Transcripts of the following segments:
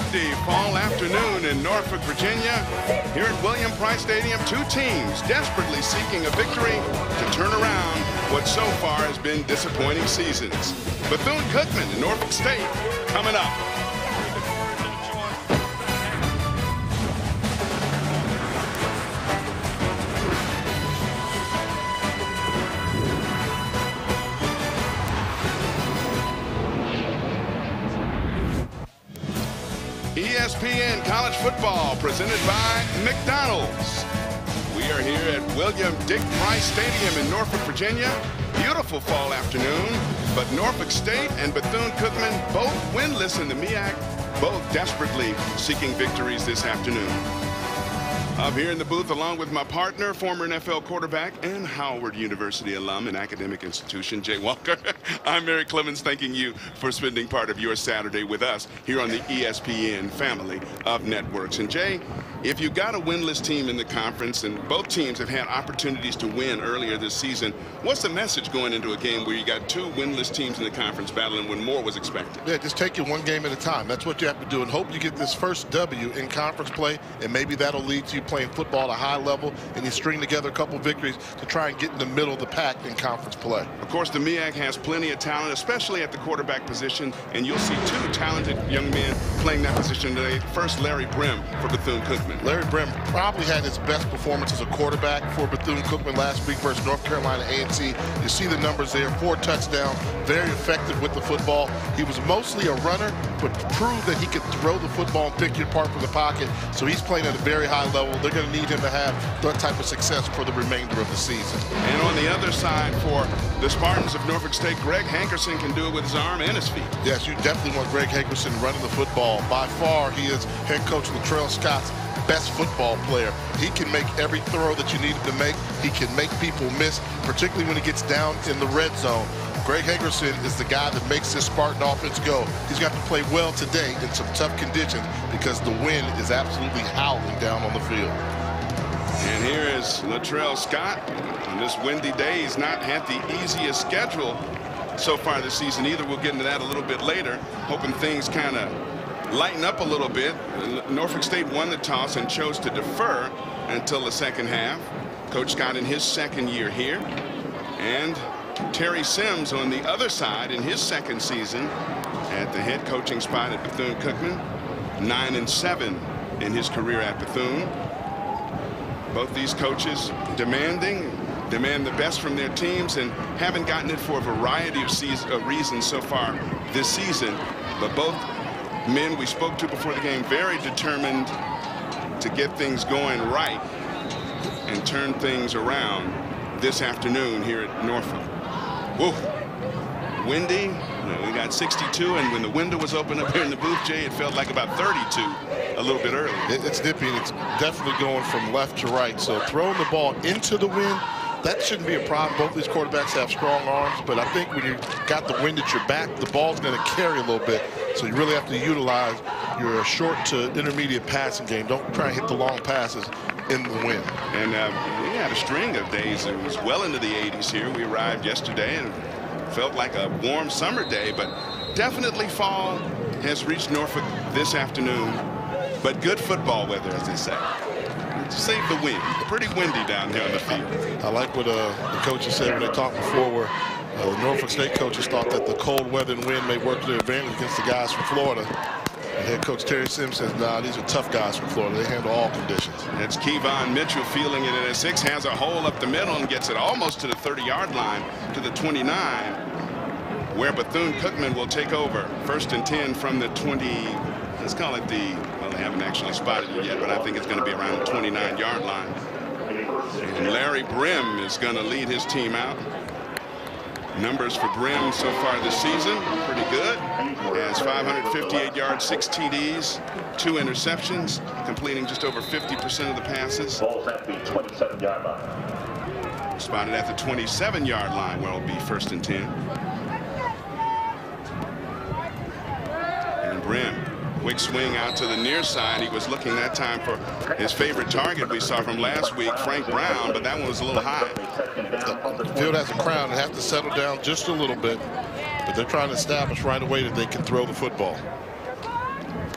windy fall afternoon in Norfolk, Virginia. Here at William Price Stadium, two teams desperately seeking a victory to turn around what so far has been disappointing seasons. Bethune-Cookman and Norfolk State coming up. ESPN College Football presented by McDonald's. We are here at William Dick Price Stadium in Norfolk, Virginia. Beautiful fall afternoon, but Norfolk State and Bethune-Cookman both winless in the MEAC, both desperately seeking victories this afternoon. I'm here in the booth along with my partner, former NFL quarterback and Howard University alum and academic institution, Jay Walker. I'm Mary Clemens, thanking you for spending part of your Saturday with us here on the ESPN family of networks. And Jay, if you got a winless team in the conference and both teams have had opportunities to win earlier this season, what's the message going into a game where you got two winless teams in the conference battling when more was expected? Yeah, just take it one game at a time. That's what you have to do and hope you get this first W in conference play, and maybe that'll lead to you playing football at a high level and you string together a couple victories to try and get in the middle of the pack in conference play. Of course, the MEAC has plenty of talent, especially at the quarterback position, and you'll see two talented young men playing that position today. First, Larry Brim for Bethune-Cookman. Larry Brim probably had his best performance as a quarterback for Bethune-Cookman last week versus North Carolina A&T. You see the numbers there, 4 touchdowns, very effective with the football. He was mostly a runner, but proved that he could throw the football and pick your part from the pocket. So he's playing at a very high level. They're going to need him to have that type of success for the remainder of the season. And on the other side for the Spartans of Norfolk State, Greg Hankerson can do it with his arm and his feet. Yes, you definitely want Greg Hankerson running the football. By far, he is head coach Latrell Scott's best football player. He can make every throw that you need him to make. He can make people miss, particularly when he gets down in the red zone. Greg Hankerson is the guy that makes this Spartan offense go. He's got to play well today in some tough conditions because the wind is absolutely howling down on the field. And here is Latrell Scott. On this windy day, he's not had the easiest schedule so far this season either. We'll get into that a little bit later, hoping things kind of lighten up a little bit. Norfolk State won the toss and chose to defer until the second half. Coach Scott in his second year here. And Terry Sims on the other side in his second season at the head coaching spot at Bethune-Cookman. 9-7 in his career at Bethune. Both these coaches demand the best from their teams and haven't gotten it for a variety of reasons so far this season. But both men we spoke to before the game very determined to get things going right and turn things around this afternoon here at Norfolk. Whoa, windy. We got 62, and when the window was open up here in the booth, Jay, it felt like about 32 a little bit early. It's nippy, and it's definitely going from left to right. So throwing the ball into the wind, that shouldn't be a problem. Both these quarterbacks have strong arms, but I think when you got the wind at your back, the ball's going to carry a little bit. So you really have to utilize your short to intermediate passing game. Don't try and hit the long passes in the wind. And we had a string of days. It was well into the 80s here. We arrived yesterday and felt like a warm summer day, but definitely fall has reached Norfolk this afternoon. But good football weather, as they say. Save the wind. Pretty windy down here on the field. I like what the coaches said when they talked before, where the Norfolk State coaches thought that the cold weather and wind may work to their advantage against the guys from Florida. And head coach Terry Sims says, nah, these are tough guys from Florida. They handle all conditions. That's Kevon Mitchell fielding it at a 6, has a hole up the middle and gets it almost to the 30-yard line, to the 29, where Bethune-Cookman will take over. 1st and 10 from the 20. Let's call it the, well, they haven't actually spotted it yet, but I think it's going to be around the 29-yard line. And Larry Brim is going to lead his team out. Numbers for Brim so far this season, pretty good. Has 558 yards, 6 TDs, 2 interceptions, completing just over 50% of the passes. Ball's at the 27-yard line. Spotted at the 27-yard line, where it'll be 1st and 10. And Brim, quick swing out to the near side. He was looking that time for his favorite target we saw from last week, Frank Brown, but that one was a little high. The field has a crown. They have to settle down just a little bit, but they're trying to establish right away that they can throw the football.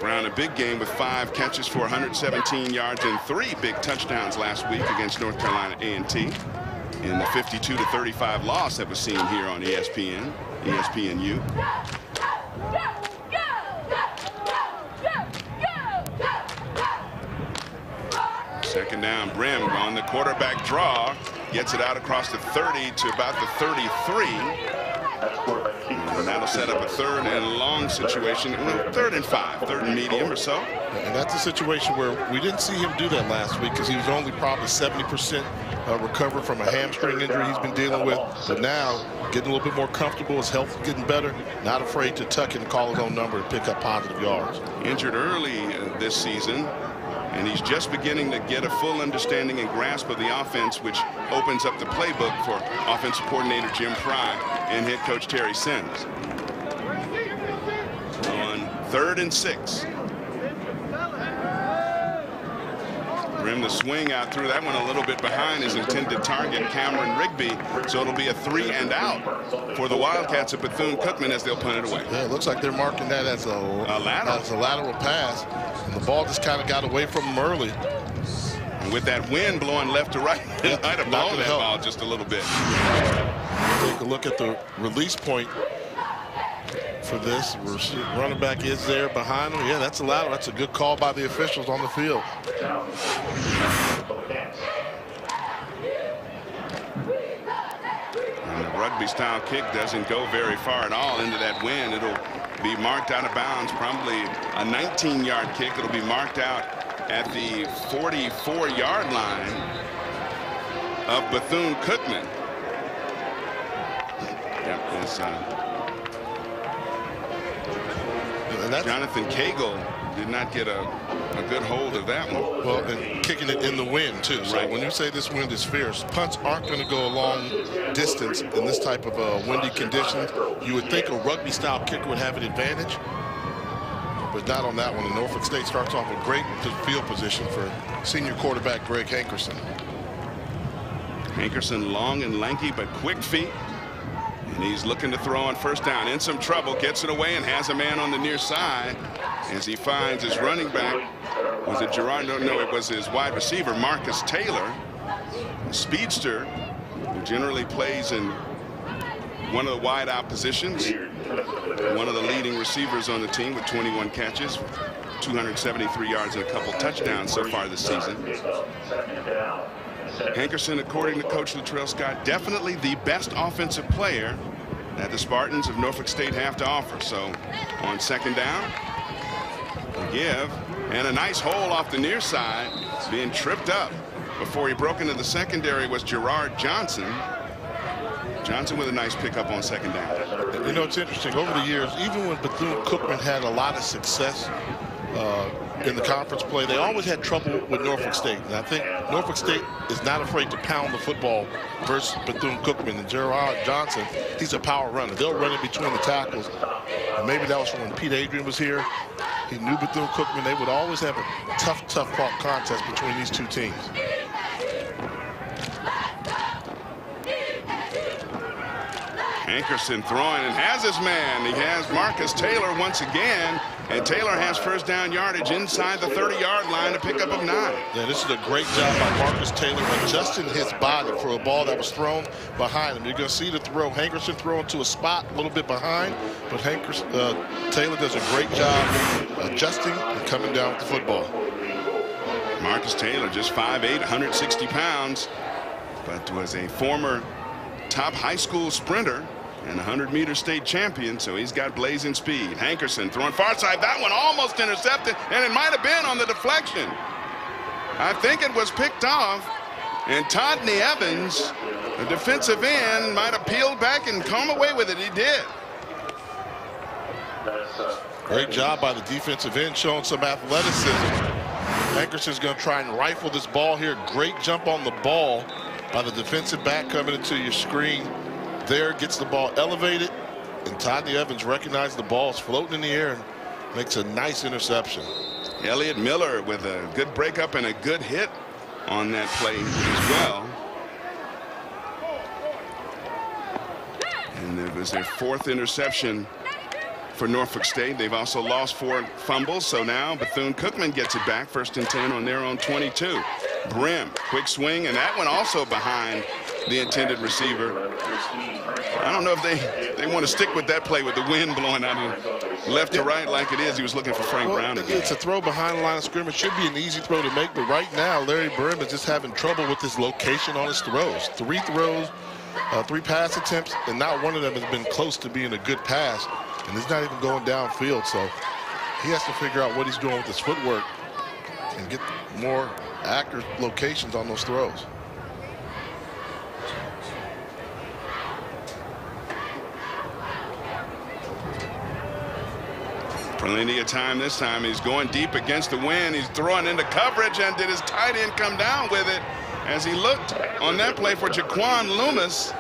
Brown, a big game with 5 catches for 117 yards and 3 big touchdowns last week against North Carolina A&T in the 52-35 loss that was seen here on ESPNU. Second down, Brim on the quarterback draw, gets it out across the 30 to about the 33. And that'll set up a 3rd and long situation. Well, 3rd and 5, 3rd and medium or so. And that's a situation where we didn't see him do that last week because he was only probably 70% recovered from a hamstring injury he's been dealing with. But now getting a little bit more comfortable, his health is getting better, not afraid to tuck in and call his own number to pick up positive yards. Injured early this season, and he's just beginning to get a full understanding and grasp of the offense, which opens up the playbook for offensive coordinator Jim Fry and head coach Terry Sims. On 3rd and 6. Brim the swing out through that one a little bit behind his intended target, Cameron Rigby. So it'll be a 3 and out for the Wildcats at Bethune-Cookman as they'll punt it away. Yeah, it looks like they're marking that as a lateral pass. And the ball just kind of got away from him early. And with that wind blowing left to right, it might have blown that ball just a little bit. Take a look at the release point for this. Running back is there behind him. Yeah, that's a lateral. That's a good call by the officials on the field. And the rugby-style kick doesn't go very far at all into that wind. It'll be marked out of bounds, probably a 19-yard kick. It'll be marked out at the 44-yard line of Bethune-Cookman. Yep, Jonathan Cagle did not get a good hold of that one. Well, and kicking it in the wind, too. So when you say this wind is fierce, punts aren't going to go a long distance in this type of windy conditions. You would think a rugby-style kicker would have an advantage, but not on that one. And Norfolk State starts off with great field position for senior quarterback Greg Hankerson. Hankerson, long and lanky, but quick feet. And he's looking to throw on 1st down. In some trouble, gets it away and has a man on the near side as he finds his running back. Was it Gerard? No, it was his wide receiver, Marcus Taylor, a speedster who generally plays in one of the wide-out positions. One of the leading receivers on the team with 21 catches, 273 yards and a couple touchdowns so far this season. Hankerson, according to Coach Latrell Scott, definitely the best offensive player that the Spartans of Norfolk State have to offer. So on 2nd down, a give, and a nice hole off the near side, being tripped up before he broke into the secondary was Gerard Johnson. Johnson with a nice pickup on 2nd down. You know, it's interesting. Over the years, even when Bethune-Cookman had a lot of success in the conference play, they always had trouble with Norfolk State. And I think Norfolk State is not afraid to pound the football versus Bethune-Cookman. And Gerard Johnson, he's a power runner. They'll run in between the tackles. And maybe that was from when Pete Adrian was here. He knew Bethune-Cookman. They would always have a tough contest between these two teams. Hankerson throwing and has his man. He has Marcus Taylor once again, and Taylor has 1st down yardage inside the 30-yard line, a pickup of 9. Yeah, this is a great job by Marcus Taylor adjusting his body for a ball that was thrown behind him. You're going to see the throw. Hankerson throwing to a spot a little bit behind, but Taylor does a great job adjusting and coming down with the football. Marcus Taylor, just 5'8", 160 pounds, but was a former top high school sprinter and 100-meter state champion, so he's got blazing speed. Hankerson throwing far side. That one almost intercepted, and it might have been on the deflection. I think it was picked off, and Todney Evans, the defensive end, might have peeled back and come away with it. He did. Great job by the defensive end, showing some athleticism. Hankerson's going to try and rifle this ball here. Great jump on the ball by the defensive back coming into your screen. There, gets the ball elevated, and Todney Evans recognizes the ball's floating in the air and makes a nice interception. Elliott Miller with a good breakup and a good hit on that play as well. And it was their 4th interception for Norfolk State. They've also lost 4 fumbles, so now Bethune-Cookman gets it back, 1st and 10 on their own 22. Brim, quick swing, and that one also behind the intended receiver. I don't know if they want to stick with that play with the wind blowing out of left to right like it is. He was looking for Frank Brown again. It's a throw behind the line of scrimmage. Should be an easy throw to make, but right now Larry Brim is just having trouble with his location on his throws. 3 throws, 3 pass attempts, and not one of them has been close to being a good pass, and he's not even going downfield. So he has to figure out what he's doing with his footwork and get more accurate locations on those throws. Plenty of time this time. He's going deep against the wind. He's throwing into coverage, and did his tight end come down with it as he looked on that play for Jaquan Loomis,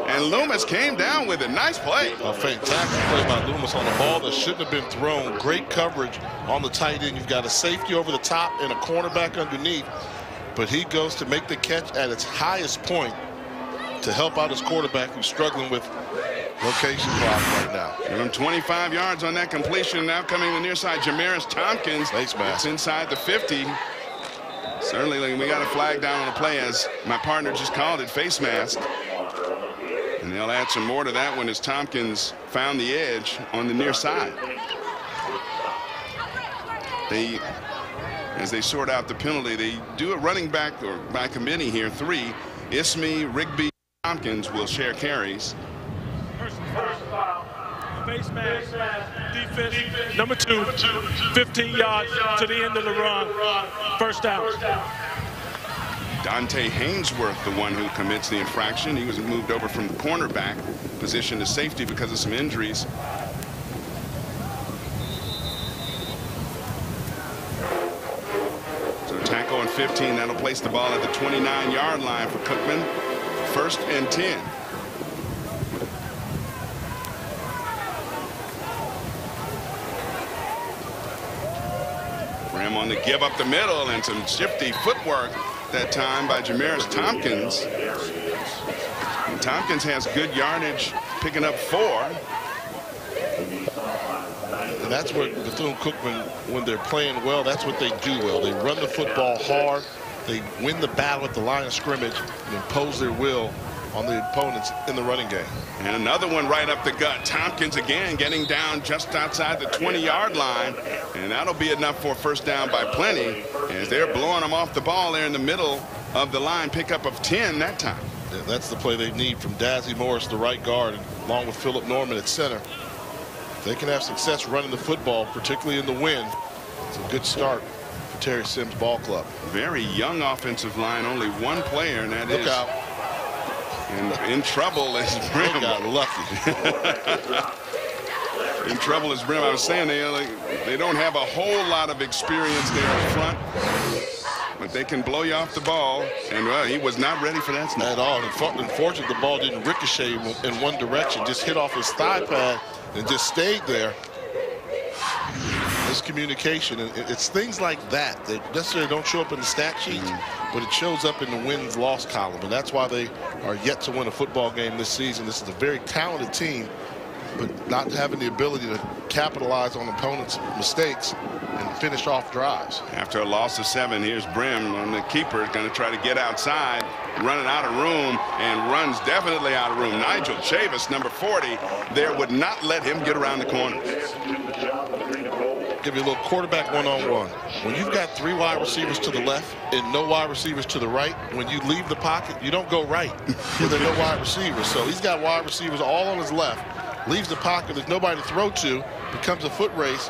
and Loomis came down with it. Nice play. A fantastic play by Loomis on a ball that shouldn't have been thrown. Great coverage on the tight end. You've got a safety over the top and a cornerback underneath, but he goes to make the catch at its highest point to help out his quarterback who's struggling with location problem right now. Give him 25 yards on that completion. Now coming to the near side, Jamaris Tompkins. Face mask. It's inside the 50. Certainly, we got a flag down on the play, as my partner just called it, face mask. And they'll add some more to that one as Tompkins found the edge on the near side. As they sort out the penalty, they do a running back or by committee here. 3, Ismay, Rigby, Tompkins will share carries. Face mask, defense, number 2, 15 yards to the end of the run, 1st down. Dante Hainsworth, the one who commits the infraction. He was moved over from the cornerback position to safety because of some injuries. So tackle on 15, that'll place the ball at the 29-yard line for Cookman. 1st and 10. Brim on the give up the middle, and some shifty footwork that time by Jamaris Tompkins. And Tompkins has good yardage, picking up 4. And that's what Bethune-Cookman, when they're playing well, that's what they do well. They run the football hard. They win the battle at the line of scrimmage and impose their will on the opponents in the running game. And another one right up the gut. Tompkins again getting down just outside the 20-yard line, and that'll be enough for a 1st down by plenty, as they're blowing them off the ball there in the middle of the line. Pickup of 10 that time. Yeah, that's the play they need from Dazzy Morris, the right guard, along with Philip Norman at center. If they can have success running the football, particularly in the wind, it's a good start for Terry Sims Ball Club. Very young offensive line, only 1 player, and that Look is out. in trouble is Brim. They got lucky. In trouble is Brim. I was saying they don't have a whole lot of experience there up front, but they can blow you off the ball, and well, he was not ready for that snap At all. Unfortunately, the ball didn't ricochet in one direction, just hit off his thigh pad and just stayed there. Miscommunication, and it's things like that that necessarily don't show up in the stat sheets, but it shows up in the wins loss column, and that's why they are yet to win a football game this season. This is a very talented team, but not having the ability to capitalize on opponents' mistakes and finish off drives. After a loss of 7, here's Brim on the keeper, going to try to get outside, running out of room, and runs definitely out of room. Nigel Chavis, number 40, there would not let him get around the corner. Give you a little quarterback one-on-one. When you've got 3 wide receivers to the left and no wide receivers to the right, when you leave the pocket, you don't go right because there are no wide receivers. So he's got wide receivers all on his left, leaves the pocket, there's nobody to throw to, becomes a foot race.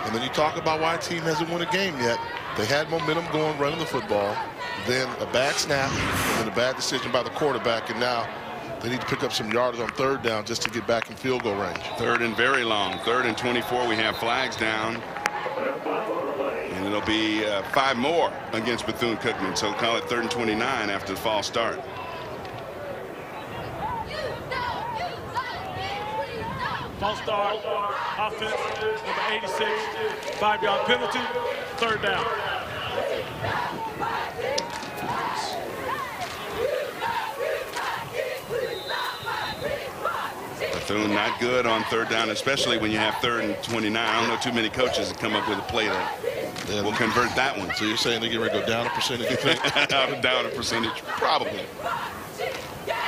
And then you talk about why a team hasn't won a game yet. They had momentum going, running the football, then a bad snap, and then a bad decision by the quarterback, and now they need to pick up some yardage on 3rd down just to get back in field goal range. 3rd and very long. 3rd and 24. We have flags down. And it'll be 5 more against Bethune-Cookman. So call it 3rd and 29 after the false start. False start, offense, number 86, 5-yard penalty, 3rd down. Bethune not good on third down, especially when you have 3rd and 29. I don't know too many coaches that come up with a play that will convert that one. So you're saying they're going to go down a percentage, you think? Down a percentage, probably.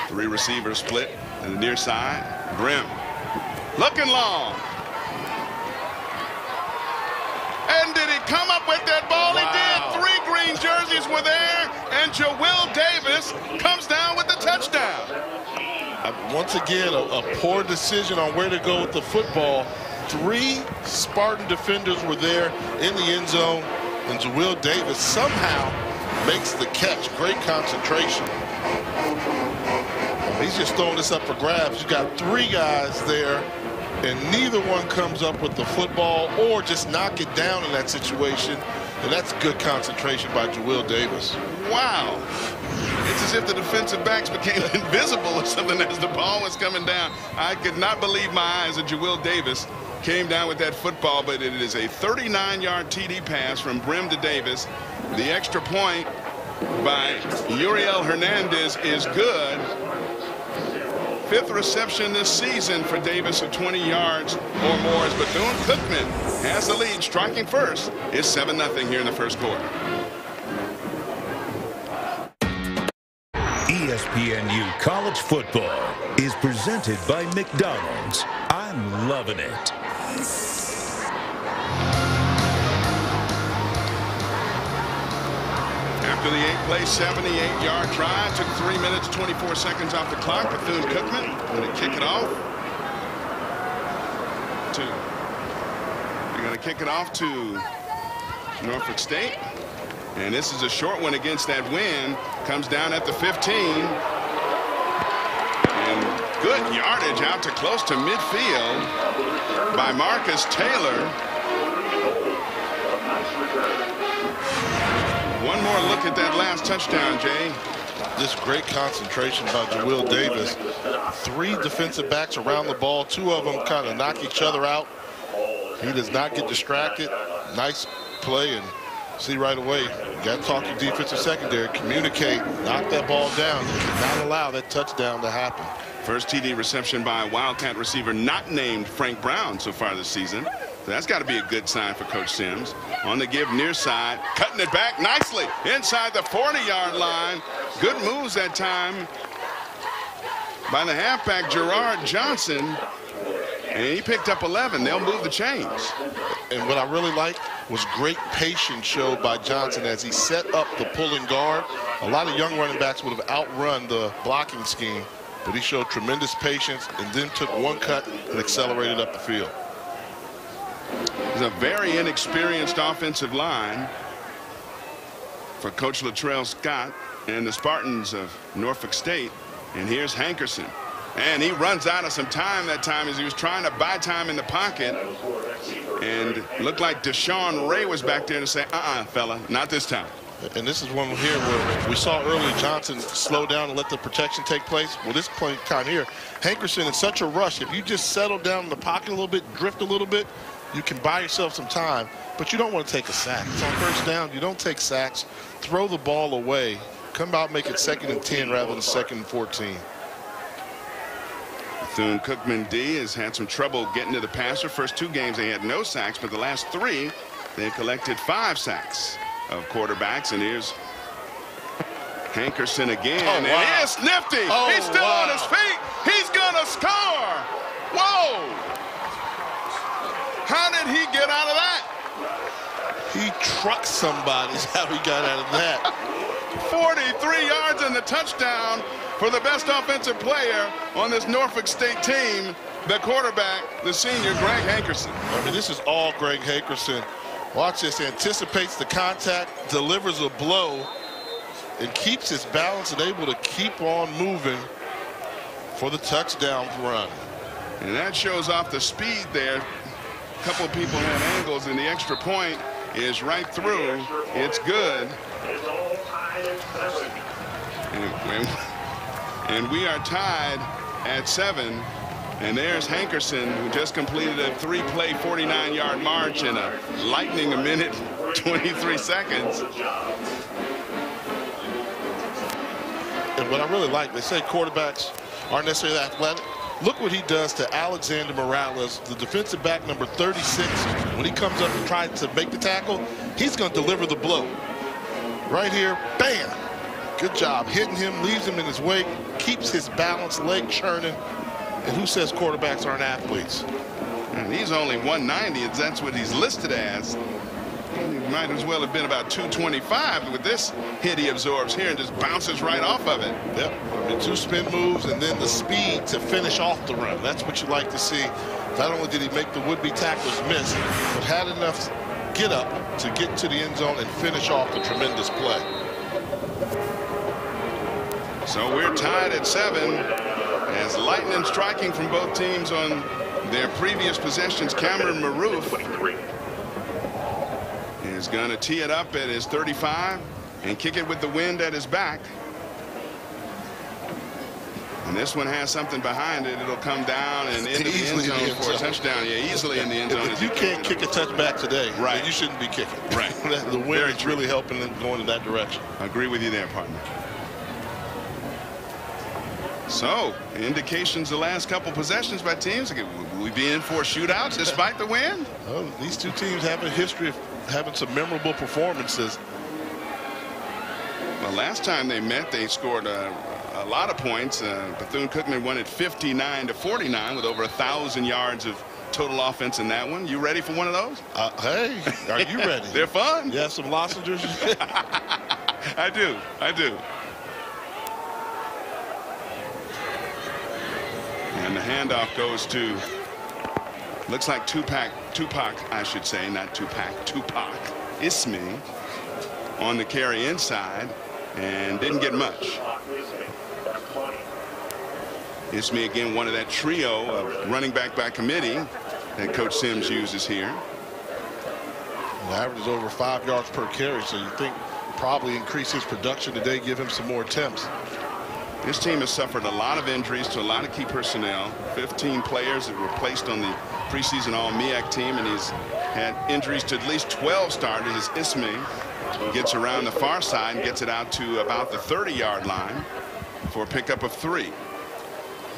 3 receivers split to the near side. Brim looking long. And did he come up with that ball? Wow. He did. 3 green jerseys were there, and Will Davis comes down with the touchdown. Once again, a poor decision on where to go with the football. 3 Spartan defenders were there in the end zone, and Will Davis somehow makes the catch. Great concentration. He's just throwing this up for grabs. You got 3 guys there, and neither one comes up with the football or just knock it down in that situation. And that's good concentration by Will Davis. Wow. It's as if the defensive backs became invisible or something as the ball was coming down. I could not believe my eyes that Will Davis came down with that football, but it is a 39-yard TD pass from Brim to Davis. The extra point by Uriel Hernandez is good. 5th reception this season for Davis of 20 yards or more as Bethune. Cookman has the lead, striking first. It's 7-0 here in the first quarter. ESPNU College Football is presented by McDonald's. I'm loving it. After the 8-play, 78-yard drive, took 3 minutes, 24 seconds off the clock. Bethune Cookman going to kick it off. They're going to kick it off to Norfolk State. And this is a short one against that wind. Comes down at the 15. And good yardage out to close to midfield by Marcus Taylor. One more look at that last touchdown, Jay. This great concentration by Will Davis. 3 defensive backs around the ball. 2 of them kind of knock each other out. He does not get distracted. Nice play, and see right away, you got to talk to defensive secondary, communicate, knock that ball down. You cannot allow that touchdown to happen. First TD reception by a Wildcat receiver not named Frank Brown so far this season. So that's got to be a good sign for Coach Sims. On the give near side, cutting it back nicely inside the 40-yard line. Good moves that time by the halfback Gerard Johnson. And he picked up 11. They'll move the chains. And what I really liked was great patience showed by Johnson as he set up the pulling guard. A lot of young running backs would have outrun the blocking scheme, but he showed tremendous patience and then took 1 cut and accelerated up the field. It's a very inexperienced offensive line for Coach Latrell Scott and the Spartans of Norfolk State. And here's Hankerson. And he runs out of some time that time as he was trying to buy time in the pocket. And looked like Deshaun Ray was back there to say, fella, not this time. And this is one here where we saw earlier Johnson slow down and let the protection take place. Well, this play time here, Hankerson in such a rush. If you just settle down in the pocket a little bit, drift a little bit, you can buy yourself some time, but you don't want to take a sack. It's on first down. You don't take sacks. Throw the ball away. Come out, make it 2nd and 10 rather than 2nd and 14. Bethune Cookman D has had some trouble getting to the passer. First 2 games they had no sacks, but the last 3 they've collected 5 sacks of quarterbacks. And here's Hankerson again. Oh, wow. And here's Nifty. He's still on his feet. He's gonna score. Whoa! How did he get out of that? He trucked somebody is how he got out of that. 43 yards and the touchdown for the best offensive player on this Norfolk State team, the quarterback, the senior, Greg Hankerson. I mean, this is all Greg Hankerson. Watch this, anticipates the contact, delivers a blow, and keeps his balance and able to keep on moving for the touchdown run. And that shows off the speed there. A couple of people had angles, and the extra point is right through. It's good. And we are tied at 7. And there's Hankerson, who just completed a 3-play, 49-yard march in a lightning 1:23 seconds. And what I really like, they say quarterbacks aren't necessarily athletic, Look what he does to Alexander Morales, the defensive back number 36. When he comes up and tries to make the tackle, he's going to deliver the blow. Right here, bam! Good job hitting him, leaves him in his wake, keeps his balance, leg churning. And who says quarterbacks aren't athletes? And he's only 190, and that's what he's listed as. He might as well have been about 225 with this hit he absorbs here and just bounces right off of it. Yep, and 2 spin moves and then the speed to finish off the run. That's what you like to see. Not only did he make the would-be tacklers miss, but had enough get up to get to the end zone and finish off the tremendous play. So we're tied at 7 as lightning striking from both teams on their previous possessions. Cameron Maroof is going to tee it up at his 35 and kick it with the wind at his back. And this one has something behind it. It'll come down and into the end zone for a touchdown. Yeah, easily in the end zone. If you can't kick a touchback today, right, then you shouldn't be kicking. Right. The wind is really helping them going in that direction. I agree with you there, partner. So, indications the last couple possessions by teams. Will we be in for shootouts despite the wind? Well, these two teams have a history of having some memorable performances. Well, last time they met, they scored a lot of points. Bethune-Cookman won it 59-49 with over 1,000 yards of total offense in that one. You ready for one of those? Hey, are you ready? They're fun. You have some lozenges? I do. And the handoff goes to, looks like Tupac, I should say, not Tupac Ismie on the carry inside, and didn't get much. Ismie again, one of that trio of running back by committee that Coach Sims uses here. The average is over 5 yards per carry, so you think probably increase his production today, give him some more attempts. This team has suffered a lot of injuries to a lot of key personnel. 15 players that were placed on the preseason All-MEAC team, and he's had injuries to at least 12 starters as Ismie gets around the far side and gets it out to about the 30-yard line for a pickup of 3. Yeah,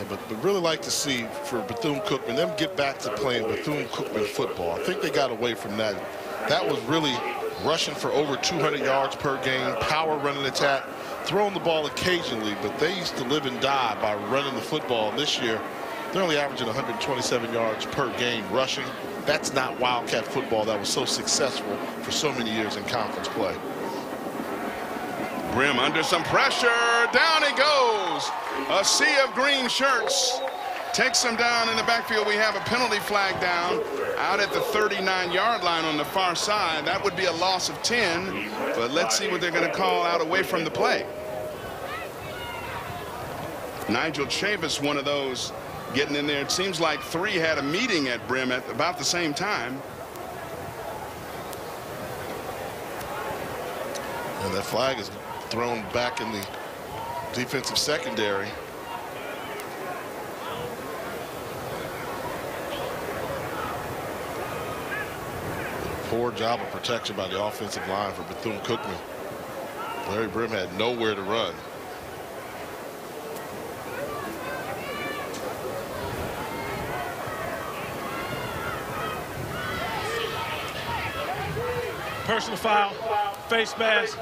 but really like to see for Bethune-Cookman, them get back to playing Bethune-Cookman football. I think they got away from that. That was really rushing for over 200 yards per game, power running attack, throwing the ball occasionally, but they used to live and die by running the football. And this year, they're only averaging 127 yards per game rushing. That's not Wildcat football that was so successful for so many years in conference play. Brim under some pressure. Down he goes. A sea of green shirts takes him down in the backfield. We have a penalty flag down out at the 39-yard line on the far side. That would be a loss of 10, but let's see what they're going to call out away from the play. Nigel Chavis, one of those getting in there. It seems like 3 had a meeting at Brim at about the same time. And that flag is thrown back in the defensive secondary. Poor job of protection by the offensive line for Bethune-Cookman. Larry Brim had nowhere to run. Personal foul, face mask,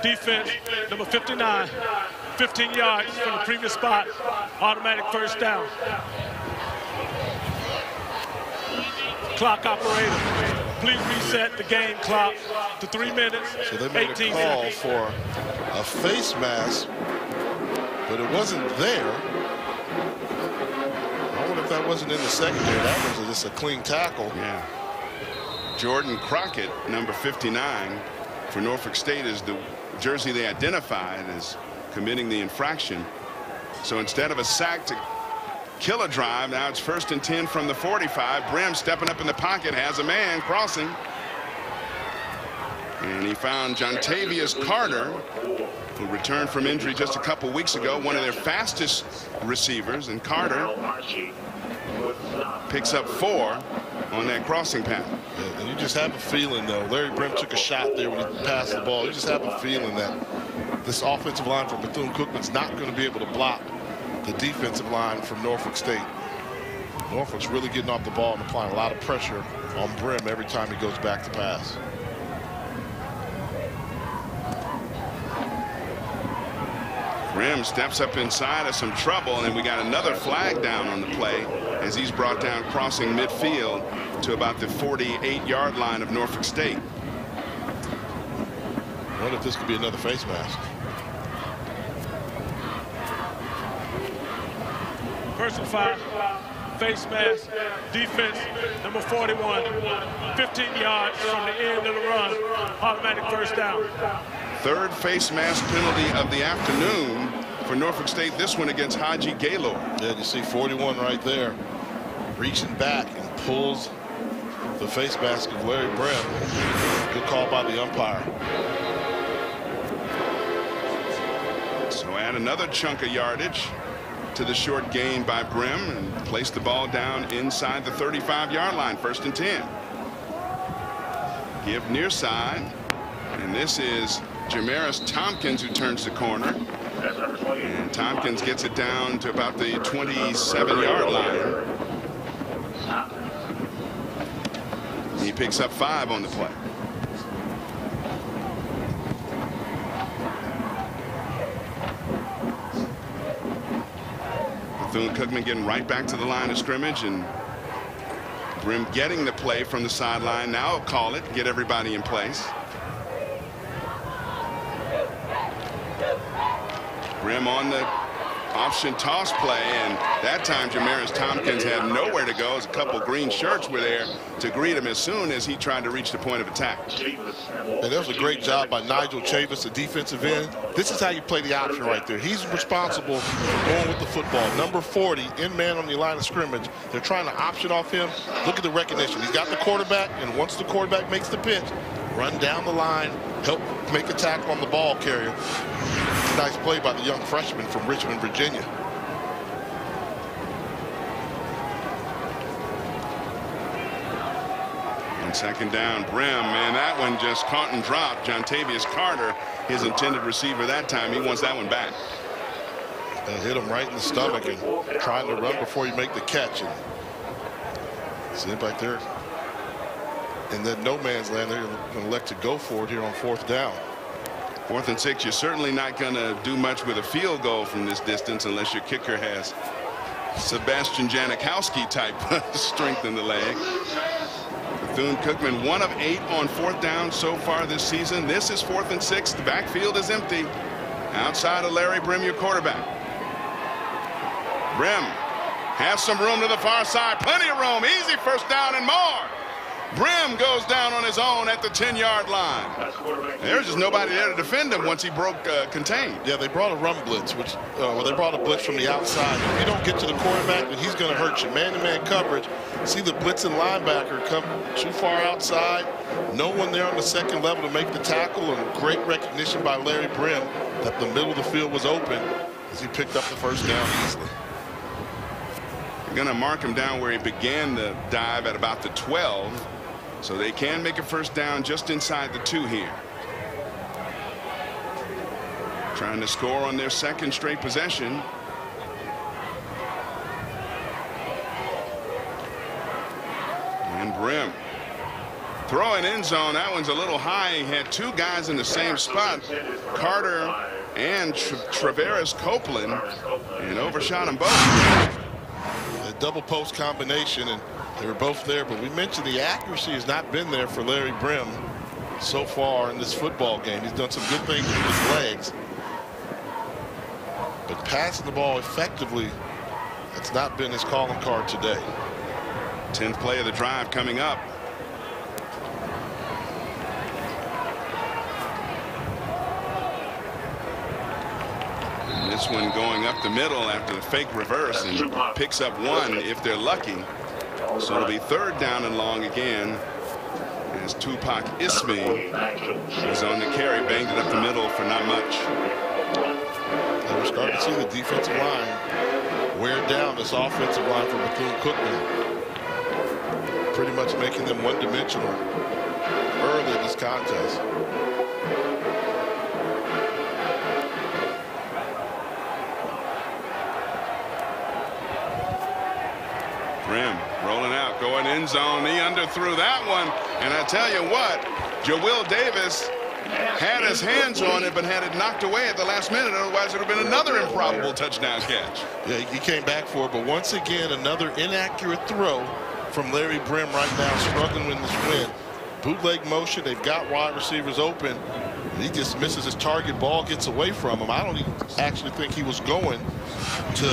defense, number 59, 15 yards from the previous spot, automatic first down. Clock operator, please reset the game clock to 3 minutes, so they made 18 a call seconds. for a face mask, but it wasn't there. I wonder if that wasn't in the secondary. That was just a clean tackle. Yeah. Jordan Crockett, number 59 for Norfolk State, is the jersey they identified as committing the infraction. So instead of a sack to kill a drive, now it's 1st and 10 from the 45. Brim stepping up in the pocket, has a man crossing. And he found Jontavius Carter, who returned from injury just a couple weeks ago, one of their fastest receivers. And Carter picks up 4 on that crossing path. Yeah, and you just have a feeling, though. Larry Brim took a shot there when he passed the ball. You just have a feeling that this offensive line for Bethune-Cookman's not going to be able to block the defensive line from Norfolk State. Norfolk's really getting off the ball and applying a lot of pressure on Brim every time he goes back to pass. Brim steps up inside of some trouble, and we got another flag down on the play as he's brought down crossing midfield to about the 48-yard line of Norfolk State. I wonder if this could be another face mask. Personal foul, face mask, defense, number 41, 15 yards from the end of the run, automatic first down. Third face mask penalty of the afternoon for Norfolk State, this one against Haji Gaylord. Yeah, you see 41 right there, reaching back and pulls the face mask of Larry Brim. Good call by the umpire. So add another chunk of yardage to the short gain by Brim and place the ball down inside the 35-yard line, 1st and 10. Give near side, and this is Jamaris Tompkins who turns the corner. And Tompkins gets it down to about the 27-yard line. He picks up 5 on the play. Bethune Cookman getting right back to the line of scrimmage, and Brim getting the play from the sideline. Now call it, get everybody in place. Brim on the option toss play, and that time Jamaris Tompkins had nowhere to go as a couple green shirts were there to greet him as soon as he tried to reach the point of attack. And that was a great job by Nigel Chavis, the defensive end. This is how you play the option right there. He's responsible for going with the football. Number 40, in man on the line of scrimmage. They're trying to option off him. Look at the recognition. He's got the quarterback, and once the quarterback makes the pitch, run down the line, help make a tackle on the ball carrier. Nice play by the young freshman from Richmond, Virginia. On 2nd down, Brim, man, that one just caught and dropped. Jontavius Carter, his intended receiver that time, he wants that one back. Hit him right in the stomach and trying to run before you make the catch. And see it back there. And then no man's land, they're going to elect to go for it here on 4th down. 4th and 6, you're certainly not going to do much with a field goal from this distance unless your kicker has Sebastian Janikowski type strength in the leg. Bethune Cookman 1 of 8 on 4th down so far this season. This is 4th and 6. The backfield is empty. Outside of Larry Brim, your quarterback. Brim has some room to the far side. Plenty of room. Easy first down and more. Brim goes down on his own at the 10-yard line. There's just nobody there to defend him once he broke contained. Yeah, they brought a run blitz, which they brought a blitz from the outside. If you don't get to the quarterback, then he's going to hurt you. Man-to-man coverage. See the blitzing linebacker come too far outside. No one there on the 2nd level to make the tackle, and great recognition by Larry Brim that the middle of the field was open as he picked up the first down easily. They're going to mark him down where he began the dive at about the 12. So they can make a first down just inside the 2 here. Trying to score on their 2nd straight possession. And Brim throwing end zone. That one's a little high. He had 2 guys in the same spot, Carter and Travaris Copeland, and overshot them both. A double post combination, and they were both there, but we mentioned the accuracy has not been there for Larry Brim so far in this football game. He's done some good things with his legs, but passing the ball effectively, that's not been his calling card today. 10th play of the drive coming up. And this one going up the middle after the fake reverse, and picks up 1 if they're lucky. So it'll be 3rd down and long again as Tupac Ismi is on the carry, banged it up the middle for not much. And we're starting to see the defensive line wear down this offensive line for Bethune-Cookman, pretty much making them one-dimensional early in this contest. Brim end zone. He underthrew that one. And I tell you what, Joel Davis had his hands on it, but had it knocked away at the last minute. Otherwise, it would have been another improbable touchdown catch. Yeah, he came back for it, but once again, another inaccurate throw from Larry Brim right now, struggling with this win. Bootleg motion, they've got wide receivers open. He just misses his target. Ball gets away from him. I don't even actually think he was going to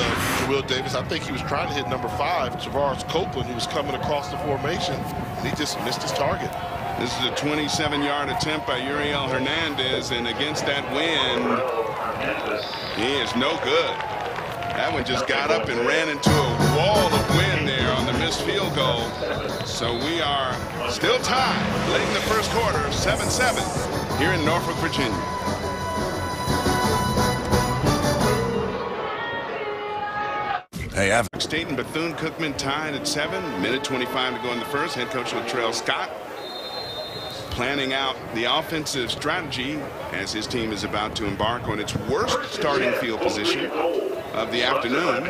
Will Davis. I think he was trying to hit number 5, Tavares Copeland, who was coming across the formation, and he just missed his target. This is a 27-yard attempt by Uriel Hernandez, and against that wind, he is no good. That one just got up and ran into a wall of wind there on the missed field goal. So we are still tied late in the first quarter, 7-7 here in Norfolk, Virginia. Hey, State and Bethune Cookman tied at 7. Minute 25 to go in the first. Head coach Latrell Scott planning out the offensive strategy as his team is about to embark on its worst starting field position of the afternoon.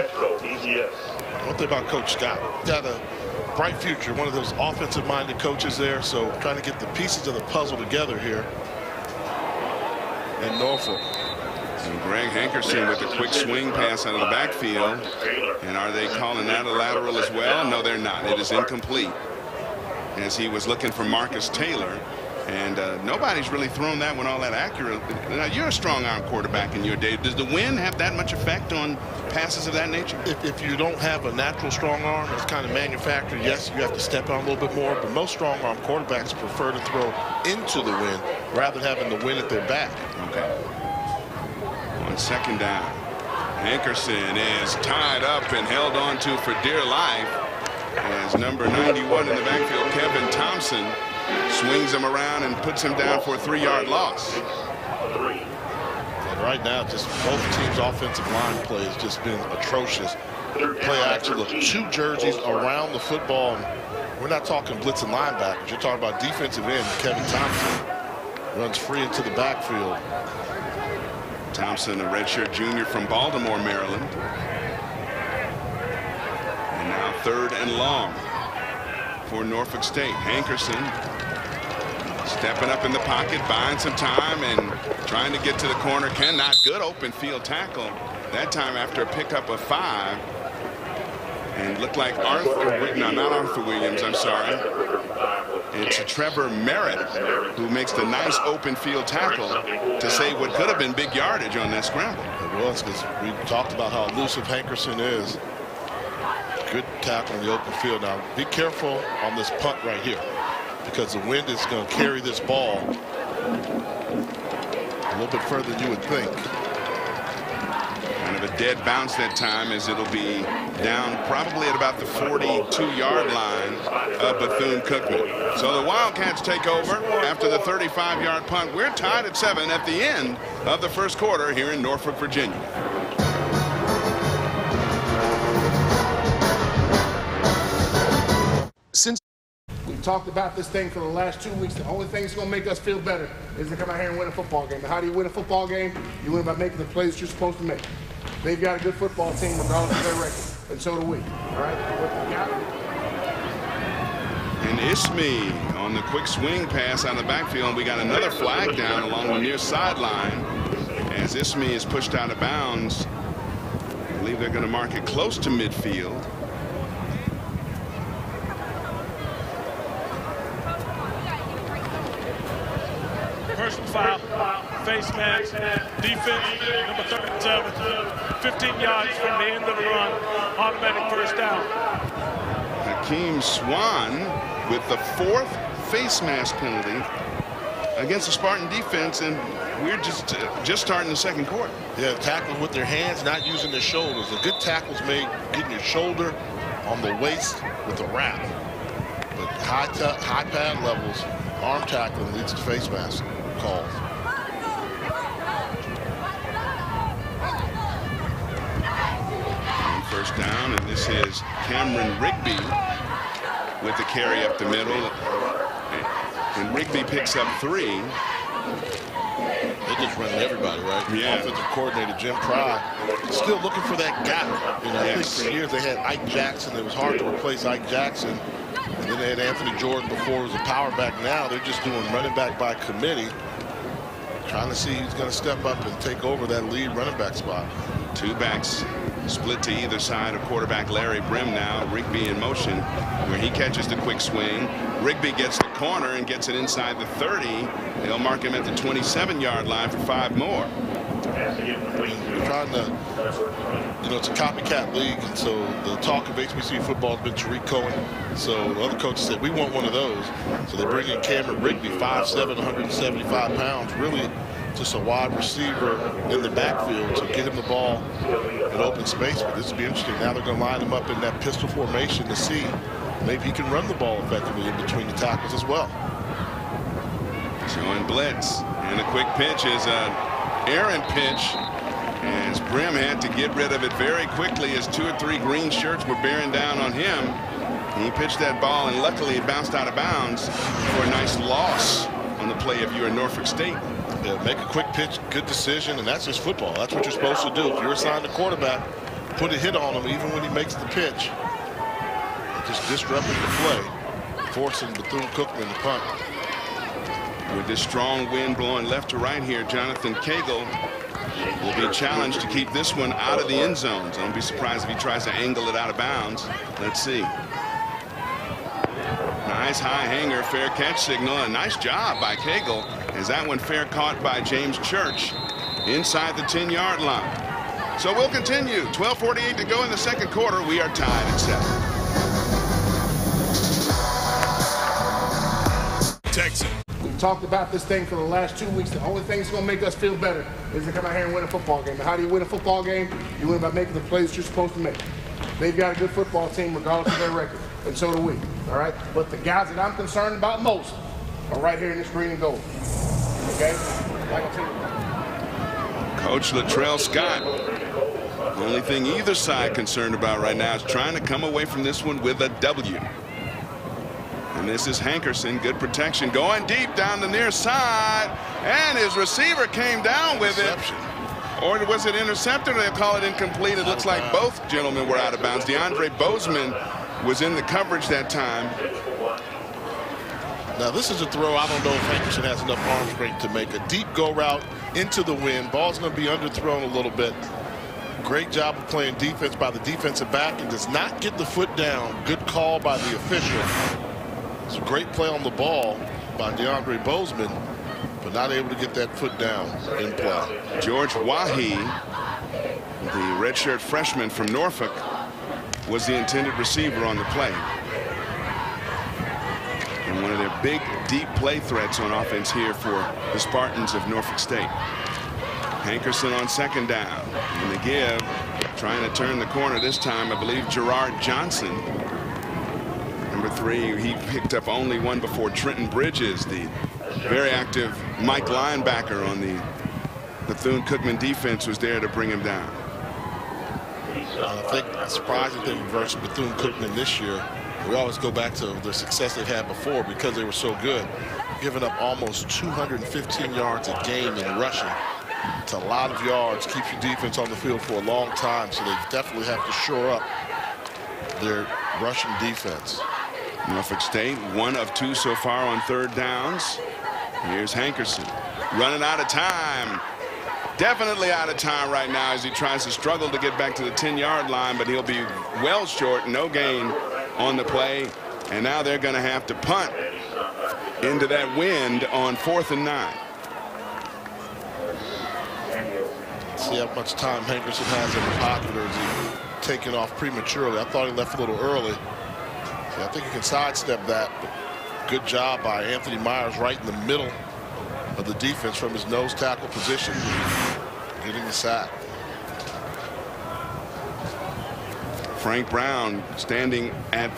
One thing about Coach Scott, got a bright future, one of those offensive-minded coaches there, so trying to get the pieces of the puzzle together here in Norfolk. And Greg Hankerson with a quick swing pass out of the backfield. And are they calling that a lateral as well? No, they're not. It is incomplete, as he was looking for Marcus Taylor. And nobody's really thrown that one all that accurate. Now, you're a strong-arm quarterback in your day. Does the wind have that much effect on passes of that nature? If you don't have a natural strong arm, it's kind of manufactured. Yes, you have to step on a little bit more, but most strong-arm quarterbacks prefer to throw into the wind rather than having the wind at their back. Okay. On second down, Hankerson is tied up and held on to for dear life as number 91 in the backfield, Kevin Thompson, swings him around and puts him down for a 3-yard loss. And right now, just both teams' offensive line play has just been atrocious. Play action, look, 2 jerseys around the football. And we're not talking blitz and linebackers. You're talking about defensive end. Kevin Thompson runs free into the backfield. Thompson, a redshirt junior from Baltimore, Maryland. And now 3rd and long for Norfolk State. Hankerson stepping up in the pocket, buying some time and trying to get to the corner. Cannot. Good open field tackle. That time after a pickup of 5. And looked like not Arthur Williams, I'm sorry. It's Trevor Merritt who makes the nice open field tackle to save what could have been big yardage on that scramble. It was, because we talked about how elusive Hankerson is. Good tackle in the open field. Now, be careful on this punt right here, because the wind is going to carry this ball a little bit further than you would think. Kind of a dead bounce that time, as it'll be down probably at about the 42-yard line of Bethune-Cookman. So the Wildcats take over after the 35-yard punt. We're tied at 7 at the end of the first quarter here in Norfolk, Virginia. Since we've talked about this thing for the last 2 weeks, the only thing that's going to make us feel better is to come out here and win a football game. And how do you win a football game? You win by making the plays you're supposed to make. They've got a good football team regardless of their record, and so do we. All right? And Ismi on the quick swing pass out of the backfield. We got another flag down along the near sideline as Ismi is pushed out of bounds. I believe they're going to mark it close to midfield. Personal foul, face mask, defense, number 37, 15 yards from the end of the run, automatic first down. Hakeem Swan with the 4th face mask penalty against the Spartan defense, and we're just starting the second quarter. Yeah, tackles with their hands, not using their shoulders. A good tackle's made getting your shoulder on the waist with a wrap. But high pad levels, arm tackling leads to face mask calls. And first down, and this is Cameron Rigby with the carry up the middle. And Rigby picks up 3. They just running everybody, right? Yeah. Offensive coordinator Jim Pry still looking for that gap. You know, I think for years they had Ike Jackson. It was hard to replace Ike Jackson. And Then they had Anthony Jordan before, who was a power back. Now they're just doing running back by committee, trying to see who's going to step up and take over that lead running back spot. Two backs split to either side of quarterback Larry Brim now. Rigby in motion, where he catches the quick swing. Rigby gets the corner and gets it inside the 30. They'll mark him at the 27-yard line for 5 more. We're trying to, it's a copycat league, and so the talk of HBCU football has been Tariq Cohen. So the other coaches said, we want one of those. So they bring in Cameron Rigby, 5'7", 175 pounds, really just a wide receiver in the backfield to get him the ball in open space. But this will be interesting. Now they're going to line him up in that pistol formation to see maybe he can run the ball effectively in between the tackles as well. Showing blitz, and a quick pitch is an errant pitch, as Brim had to get rid of it very quickly as 2 or 3 green shirts were bearing down on him. He pitched that ball, and luckily it bounced out of bounds for a nice loss on the play if you're in Norfolk State. Yeah, make a quick pitch, good decision, and that's just football. That's what you're supposed to do. If you're assigned a quarterback, put a hit on him even when he makes the pitch. Just disrupting the play, forcing Bethune-Cookman to punt. With this strong wind blowing left to right here, Jonathan Cagle will be challenged to keep this one out of the end zone. So don't be surprised if he tries to angle it out of bounds. Let's see. Nice high hanger, fair catch signal, and nice job by Cagle, as that one fair caught by James Church inside the 10-yard line. So we'll continue. 12:48 to go in the second quarter. We are tied at 7. Texas. We've talked about this thing for the last 2 weeks. The only thing that's going to make us feel better is to come out here and win a football game. And how do you win a football game? You win by making the plays you're supposed to make. They've got a good football team regardless of their record, and so do we. All right? But the guys that I'm concerned about most are right here in this green and gold. Okay? Like I said. Coach Latrell Scott. Only thing either side concerned about right now is trying to come away from this one with a W. And this is Hankerson, good protection, going deep down the near side, and his receiver came down with it. Or was it intercepted, or they'll call it incomplete? It looks like both gentlemen were out of bounds. DeAndre Bozeman was in the coverage that time. Now this is a throw I don't know if Hankerson has enough arm strength to make. A deep go route into the wind. Ball's going to be underthrown a little bit. Great job of playing defense by the defensive back, and does not get the foot down. Good call by the official. It's a great play on the ball by DeAndre Bozeman, but not able to get that foot down in play. George Wahi, the redshirt freshman from Norfolk, was the intended receiver on the play. And one of their big, deep play threats on offense here for the Spartans of Norfolk State. Hankerson on second down. And the give, trying to turn the corner this time, I believe Gerard Johnson. Number 3, he picked up only one before Trenton Bridges, the very active Mike linebacker on the Bethune-Cookman defense, was there to bring him down. I think the surprising thing versus Bethune-Cookman this year, we always go back to the success they've had before because they were so good, giving up almost 215 yards a game in rushing. It's a lot of yards, keeps your defense on the field for a long time, so they definitely have to shore up their rushing defense. Norfolk State, 1 of 2 so far on third downs. Here's Hankerson, running out of time. Definitely out of time right now as he tries to struggle to get back to the 10-yard line, but he'll be well short, no gain on the play. And now they're going to have to punt into that wind on 4th and 9. See how much time Hankerson has in the pocket, or is he taking off prematurely? I thought he left a little early. So I think he can sidestep that. But good job by Anthony Myers right in the middle of the defense from his nose tackle position, getting the sack. Frank Brown standing at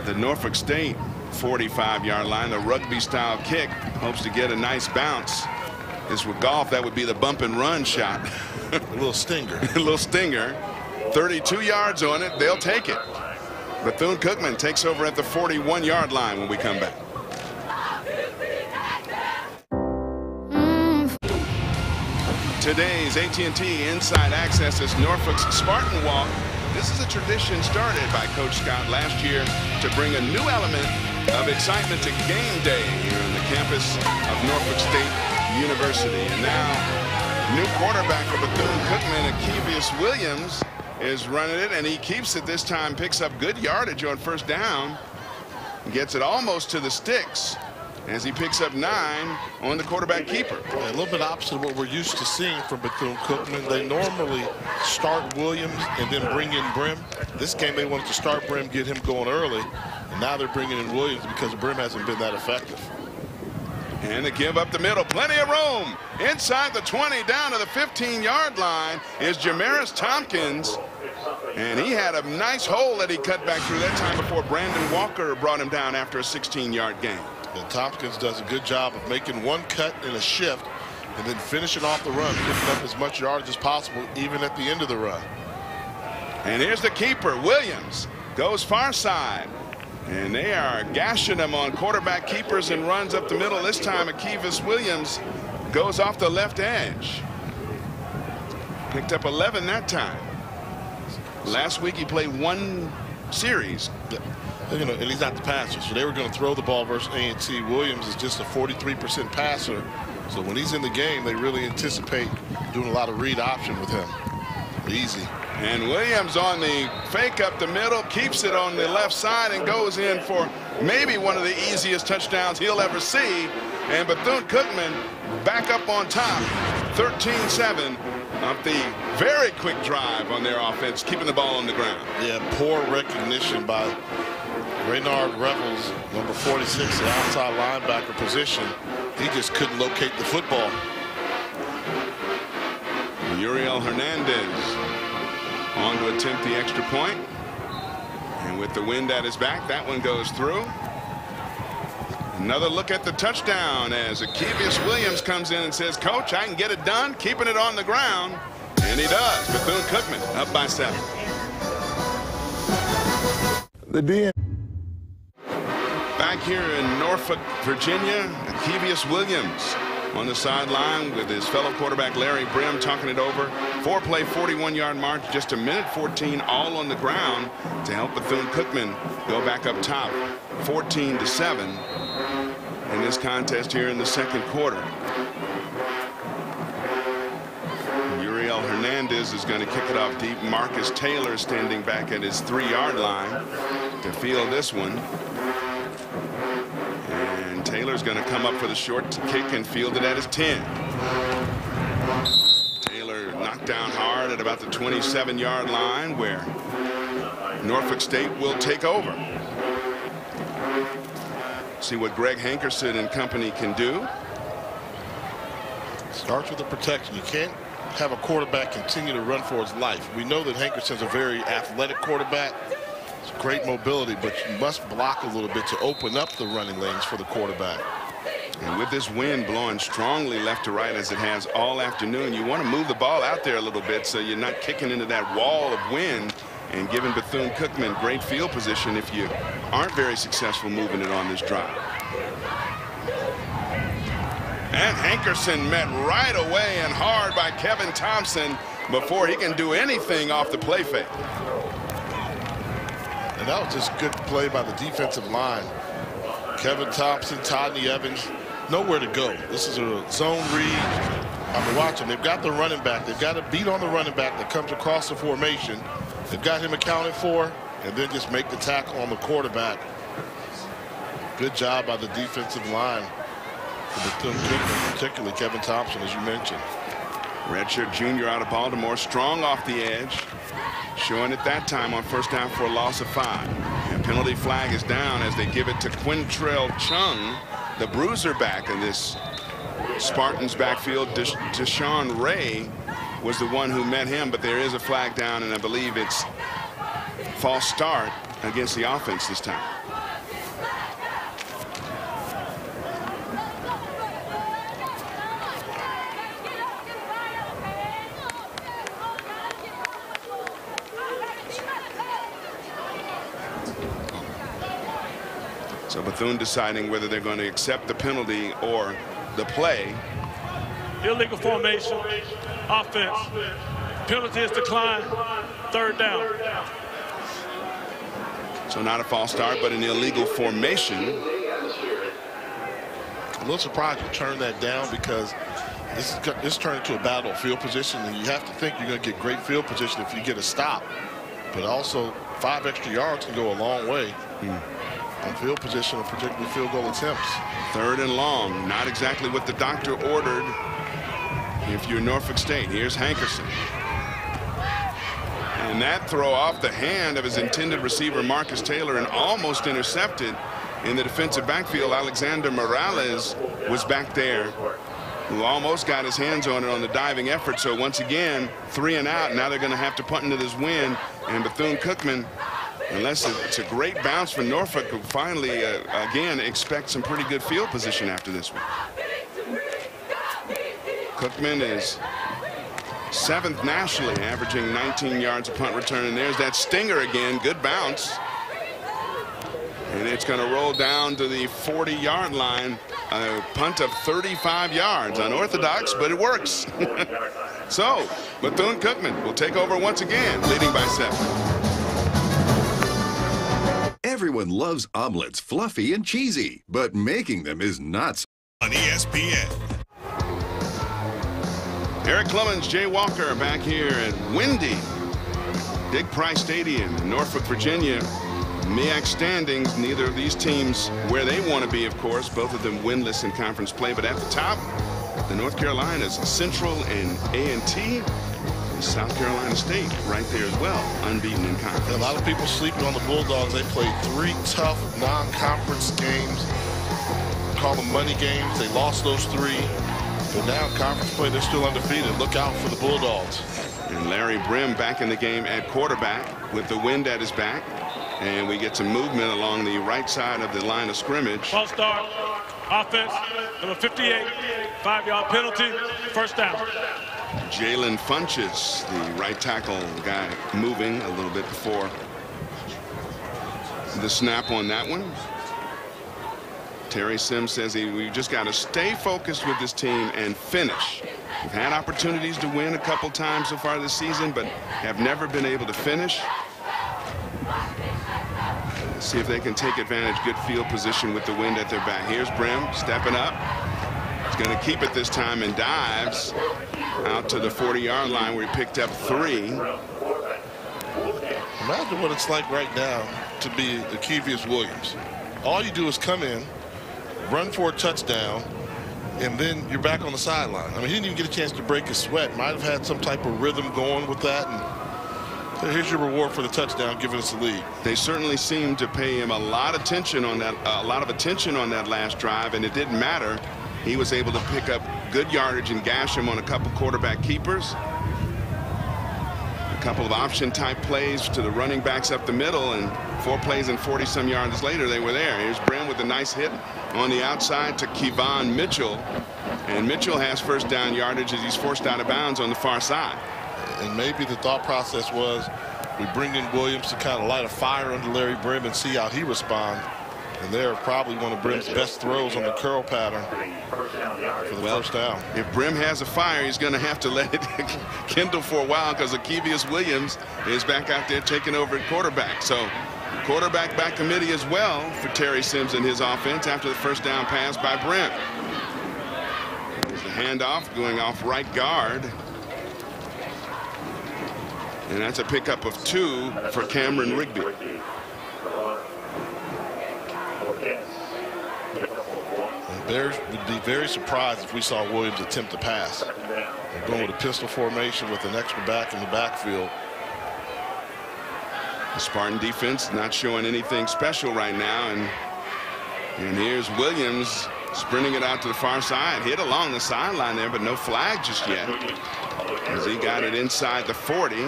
the Norfolk State 45-yard line. The rugby-style kick, hopes to get a nice bounce. This with golf, that would be the bump and run shot. A little stinger. A little stinger. 32 yards on it. They'll take it. Bethune-Cookman takes over at the 41-yard line when we come back. Today's AT&T Inside Access is Norfolk's Spartan Walk. This is a tradition started by Coach Scott last year to bring a new element of excitement to game day here on the campus of Norfolk State University. And now, new quarterback for Bethune-Cookman, Akevius Williams, is running it, and he keeps it this time, picks up good yardage on first down, gets it almost to the sticks as he picks up 9 on the quarterback keeper. Yeah, a little bit opposite of what we're used to seeing from Bethune-Cookman. They normally start Williams and then bring in Brim. This game they wanted to start Brim, get him going early, and now they're bringing in Williams because Brim hasn't been that effective. And they give up the middle, plenty of room. Inside the 20, down to the 15-yard line is Jamaris Tompkins. And he had a nice hole that he cut back through that time before Brandon Walker brought him down after a 16-yard gain. And Tompkins does a good job of making one cut in a shift and then finishing off the run, picking up as much yardage as possible, even at the end of the run. And here's the keeper, Williams, goes far side. And they are gashing him on quarterback keepers and runs up the middle. This time, Akevius Williams goes off the left edge. Picked up 11 that time. Last week, he played 1 series. You know, and he's not the passer, so they were going to throw the ball versus A&T. Williams is just a 43% passer, so when he's in the game, they really anticipate doing a lot of read option with him. Easy. And Williams on the fake up the middle, keeps it on the left side and goes in for maybe one of the easiest touchdowns he'll ever see. And Bethune-Cookman back up on top, 13-7 of the very quick drive on their offense, keeping the ball on the ground. Yeah, poor recognition by Raynard Revels, number 46, the outside linebacker position. He just couldn't locate the football. Uriel Hernandez on to attempt the extra point. And with the wind at his back, that one goes through. Another look at the touchdown as Akevius Williams comes in and says, "Coach, I can get it done, keeping it on the ground." And he does. Bethune-Cookman up by 7. Back here in Norfolk, Virginia, Akevius Williams on the sideline with his fellow quarterback Larry Brim talking it over. 4-play, 41-yard march, just a minute 14 all on the ground to help Bethune-Cookman go back up top, 14-7 in this contest here in the second quarter. Uriel Hernandez is going to kick it off deep. Marcus Taylor standing back at his 3-yard line to field this one. And Taylor's going to come up for the short kick and field it at his 10. Taylor knocked down hard at about the 27-yard line where Norfolk State will take over. See what Greg Hankerson and company can do. Starts with the protection. You can't have a quarterback continue to run for his life. We know that Hankerson's a very athletic quarterback. It's great mobility, but you must block a little bit to open up the running lanes for the quarterback. And with this wind blowing strongly left to right as it has all afternoon, you want to move the ball out there a little bit so you're not kicking into that wall of wind and giving Bethune-Cookman great field position if you aren't very successful moving it on this drive. And Hankerson met right away and hard by Kevin Thompson before he can do anything off the play fake. And that was just good play by the defensive line. Kevin Thompson, Todney Evans, nowhere to go. This is a zone read. I'm watching. They've got the running back. They've got a beat on the running back that comes across the formation. They've got him accounted for, and then just make the tackle on the quarterback. Good job by the defensive line for Bethune-Cookman, particularly Kevin Thompson, as you mentioned. Redshirt junior out of Baltimore, strong off the edge, showing it that time on first down for a loss of 5. And penalty flag is down as they give it to Quintrell Chung, the bruiser back in this Spartans backfield. Deshaun Ray was the one who met him, but there is a flag down, and I believe it's false start against the offense this time. So Bethune deciding whether they're going to accept the penalty or the play. Illegal formation, offense. Penalty is declined. Third down. So not a false start, but an illegal formation. A little surprised you turned that down, because this turned into a battle of field position, and you have to think you're going to get great field position if you get a stop. But also 5 extra yards can go a long way on field position, and particularly field goal attempts. 3rd and long, not exactly what the doctor ordered if you're Norfolk State. Here's Hankerson. And that throw off the hand of his intended receiver, Marcus Taylor, and almost intercepted in the defensive backfield. Alexander Morales was back there, who almost got his hands on it on the diving effort. So once again, 3 and out. Now they're going to have to punt into this wind. And Bethune-Cookman, unless it's a great bounce for Norfolk, who finally, again, expect some pretty good field position after this one. Cookman is 7th nationally, averaging 19 yards a punt return. And there's that stinger again. Good bounce. And it's going to roll down to the 40-yard line. A punt of 35 yards. Unorthodox, but it works. So Bethune-Cookman will take over once again, leading by 7. Everyone loves omelets, fluffy and cheesy, but making them is not. On ESPN. Eric Clemens, Jay Walker back here at windy Big Price Stadium in Norfolk, Virginia. MEAC standings, neither of these teams where they want to be, of course, both of them winless in conference play. But at the top, the North Carolina's Central and A&T, and South Carolina State right there as well, unbeaten in conference. A lot of people sleeping on the Bulldogs. They played 3 tough non-conference games. Call them money games. They lost those 3. But now in conference play, they're still undefeated. Look out for the Bulldogs. And Larry Brim back in the game at quarterback with the wind at his back. And we get some movement along the right side of the line of scrimmage. False start. Offense, number 58. 5-yard penalty. First down. Jalen Funches, the right tackle guy, moving a little bit before the snap on that one. Terry Sims says we've just got to stay focused with this team and finish. We've had opportunities to win a couple times so far this season, but have never been able to finish. Let's see if they can take advantage. Good field position with the wind at their back. Here's Brim stepping up. He's going to keep it this time and dives out to the 40-yard line where he picked up 3. Imagine what it's like right now to be Akevius Williams. All you do is come in, run for a touchdown, and then you're back on the sideline. I mean, he didn't even get a chance to break his sweat. Might have had some type of rhythm going with that. And here's your reward for the touchdown, giving us the lead. They certainly seemed to pay him a lot of attention on that, last drive, and it didn't matter. He was able to pick up good yardage and gash him on a couple quarterback keepers. A couple of option type plays to the running backs up the middle, and 4 plays and 40-some yards later they were there. Here's Brim with a nice hit on the outside to Kevon Mitchell, and Mitchell has first down yardage as he's forced out of bounds on the far side. And maybe the thought process was we bring in Williams to kind of light a fire under Larry Brim and see how he responds. And they're probably one of Brim's best throws on the curl pattern for the first down. If Brim has a fire, he's going to have to let it kindle for a while, because Akevius Williams is back out there taking over at quarterback. So quarterback by committee as well for Terry Sims and his offense after the first down pass by Brim. There's the handoff going off right guard. And that's a pickup of 2 for Cameron Rigby. Bears would be very surprised if we saw Williams attempt to pass. They're going with a pistol formation with an extra back in the backfield. The Spartan defense not showing anything special right now. And here's Williams sprinting it out to the far side. Hit along the sideline there, but no flag just yet, as he got it inside the 40.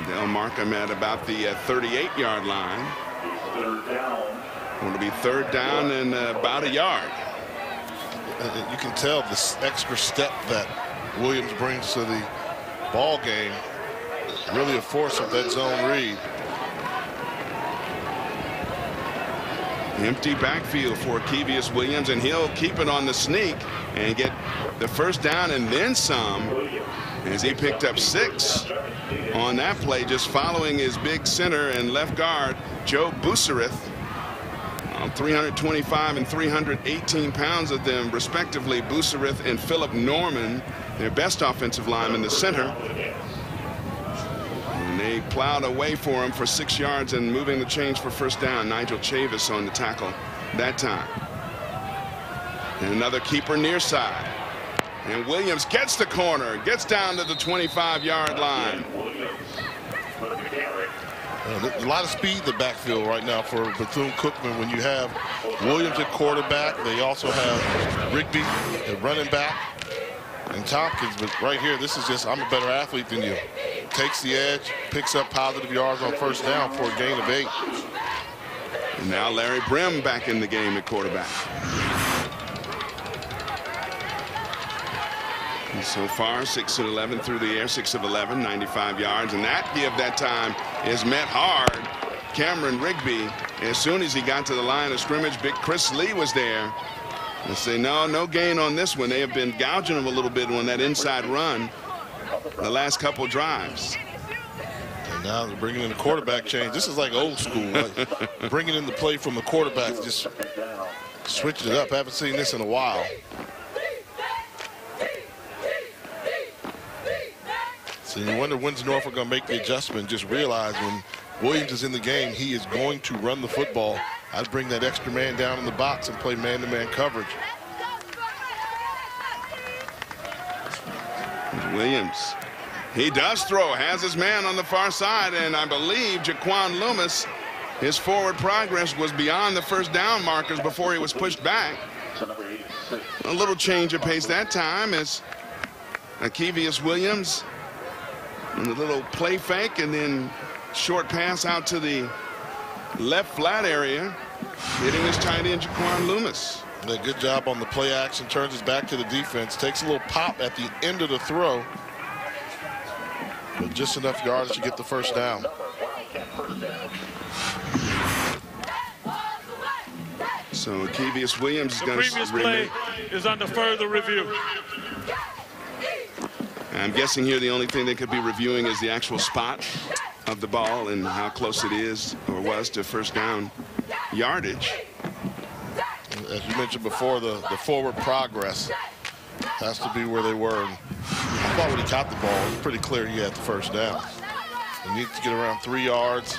They'll mark him at about the 38-yard line. Going to be 3rd down and about a yard. You can tell this extra step that Williams brings to the ball game, really a force of that zone read. Empty backfield for Akevius Williams, and he'll keep it on the sneak and get the first down and then some as he picked up 6 on that play, just following his big center and left guard, Joe Buserith. 325 and 318 pounds of them, respectively. Buserith and Philip Norman, their best offensive lineman, the center. And they plowed away for him for 6 yards and moving the change for first down. Nigel Chavis on the tackle that time. And another keeper near side. And Williams gets the corner, gets down to the 25-yard line. A lot of speed in the backfield right now for Bethune-Cookman. When you have Williams at quarterback, they also have Rigby at running back and Tompkins. But right here, this is just, I'm a better athlete than you. Takes the edge, picks up positive yards on first down for a gain of 8. And now Larry Brim back in the game at quarterback. And so far, 6 of 11 through the air, 6 of 11, 95 yards. And that give that time is met hard. Cameron Rigby, as soon as he got to the line of scrimmage, big Chris Lee was there. They say, no gain on this one. They have been gouging him a little bit on that inside run the last couple drives. And now they're bringing in the quarterback change. This is like old school, like bringing in the play from the quarterback, just switching it up. Haven't seen this in a while. So you wonder when's Norfolk going to make the adjustment. Just realize when Williams is in the game, he is going to run the football. I'd bring that extra man down in the box and play man-to-man coverage. Williams, he does throw, has his man on the far side, and I believe Jaquan Loomis, his forward progress was beyond the first down markers before he was pushed back. A little change of pace that time as Akevius Williams and a little play fake and then short pass out to the left flat area, hitting his tight end Jaquan Loomis. A good job on the play action, turns his back to the defense, takes a little pop at the end of the throw, but just enough yards to get the first down. So Akevius Williams is going to previous play is under further review. I'm guessing here the only thing they could be reviewing is the actual spot of the ball and how close it is or was to first down yardage. As you mentioned before, the forward progress has to be where they were. And I thought when he caught the ball, it was pretty clear he had the first down. He needs to get around 3 yards,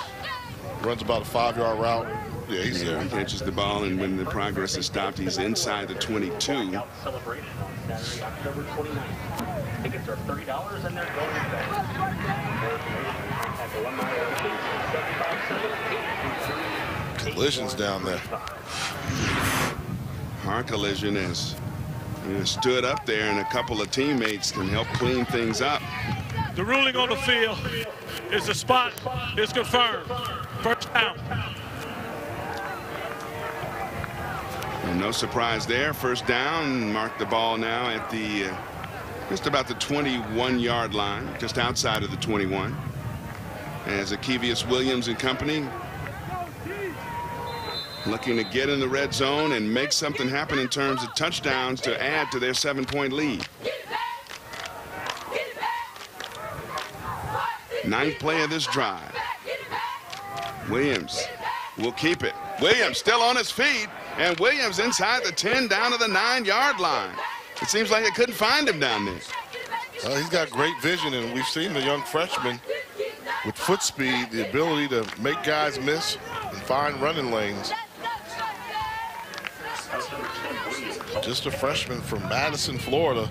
runs about a 5-yard route. Yeah, he's there. He catches the ball, and when the progress is stopped, he's inside the 22. Celebration Saturday, October 29th. Tickets are $30 and they're going back. At the 1 mile collisions down there. Hard collision is stood up there, and a couple of teammates can help clean things up. The ruling on the field is the spot is confirmed. First down. And no surprise there. First down. Mark the ball now at the just about the 21-yard line, just outside of the 21. As Akevius Williams and company looking to get in the red zone and make something happen in terms of touchdowns to add to their 7-point lead. 9th play of this drive. Williams will keep it. Williams still on his feet, and Williams inside the 10 down to the 9-yard line. It seems like they couldn't find him down there. Well, he's got great vision, and we've seen the young freshman with foot speed, the ability to make guys miss and find running lanes. Just a freshman from Madison, Florida.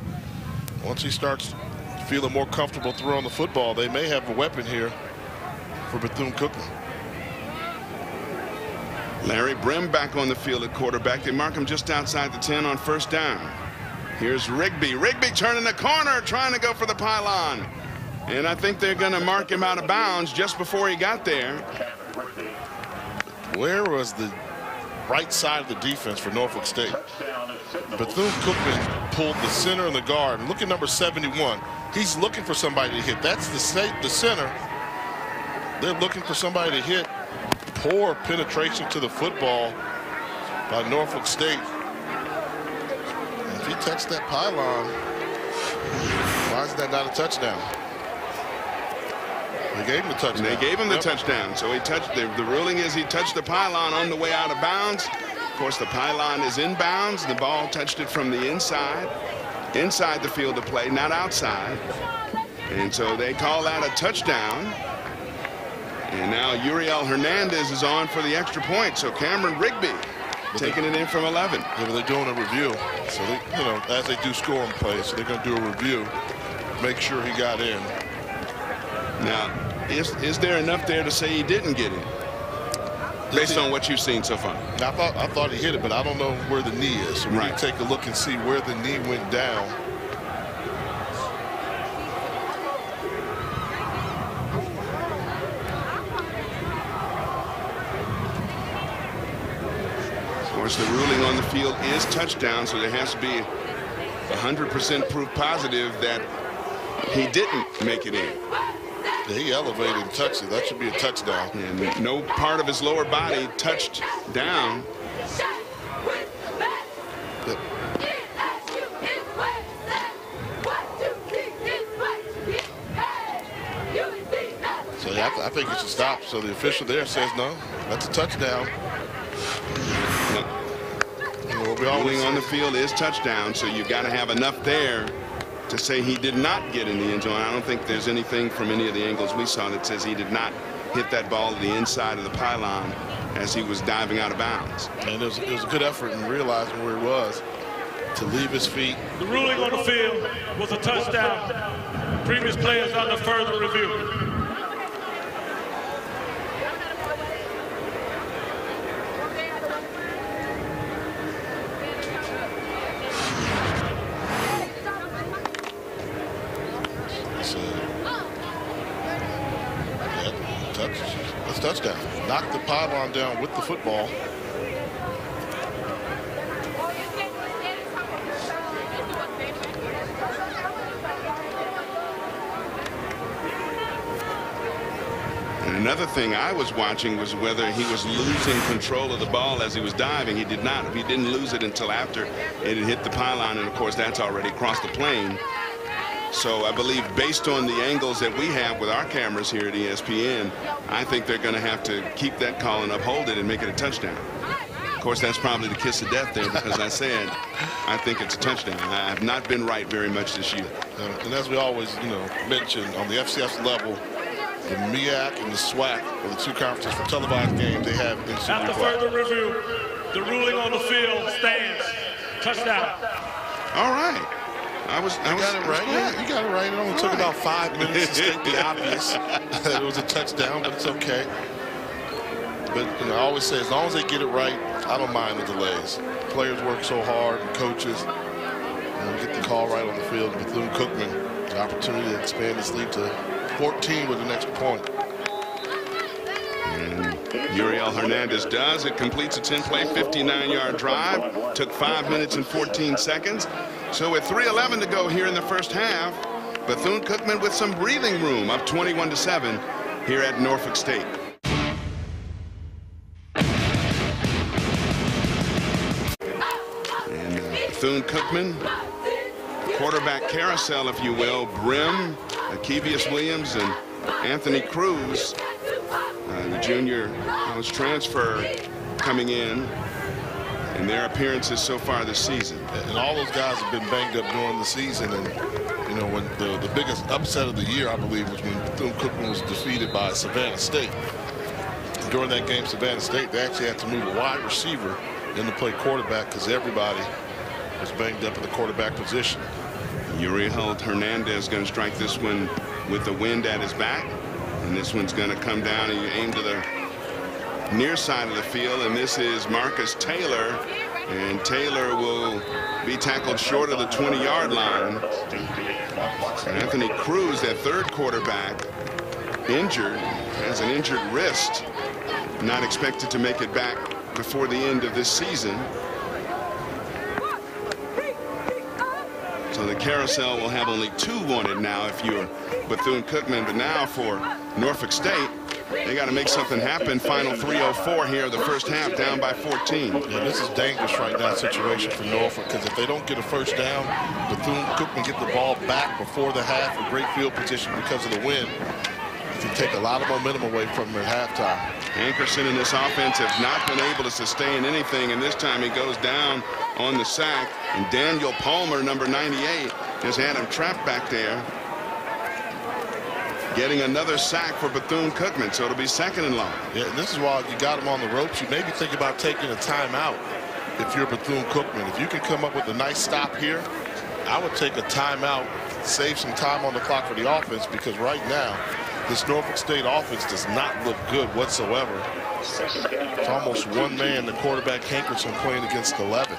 Once he starts feeling more comfortable throwing the football, they may have a weapon here for Bethune-Cookman. Larry Brim back on the field at quarterback. They mark him just outside the 10 on first down. Here's Rigby. Rigby turning the corner, trying to go for the pylon. And I think they're going to mark him out of bounds just before he got there. Where was the right side of the defense for Norfolk State? Bethune-Cookman pulled the center and the guard. And look at number 71. He's looking for somebody to hit. That's the center. They're looking for somebody to hit. Poor penetration to the football by Norfolk State. And if he touched that pylon, Why is that not a touchdown? They gave him the touchdown. They gave him the touchdown. So he touched. The ruling is he touched the pylon on the way out of bounds. Of course, the pylon is inbounds. The ball touched it from the inside the field of play, not outside. And so they call that a touchdown. And now Uriel Hernandez is on for the extra point. So Cameron Rigby taking it in from 11. Yeah, but they're doing a review. So, they, you know, as they do scoring plays, so they're going to do a review, make sure he got in. Now, is there enough there to say he didn't get in? Based on what you've seen so far. I thought he hit it, but I don't know where the knee is. So we need to take a look and see where the knee went down. Of course, the ruling on the field is touchdown, so there has to be 100% proof positive that he didn't make it in. Yeah, he elevated and touched it. That should be a touchdown. And no part of his lower body touched down. Yep. So yeah, I think it should stop. So the official there says no. That's a touchdown. No. Ruling on the field is touchdown, so you've got to have enough there to say he did not get in the end zone. I don't think there's anything from any of the angles we saw that says he did not hit that ball to the inside of the pylon as he was diving out of bounds. And it was a good effort in realizing where he was to leave his feet. The ruling on the field was a touchdown. Previous players under further review. Touchdown. Knocked the pylon down with the football. And another thing I was watching was whether he was losing control of the ball as he was diving. He did not. He didn't lose it until after it had hit the pylon, and of course that's already crossed the plane. So I believe based on the angles that we have with our cameras here at ESPN, I think they're going to have to keep that call and uphold it and make it a touchdown. Of course, that's probably the kiss of death there because I said I think it's a touchdown. I have not been right very much this year. And as we always, mention on the FCS level, the MEAC and the SWAC are the two conferences for televised games they have in Super After further review, the ruling on the field stands. Touchdown. All right. You got it right. Yeah, you got it right. It only took about 5 minutes to state the obvious. It was a touchdown, but it's okay. But I always say, as long as they get it right, I don't mind the delays. Players work so hard, and coaches. Get the call right on the field. Bethune Cookman, the opportunity to expand his lead to 14 with an extra point. And Uriel Hernandez does. It completes a 10-play, 59-yard drive. Took 5 minutes and 14 seconds. So with 3:11 to go here in the first half, Bethune-Cookman with some breathing room, up 21-7 here at Norfolk State. And Bethune-Cookman, quarterback carousel, if you will, Brim, Kevius Williams, and Anthony Cruz, the junior college transfer coming in. And their appearances so far this season. And all those guys have been banged up during the season. And, when the biggest upset of the year, I believe, was when Bethune-Cookman was defeated by Savannah State. And during that game, Savannah State, they actually had to move a wide receiver in to play quarterback because everybody was banged up in the quarterback position. Uriel Hernandez is going to strike this one with the wind at his back. And this one's going to come down and you aim to the near side of the field, and this is Marcus Taylor, and Taylor will be tackled short of the 20-yard line. Anthony Cruz, that third quarterback, injured, has an injured wrist, not expected to make it back before the end of this season. So the carousel will have only 2 on it now if you're Bethune-Cookman, but now for Norfolk State, They got to make something happen. Final 3:04 here, the first half, down by 14. Yeah, this is dangerous right now situation for Norfolk, because if they don't get a first down, Cookman get the ball back before the half, a great field position because of the wind. It can take a lot of momentum away from them at halftime. Hankerson and this offense have not been able to sustain anything, and this time he goes down on the sack. And Daniel Palmer, number 98, just had him trapped back there. Getting another sack for Bethune-Cookman, so it'll be second and long. Yeah, and this is why you got him on the ropes. You maybe think about taking a timeout if you're Bethune-Cookman. If you can come up with a nice stop here, I would take a timeout, save some time on the clock for the offense, because right now, this Norfolk State offense does not look good whatsoever. It's almost one man, the quarterback Hankerson, playing against 11.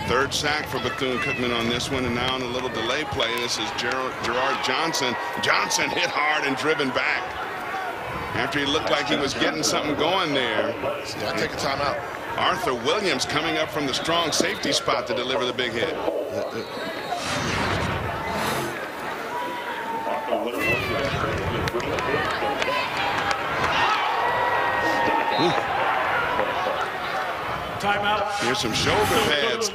Third sack for Bethune-Cookman on this one, and now on a little delay play. This is Gerard Johnson. Johnson hit hard and driven back after he looked like he was getting something going there. See, I take a timeout. Arthur Williams coming up from the strong safety spot to deliver the big hit. Timeout. Here's some shoulder pads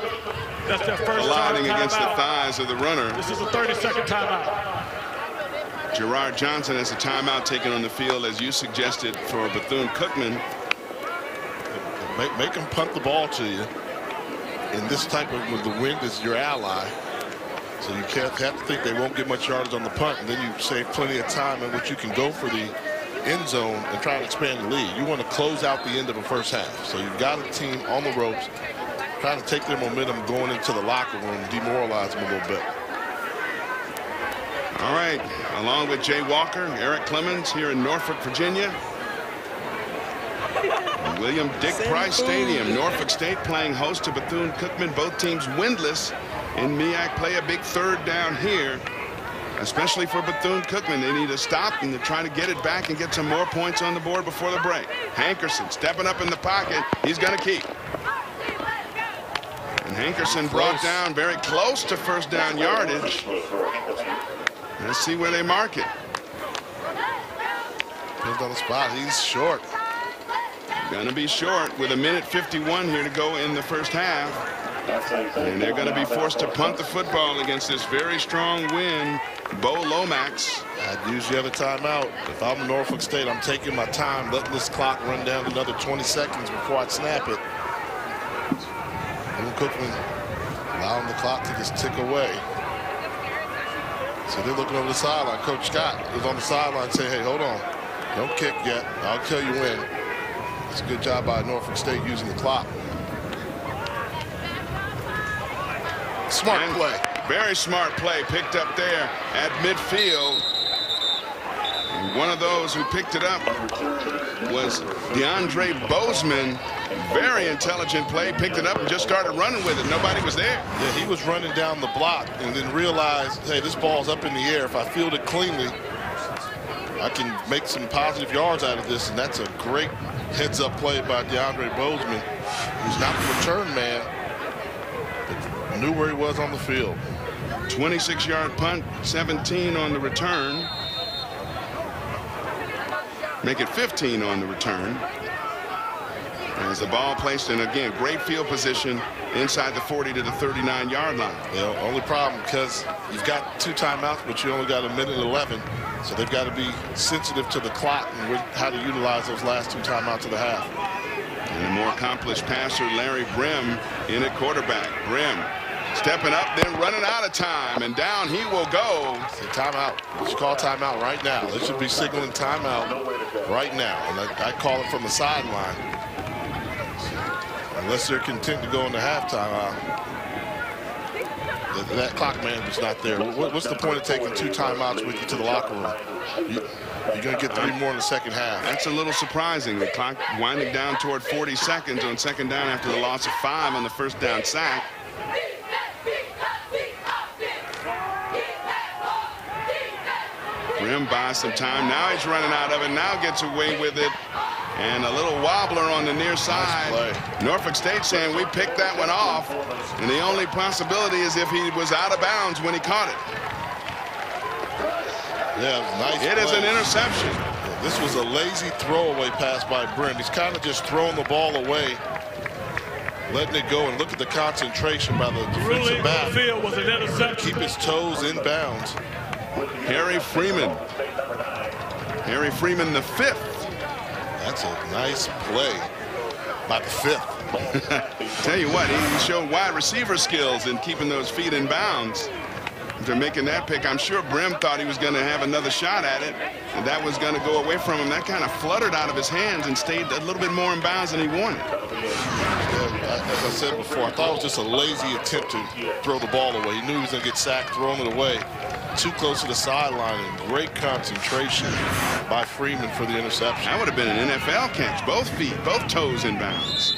That's their first colliding timeout. against the thighs of the runner. This is a 30-second timeout. Gerard Johnson has a timeout taken on the field, as you suggested, for Bethune-Cookman. Make them punt the ball to you. In this type of, with the wind is your ally. So you can't have to think they won't get much yardage on the punt, and then you save plenty of time in which you can go for the end zone and try to expand the lead. You want to close out the end of the first half. So you've got a team on the ropes trying to take their momentum going into the locker room, demoralize them a little bit. All right, along with Jay Walker, Eric Clemens here in Norfolk, Virginia. William Dick Price Stadium, Norfolk State playing host to Bethune-Cookman. Both teams winless in MEAC. Play a big third down here, especially for Bethune-Cookman. They need to stop and to try to get it back and get some more points on the board before the break. Hankerson stepping up in the pocket. He's going to keep. And Hankerson brought down very close to first down yardage. Let's see where they mark it. Depends on the spot. He's short. Going to be short with 1:51 here to go in the first half. And they're going to be forced to punt the football against this very strong wind. Bo Lomax. I'd use the other timeout. If I'm Norfolk State, I'm taking my time, letting this clock run down another 20 seconds before I snap it. And Cookman allowing the clock to just tick away. So they're looking over the sideline. Coach Scott is on the sideline saying, hey, hold on. Don't kick yet. I'll tell you when. It's a good job by Norfolk State using the clock. Smart play. Very smart play picked up there at midfield. And one of those who picked it up was DeAndre Bozeman. Very intelligent play. Picked it up and just started running with it. Nobody was there. Yeah, he was running down the block and then realized, hey, this ball's up in the air. If I field it cleanly, I can make some positive yards out of this. And that's a great heads-up play by DeAndre Bozeman, who's not the return man, but knew where he was on the field. 26-yard punt, 17 on the return. Make it 15 on the return. As the ball placed in, again, great field position inside the 40 to the 39-yard line. The only problem, because you've got 2 timeouts, but you only got 1:11. So they've got to be sensitive to the clock and how to utilize those last 2 timeouts of the half. And a more accomplished passer, Larry Brim, in at quarterback. Brim stepping up, then running out of time, and down he will go. Say timeout. You should call timeout right now. They should be signaling timeout right now. And I call it from the sideline. Unless they're content to go into halftime, that clock man was not there. What's the point of taking 2 timeouts with you to the locker room? You're going to get 3 more in the second half. That's a little surprising. The clock winding down toward 40 seconds on second down after the loss of 5 on the first down sack. Brim buys some time. Now he's running out of it. Now gets away with it. And a little wobbler on the near side. Nice. Norfolk State saying we picked that one off. And the only possibility is if he was out of bounds when he caught it. Yeah, it was nice. It is an interception. Yeah, This was a lazy throwaway pass by Brent. He's kind of just throwing the ball away, letting it go, and look at the concentration by the defensive back. Field was an interception. Keep his toes in bounds. Harry Freeman. Harry Freeman, the 5th. That's a nice play by the 5th. Tell you what, he showed wide receiver skills in keeping those feet in bounds. After making that pick, I'm sure Brim thought he was going to have another shot at it, and that was going to go away from him. That kind of fluttered out of his hands and stayed a little bit more in bounds than he wanted. Yeah, as I said before, I thought it was just a lazy attempt to throw the ball away. He knew he was going to get sacked throwing it away. Too close to the sideline, and great concentration by Freeman for the interception. That would have been an NFL catch. Both feet, both toes in bounds.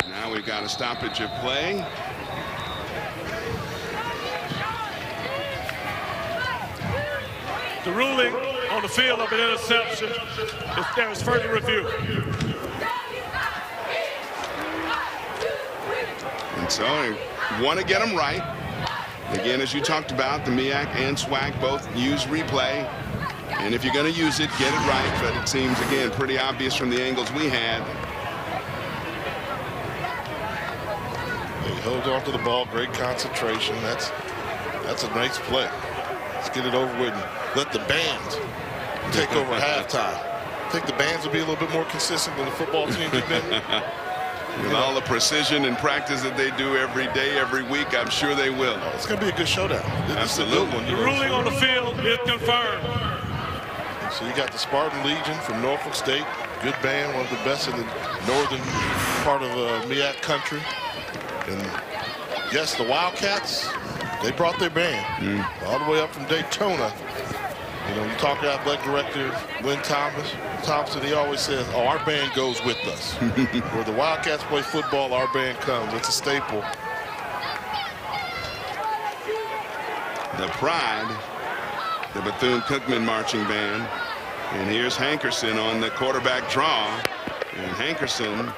Now we've got a stoppage of play. The ruling on the field of an interception, if there is further review. And so you want to get them right. Again, as you talked about, the MEAC and SWAC both use replay. And if you're going to use it, get it right. But it seems, again, pretty obvious from the angles we had. He holds on to the ball, great concentration. That's a nice play. Let's get it over with and let the band take over halftime. I think the bands will be a little bit more consistent than the football teams have been. With all the precision and practice that they do every day, every week, I'm sure they will. It's going to be a good showdown. Absolutely. The ruling on the field is confirmed. So you got the Spartan Legion from Norfolk State. Good band, one of the best in the northern part of MEAC country. And yes, the Wildcats, they brought their band all the way up from Daytona. You know, you talk to athletic director Lynn Thompson, he always says, oh, our band goes with us. Where the Wildcats play football, our band comes. It's a staple. The Pride, the Bethune-Cookman marching band. And here's Hankerson on the quarterback draw. And Hankerson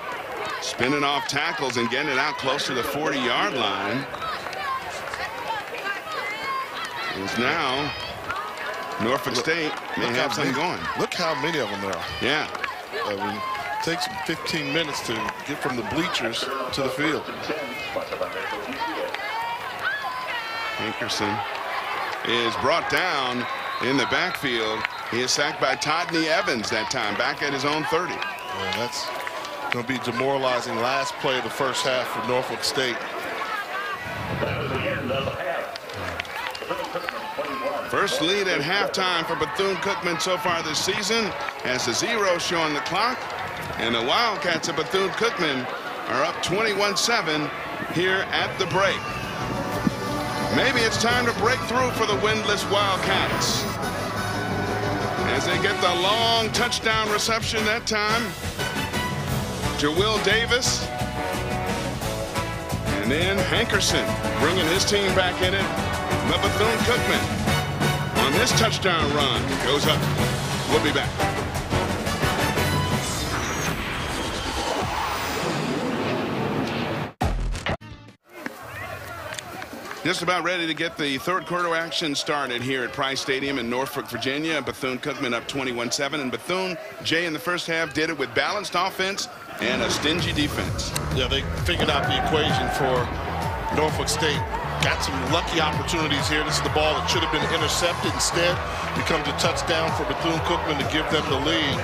spinning off tackles and getting it out close to the 40-yard line. Is now Norfolk State may have something going. Look how many of them there are. Yeah. I mean, it takes 15 minutes to get from the bleachers to the field. Hankerson is brought down in the backfield. He is sacked by Todney Evans that time, back at his own 30. And that's going to be demoralizing. Last play of the first half for Norfolk State. First lead at halftime for Bethune-Cookman so far this season, as the 0 showing the clock. And the Wildcats of Bethune-Cookman are up 21-7 here at the break. Maybe it's time to break through for the windless Wildcats, as they get the long touchdown reception that time to Will Davis. And then Hankerson bringing his team back in it. But Bethune-Cookman on this touchdown run goes up. We'll be back. Just about ready to get the third quarter action started here at Price Stadium in Norfolk, Virginia. Bethune-Cookman up 21-7, and Bethune, Jay, in the first half did it with balanced offense and a stingy defense. Yeah, they figured out the equation for Norfolk State. Got some lucky opportunities here. This is the ball that should have been intercepted. Instead, becomes a touchdown for Bethune-Cookman to give them the lead.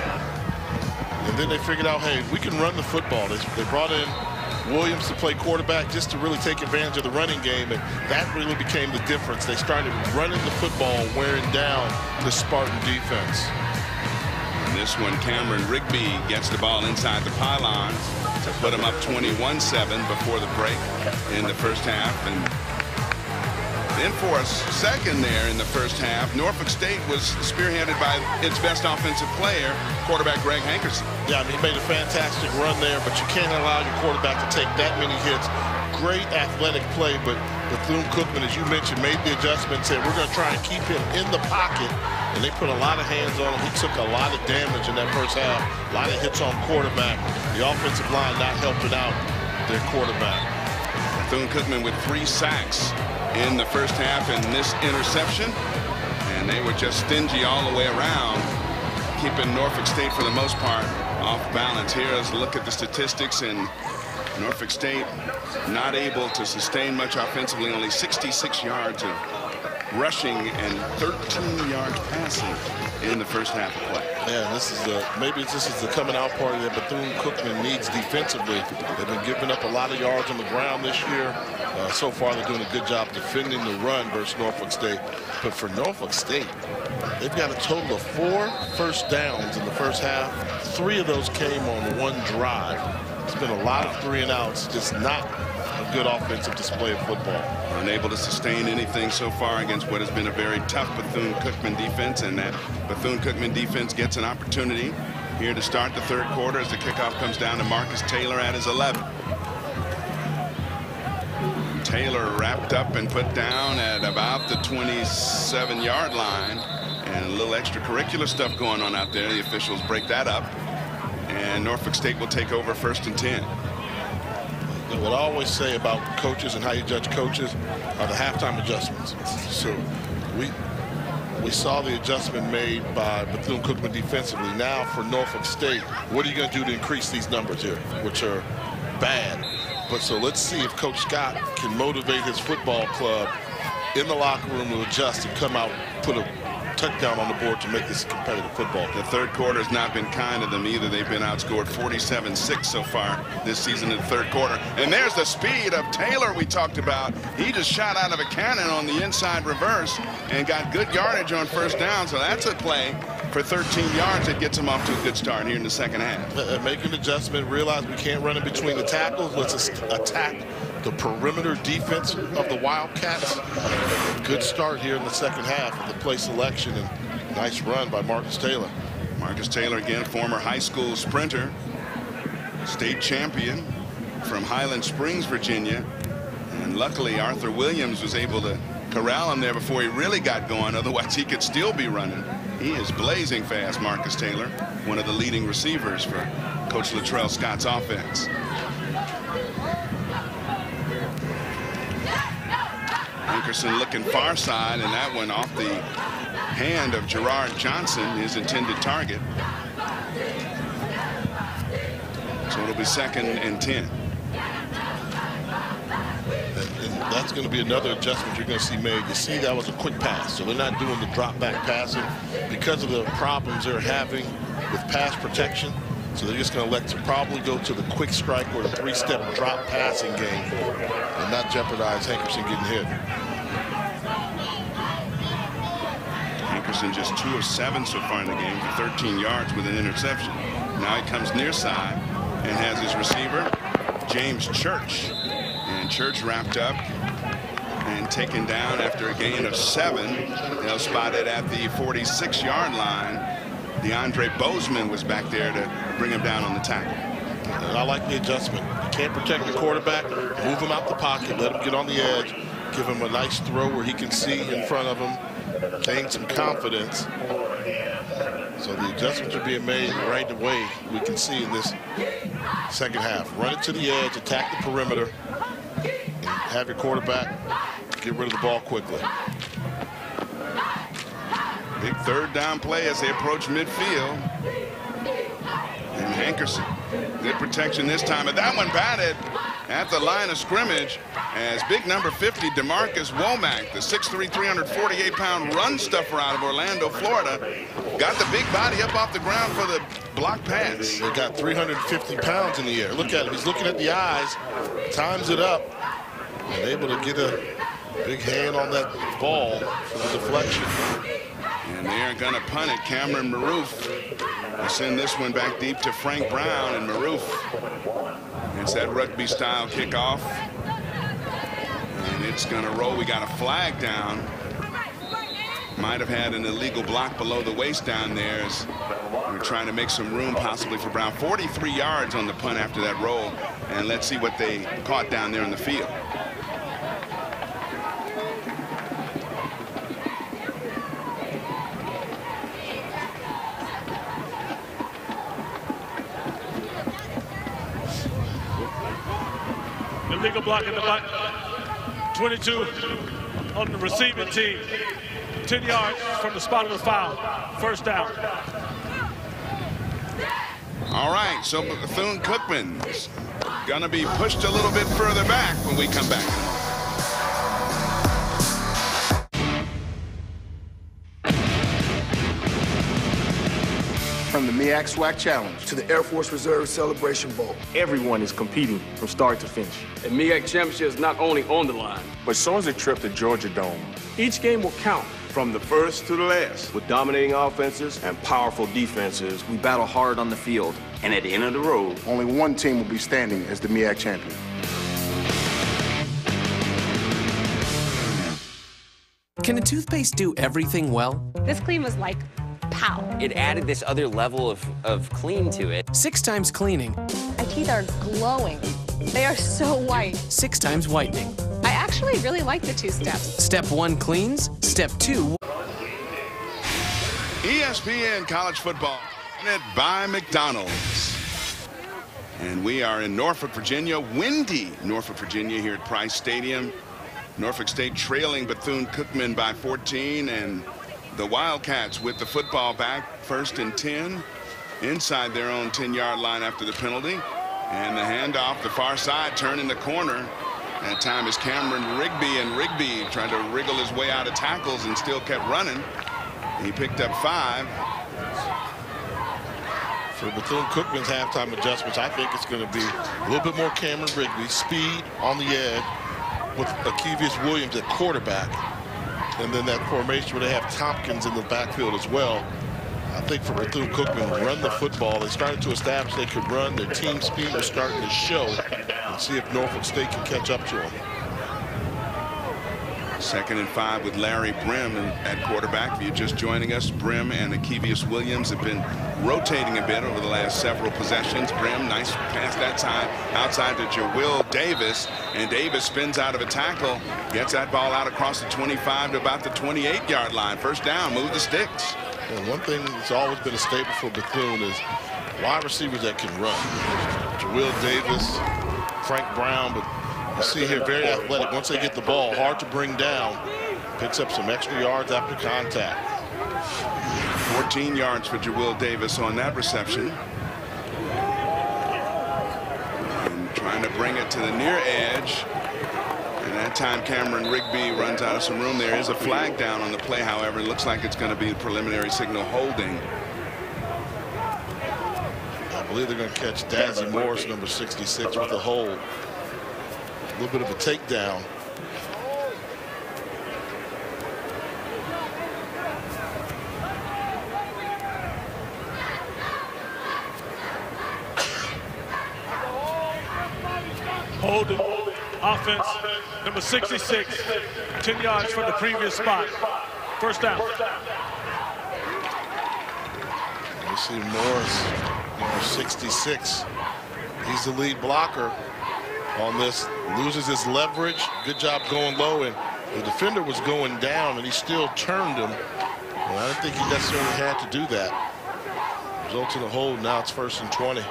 And then they figured out, hey, we can run the football. They brought in Williams to play quarterback just to really take advantage of the running game, and that really became the difference. They started running the football, wearing down the Spartan defense. And this one, Cameron Rigby gets the ball inside the pylons to put him up 21-7 before the break in the first half. And then for a second there in the first half, Norfolk State was spearheaded by its best offensive player, quarterback Greg Hankerson. Yeah, I mean, he made a fantastic run there, but you can't allow your quarterback to take that many hits. Great athletic play, but Bethune-Cookman, as you mentioned, made the adjustment, said we're going to try and keep him in the pocket, and they put a lot of hands on him. He took a lot of damage in that first half, a lot of hits on quarterback. The offensive line not helping out their quarterback. Bethune-Cookman with 3 sacks in the first half and this interception, and they were just stingy all the way around, keeping Norfolk State, for the most part, off balance. Here's a look at the statistics, and Norfolk State not able to sustain much offensively, only 66 yards of rushing and 13 yards passing in the first half of play. Yeah, this is maybe this is the coming out party that Bethune-Cookman needs defensively. They've been giving up a lot of yards on the ground this year. So far, they're doing a good job defending the run versus Norfolk State. But for Norfolk State, they've got a total of 4 first downs in the first half. 3 of those came on one drive. It's been a lot of 3 and outs, just not a good offensive display of football. Unable to sustain anything so far against what has been a very tough Bethune-Cookman defense, and that Bethune-Cookman defense gets an opportunity here to start the third quarter as the kickoff comes down to Marcus Taylor at his 11. Taylor wrapped up and put down at about the 27-yard line, and a little extracurricular stuff going on out there. The officials break that up, and Norfolk State will take over 1st and 10. What I always say about coaches and how you judge coaches are the halftime adjustments. So we saw the adjustment made by Bethune-Cookman defensively. Now for Norfolk State, what are you going to do to increase these numbers here, which are bad? But so let's see if Coach Scott can motivate his football club in the locker room to adjust and come out, put a touchdown on the board to make this a competitive football. The third quarter has not been kind to them either. They've been outscored 47-6 so far this season in the third quarter. And there's the speed of Taylor we talked about. He just shot out of a cannon on the inside reverse and got good yardage on first down. So that's a play for 13 yards that gets him off to a good start here in the second half. Make an adjustment, realize we can't run in between the tackles. Let's attack the perimeter defense of the Wildcats. Good start here in the second half of the play selection, and nice run by Marcus Taylor. Marcus Taylor, again, former high school sprinter, state champion from Highland Springs, Virginia. And luckily, Arthur Williams was able to corral him there before he really got going. Otherwise, he could still be running. He is blazing fast, Marcus Taylor, one of the leading receivers for Coach Latrell Scott's offense. Hankerson looking far side, and that one off the hand of Gerard Johnson, his intended target. So it'll be 2nd and 10. And that's going to be another adjustment you're going to see made. You see that was a quick pass, so they're not doing the drop back passing because of the problems they're having with pass protection. So they're just going to let you probably go to the quick strike or the 3-step drop passing game and not jeopardize Hankerson getting hit. Hankerson just 2 of 7 so far in the game for 13 yards with an interception. Now he comes near side and has his receiver, James Church. And Church wrapped up and taken down after a gain of 7. They'll spot it at the 46-yard line. DeAndre Bozeman was back there to bring him down on the tackle. And I like the adjustment. You can't protect the quarterback, move him out the pocket, let him get on the edge, give him a nice throw where he can see in front of him, gain some confidence. So the adjustments are being made right away, we can see in this second half. Run it to the edge, attack the perimeter, and have your quarterback get rid of the ball quickly. Big third down play as they approach midfield. And Hankerson, good protection this time, but that one batted at the line of scrimmage as big number 50, DeMarcus Womack, the 6'3", 348-pound run stuffer out of Orlando, Florida, got the big body up off the ground for the block pass. They got 350 pounds in the air. Look at him. He's looking at the eyes, times it up, and able to get a big hand on that ball for the deflection. And they're going to punt it. Cameron Maroof will send this one back deep to Frank Brown, and Maroof, it's that rugby-style kickoff. And it's going to roll. We got a flag down. Might have had an illegal block below the waist down there as we're trying to make some room possibly for Brown. 43 yards on the punt after that roll. And let's see what they caught down there in the field. Illegal block in the back. 22 on the receiving team. 10 yards from the spot of the foul. First down. All right, so Bethune Cookman's gonna be pushed a little bit further back when we come back. From the MEAC SWAC Challenge to the Air Force Reserve Celebration Bowl, everyone is competing from start to finish. The MEAC Championship is not only on the line, but so is a trip to Georgia Dome. Each game will count. From the first to the last. With dominating offenses and powerful defenses, we battle hard on the field. And at the end of the road, only one team will be standing as the MEAC champion. Can a toothpaste do everything well? This clean was like, pow. It added this other level of clean to it. 6 times cleaning. My teeth are glowing. They are so white. 6 times whitening. I actually really like the 2 steps. Step 1 cleans, step 2. ESPN College Football, presented by McDonald's. And we are in Norfolk, Virginia, windy Norfolk, Virginia, here at Price Stadium. Norfolk State trailing Bethune-Cookman by 14, and the Wildcats with the football back, 1st and 10, inside their own 10-yard line after the penalty. And the handoff, the far side, turning the corner. That time is Cameron Rigby, and Rigby tried to wriggle his way out of tackles and still kept running. He picked up 5. For Bethune-Cookman's halftime adjustments, I think it's going to be a little bit more Cameron Rigby, speed on the edge with Akevius Williams at quarterback. And then that formation where they have Tompkins in the backfield as well. I think for Bethune-Cookman, run the football. They started to establish they could run. Their team speed was starting to show. And see if Norfolk State can catch up to them. 2nd and 5 with Larry Brim at quarterback. If you're just joining us, Brim and Akevius Williams have been rotating a bit over the last several possessions. Brim, nice pass that time outside to Jawill Davis, and Davis spins out of a tackle, gets that ball out across the 25 to about the 28-yard line. 1st down, move the sticks. And one thing that's always been a staple for Bethune is wide receivers that can run. Jawill Davis, Frank Brown, but you see here, very athletic. Once they get the ball, hard to bring down. Picks up some extra yards after contact. 14 yards for Jawill Davis on that reception. And trying to bring it to the near edge. And that time Cameron Rigby runs out of some room. There is a flag down on the play, however. It looks like it's going to be a preliminary signal holding. I believe they're going to catch Dazzy Morris, number 66, with a hold. A little bit of a takedown. Holding. Offense, number 66, 10 yards from the previous spot. 1st down. You see Morris, number 66. He's the lead blocker on this. Loses his leverage. Good job going low, and the defender was going down, and he still turned him. And I didn't think he necessarily had to do that. Results in a hold. Now it's 1st and 20.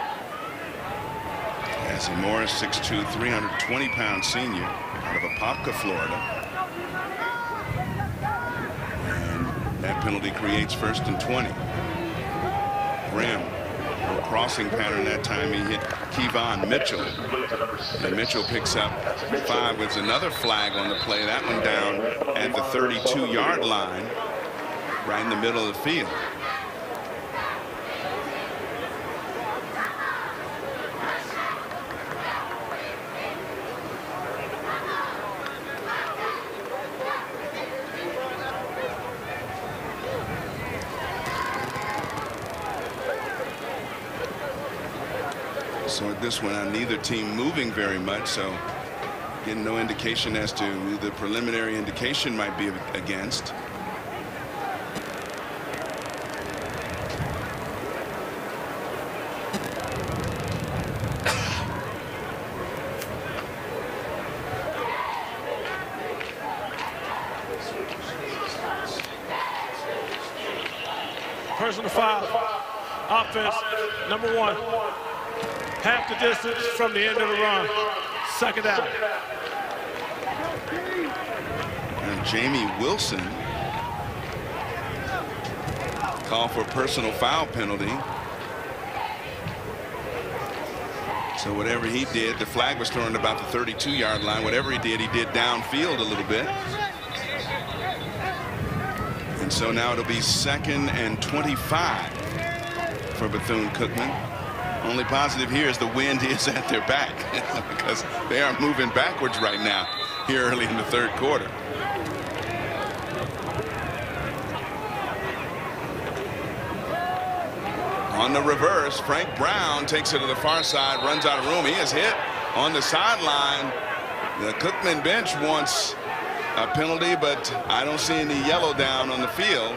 Dazzy Morris, 6'2", 320-pound senior out of Apopka, Florida. And that penalty creates 1st and 20. Brim, a crossing pattern that time. He hit Kevon Mitchell. And Mitchell picks up 5 with another flag on the play. That one down at the 32-yard line, right in the middle of the field. So at this one, neither team moving very much, so getting no indication as to who the preliminary indication might be against. Personal foul. Offense, number 1. Half the distance from the end of the run. 2nd down. And Jamie Wilson called for a personal foul penalty. So whatever he did, the flag was thrown about the 32-yard line. Whatever he did downfield a little bit. And so now it'll be 2nd and 25 for Bethune-Cookman. Only positive here is the wind is at their back because they are moving backwards right now here early in the 3rd quarter. On the reverse, Frank Brown takes it to the far side, runs out of room. He is hit on the sideline. The Cookman bench wants a penalty, but I don't see any yellow down on the field.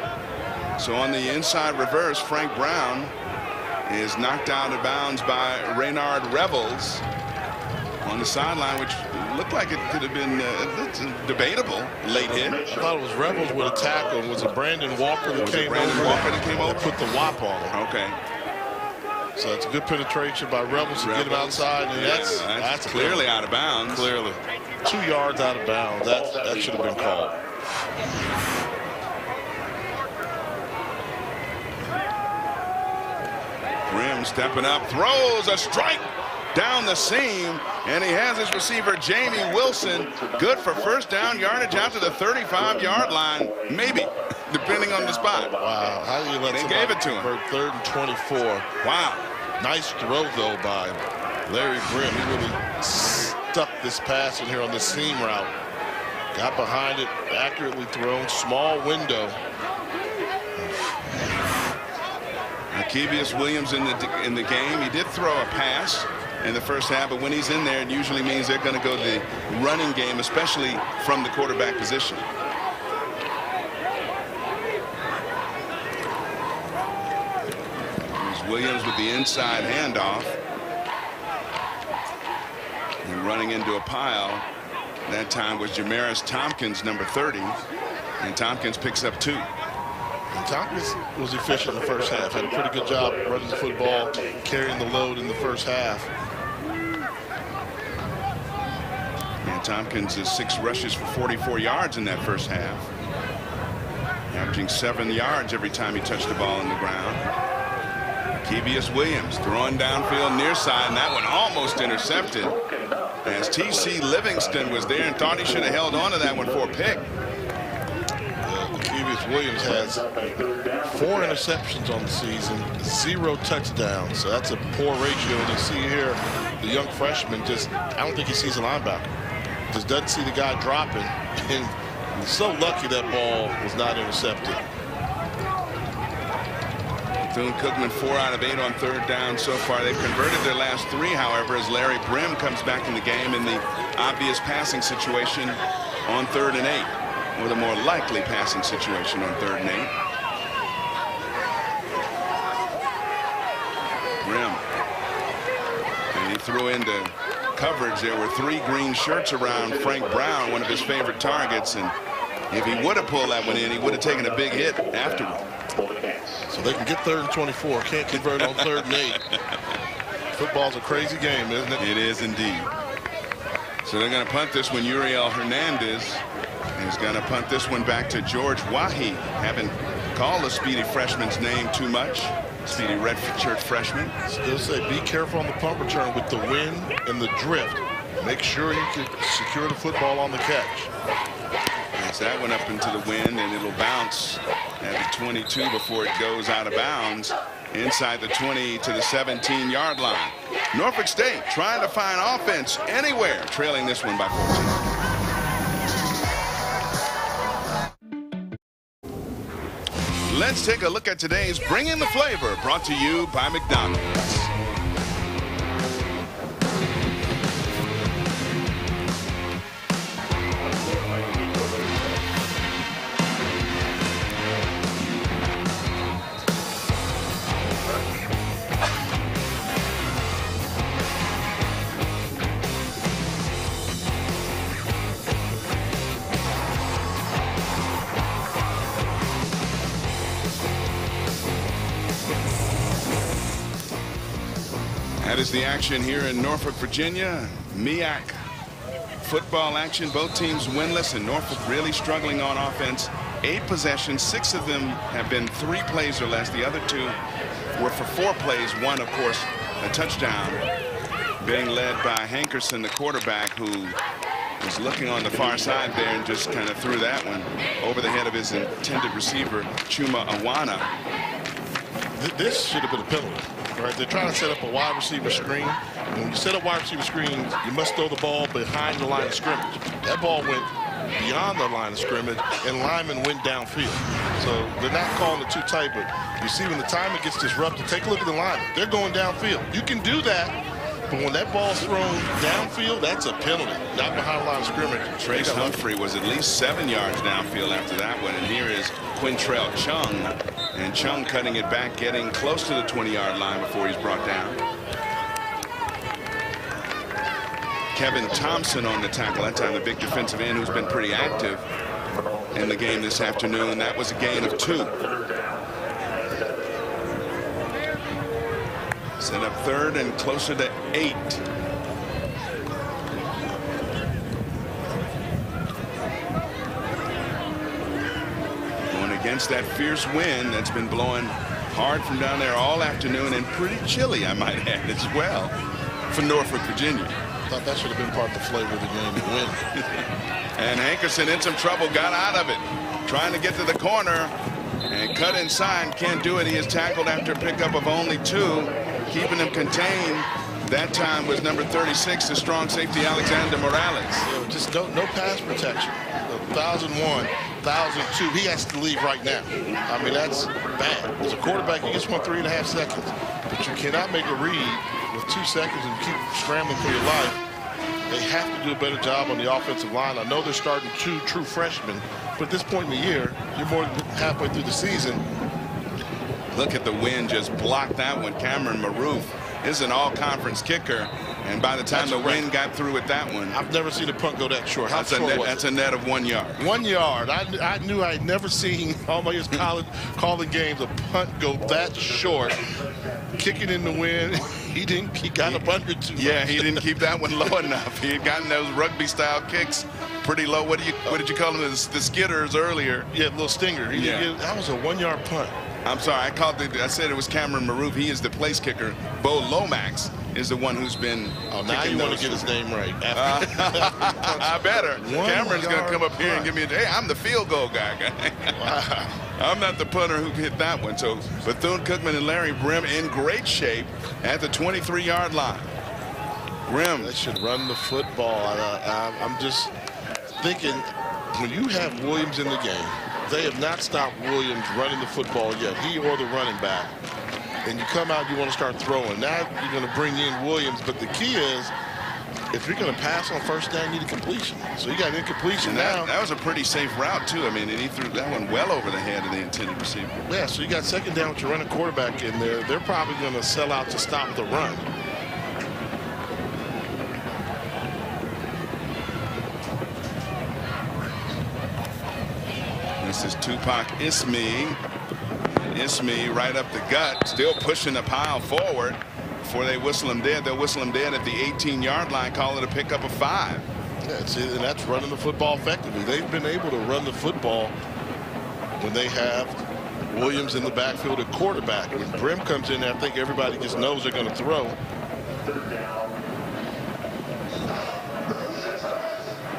So on the inside reverse, Frank Brown is knocked out of bounds by Raynard Revels on the sideline, which looked like it could have been debatable late hit. I thought it was Revels with a tackle. Was it Brandon Walker that came over? That put the whop on him. Okay. So it's a good penetration by Revels to get him outside. And that's clearly out of bounds. Clearly. 2 yards out of bounds. That should have been called. Grimm stepping up, throws a strike down the seam, and he has his receiver Jamie Wilson good for 1st down yardage out to the 35-yard line, maybe, depending on the spot. Wow, how do you let they gave it to him for 3rd and 24? Wow, nice throw though by Larry Grimm. He really stuck this pass in here on the seam route, got behind it, accurately thrown, small window. Kevius Williams in the game. He did throw a pass in the 1st half, but when he's in there, it usually means they're going to go the running game, especially from the quarterback position. Here's Williams with the inside handoff. And running into a pile. That time was Jamaris Tompkins, number 30. And Tompkins picks up 2. And Tompkins was efficient in the 1st half. Had a pretty good job running the football, carrying the load in the 1st half. And Tompkins is 6 rushes for 44 yards in that 1st half. Averaging 7 yards every time he touched the ball on the ground. Kevius Williams throwing downfield near side, and that one almost intercepted. As T.C. Livingston was there and thought he should have held on to that one for a pick. Kevius Williams has 4 interceptions on the season, 0 touchdowns. So that's a poor ratio. And you see here, the young freshman I don't think he sees a linebacker. Just doesn't see the guy dropping. And he's so lucky that ball was not intercepted. Bethune-Cookman 4 out of 8 on 3rd down so far. They've converted their last 3, however, as Larry Brim comes back in the game in the obvious passing situation on 3rd and 8. Or the more likely passing situation on 3rd and 8. Brim. And he threw into coverage. There were 3 green shirts around Frank Brown, one of his favorite targets. And if he would have pulled that one in, he would have taken a big hit afterward. So they can get 3rd and 24. Can't convert on 3rd and 8. Football's a crazy game, isn't it? It is indeed. So they're going to punt this one. Uriel Hernandez is going to punt this one back to George Wahi. Haven't called the speedy freshman's name too much. Speedy redshirt freshman. Still say be careful on the punt return with the wind and the drift. Make sure you can secure the football on the catch. Gets that one up into the wind, and it'll bounce at the 22 before it goes out of bounds inside the 20 to the 17-yard line. Norfolk State trying to find offense anywhere, trailing this one by 14. Let's take a look at today's Bring in the Flavor, brought to you by McDonald's. That is the action here in Norfolk, Virginia. MEAC football action. Both teams winless, and Norfolk really struggling on offense. 8 possessions, 6 of them have been 3 plays or less. The other 2 were for 4 plays. 1, of course, a touchdown. being led by Hankerson, the quarterback, who was looking on the far side there and just kind of threw that one over the head of his intended receiver, Chuma Awana. This should have been a penalty, right? They're trying to set up a wide receiver screen. When you set up wide receiver screens, you must throw the ball behind the line of scrimmage. That ball went beyond the line of scrimmage, and linemen went downfield. So they're not calling it too tight, but you see when the timing gets disrupted, take a look at the linemen. They're going downfield. You can do that, but when that ball's thrown downfield, that's a penalty, not behind the line of scrimmage. Trace Humphrey was at least 7 yards downfield after that one, and here is Quintrell Chung, and Chung cutting it back, getting close to the 20-yard line before he's brought down. Kevin Thompson on the tackle, that time the big defensive end who's been pretty active in the game this afternoon. That was a gain of 2. Set up 3rd and closer to 8. Going against that fierce wind that's been blowing hard from down there all afternoon, and pretty chilly, I might add, as well, for Norfolk, Virginia. I thought that should have been part of the flavor of the game, to win. And Hankerson in some trouble, got out of it, trying to get to the corner and cut inside. Can't do it. He is tackled after a pickup of only 2, keeping him contained. That time was number 36, the strong safety Alexander Morales. Yeah, just no pass protection. 1,001, 1,002. He has to leave right now. I mean, that's bad. As a quarterback, you just want 3.5 seconds, but you cannot make a read with 2 seconds and keep scrambling for your life. They have to do a better job on the offensive line. I know they're starting 2 true freshmen, but at this point in the year, you're more than halfway through the season. Look at the wind just blocked that one. Cameron Maroof is an all-conference kicker, and by the time the wind got through with that one, I've never seen a punt go that short. How short was it? That's a net of 1 yard. 1 yard. I knew I'd never seen all my years college calling games a punt go that short. Kicking in the wind. He got up under 2. Yeah, he didn't keep that one low enough. He had gotten those rugby-style kicks pretty low. What did you call them? The skitters earlier. Yeah, little stinger. That was a 1 yard punt. I'm sorry, I said it was Cameron Maroof. He is the place kicker. Bo Lomax is the one who's been. Oh, now you want to get his name right. I better. Cameron's going to come up here and give me hey, I'm the field goal guy. Wow. I'm not the punter who hit that one. So Bethune Cookman and Larry Brim in great shape at the 23-yard line. Brim. They should run the football. I'm just thinking, when you have Williams in the game, they have not stopped Williams running the football yet, he or the running back. And you come out, you want to start throwing. Now you're going to bring in Williams, but the key is, if you're going to pass on first down, you need a completion. So you got an incompletion and now. That was a pretty safe route, too. I mean, and he threw that one well over the head of the intended receiver. Yeah, so you got second down with your running quarterback in there. They're probably going to sell out to stop the run. This is Tupac Ismie. Ismie right up the gut, still pushing the pile forward. Before they whistle him dead, they'll whistle him dead at the 18-yard line, call it a pickup of 5. Yeah, and that's running the football effectively. They've been able to run the football when they have Williams in the backfield at quarterback. When Brim comes in there, I think everybody just knows they're going to throw.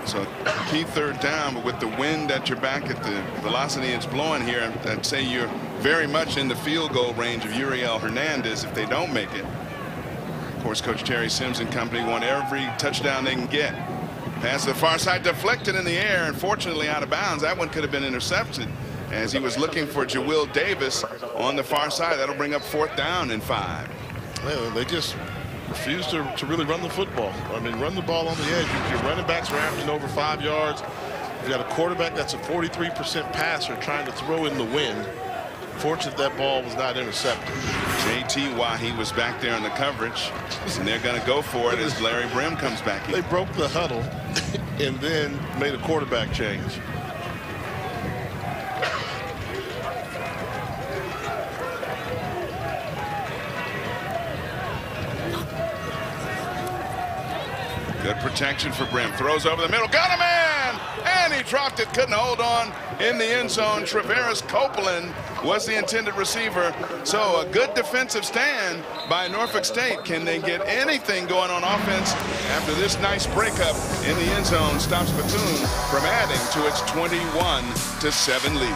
So key 3rd down, but with the wind at your back at the velocity it's blowing here, I'd say you're very much in the field goal range of Uriel Hernandez if they don't make it. Of course, Coach Terry Sims and company want every touchdown they can get. Pass to the far side, deflected in the air, and fortunately out of bounds. That one could have been intercepted as he was looking for Jawill Davis on the far side. That'll bring up 4th down and 5. Well, they just refuse to really run the football. I mean, run the ball on the edge. Your running backs are averaging over 5 yards. You got a quarterback that's a 43% passer trying to throw in the wind. Fortunate that ball was not intercepted. JT Wahi was back there in the coverage, and they're going to go for it as Larry Brim comes back in. They broke the huddle and then made a quarterback change. Good protection for Brim. Throws over the middle. Got a man! and he dropped it, couldn't hold on in the end zone. Traveris Copeland was the intended receiver. So a good defensive stand by Norfolk State. Can they get anything going on offense after this nice breakup in the end zone stops Bethune from adding to its 21-7 lead.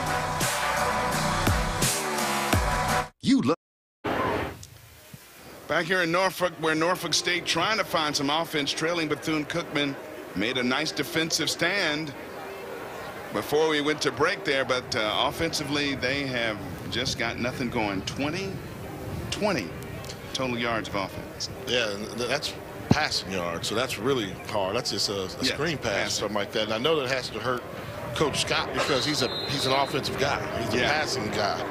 Back here in Norfolk, where Norfolk State trying to find some offense, trailing Bethune, Cookman made a nice defensive stand before we went to break there, but offensively they have just got nothing going. 20 total yards of offense. Yeah, that's passing yards, so that's really hard. That's just a screen pass, something like that. And I know that has to hurt Coach Scott because he's an offensive guy. He's a passing guy.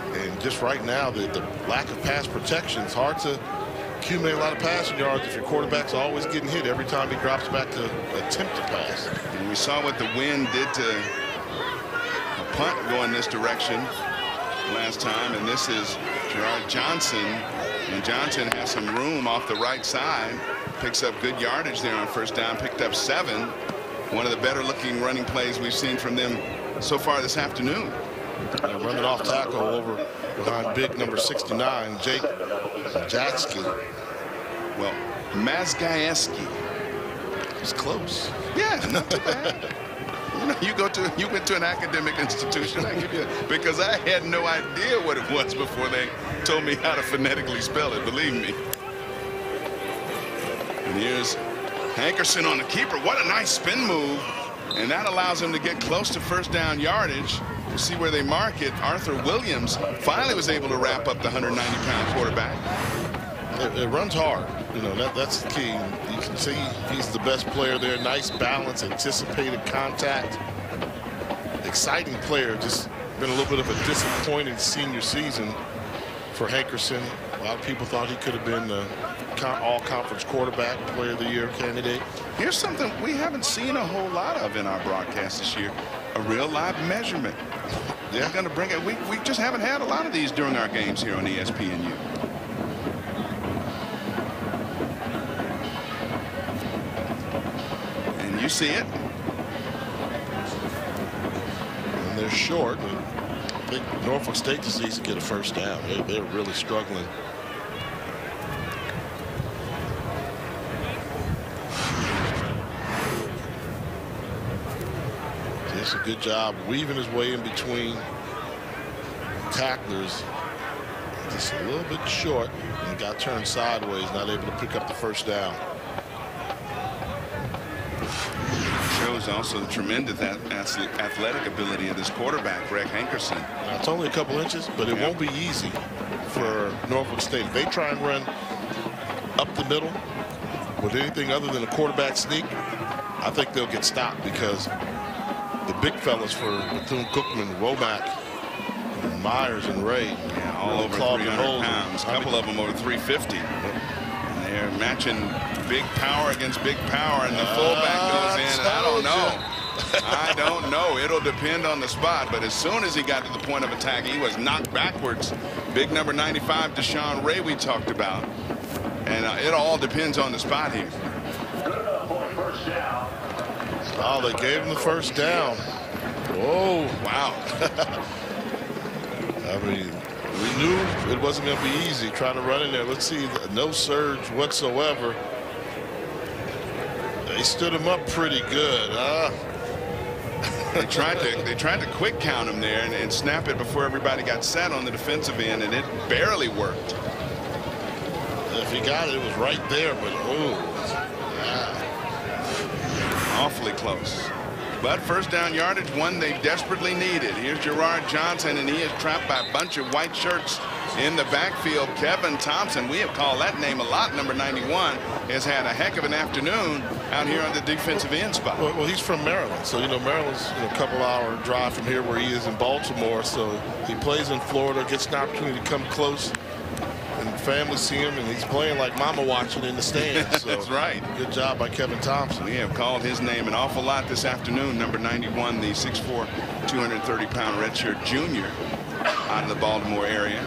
And just right now, the lack of pass protection, it's hard to accumulate a lot of passing yards if your quarterback's always getting hit every time he drops back to attempt to pass. And we saw what the wind did to a punt going this direction last time, and this is Gerard Johnson, and Johnson has some room off the right side, picks up good yardage there on first down, picked up 7. One of the better looking running plays we've seen from them so far this afternoon. Running off tackle over behind big number 69, Jake Jatsky. Well, Mazgayeski. It's close. Yeah, not too bad. You went to an academic institution. I give you, because I had no idea what it was before they told me how to phonetically spell it. Believe me. And here's Hankerson on the keeper. What a nice spin move, and that allows him to get close to first down yardage. We'll see where they mark it. Arthur Williams finally was able to wrap up the 190-pound quarterback. It runs hard. You know, that's the key. You can see he's the best player there. Nice balance, anticipated contact. Exciting player. Just been a little bit of a disappointing senior season for Hankerson. A lot of people thought he could have been the all-conference quarterback, player of the year candidate. Here's something we haven't seen a whole lot of in our broadcast this year: a real live measurement. They're going to bring it. We just haven't had a lot of these during our games here on ESPNU. And you see it. And they're short. I think Norfolk State just needs to get a first down. They're really struggling. It's a good job weaving his way in between tacklers. Just a little bit short, and got turned sideways, not able to pick up the first down. Shows also the tremendous athletic ability of this quarterback, Greg Hankerson. Now, it's only a couple inches, but it won't be easy for Norfolk State. If they try and run up the middle with anything other than a quarterback sneak, I think they'll get stopped, because the big fellas for Bethune Cookman, Womack, and Myers, and Ray, all over 300 pounds. A couple of them over 350. And they're matching big power against big power, and the fullback goes in. And I don't know. I don't know. It'll depend on the spot. But as soon as he got to the point of attack, he was knocked backwards. Big number 95, Deshaun Ray, we talked about. And it all depends on the spot here. Oh, they gave him the first down. Whoa. Wow. I mean, we knew it wasn't going to be easy trying to run in there. Let's see, no surge whatsoever. They stood him up pretty good. They tried to quick count him there and snap it before everybody got set on the defensive end, and it barely worked. If he got it, it was right there, but awfully close. But first down yardage, one they desperately needed. Here's Gerard Johnson, and he is trapped by a bunch of white shirts in the backfield. Kevin Thompson, we have called that name a lot. Number 91 has had a heck of an afternoon out here on the defensive end spot. Well, he's from Maryland, so Maryland's a couple-hour drive from here where he is in Baltimore. So he plays in Florida, gets an opportunity to come close, and family see him, and he's playing like mama watching in the stands. So that's right. Good job by Kevin Thompson. We have called his name an awful lot this afternoon. Number 91, the 6'4", 230-pound redshirt junior out of the Baltimore area.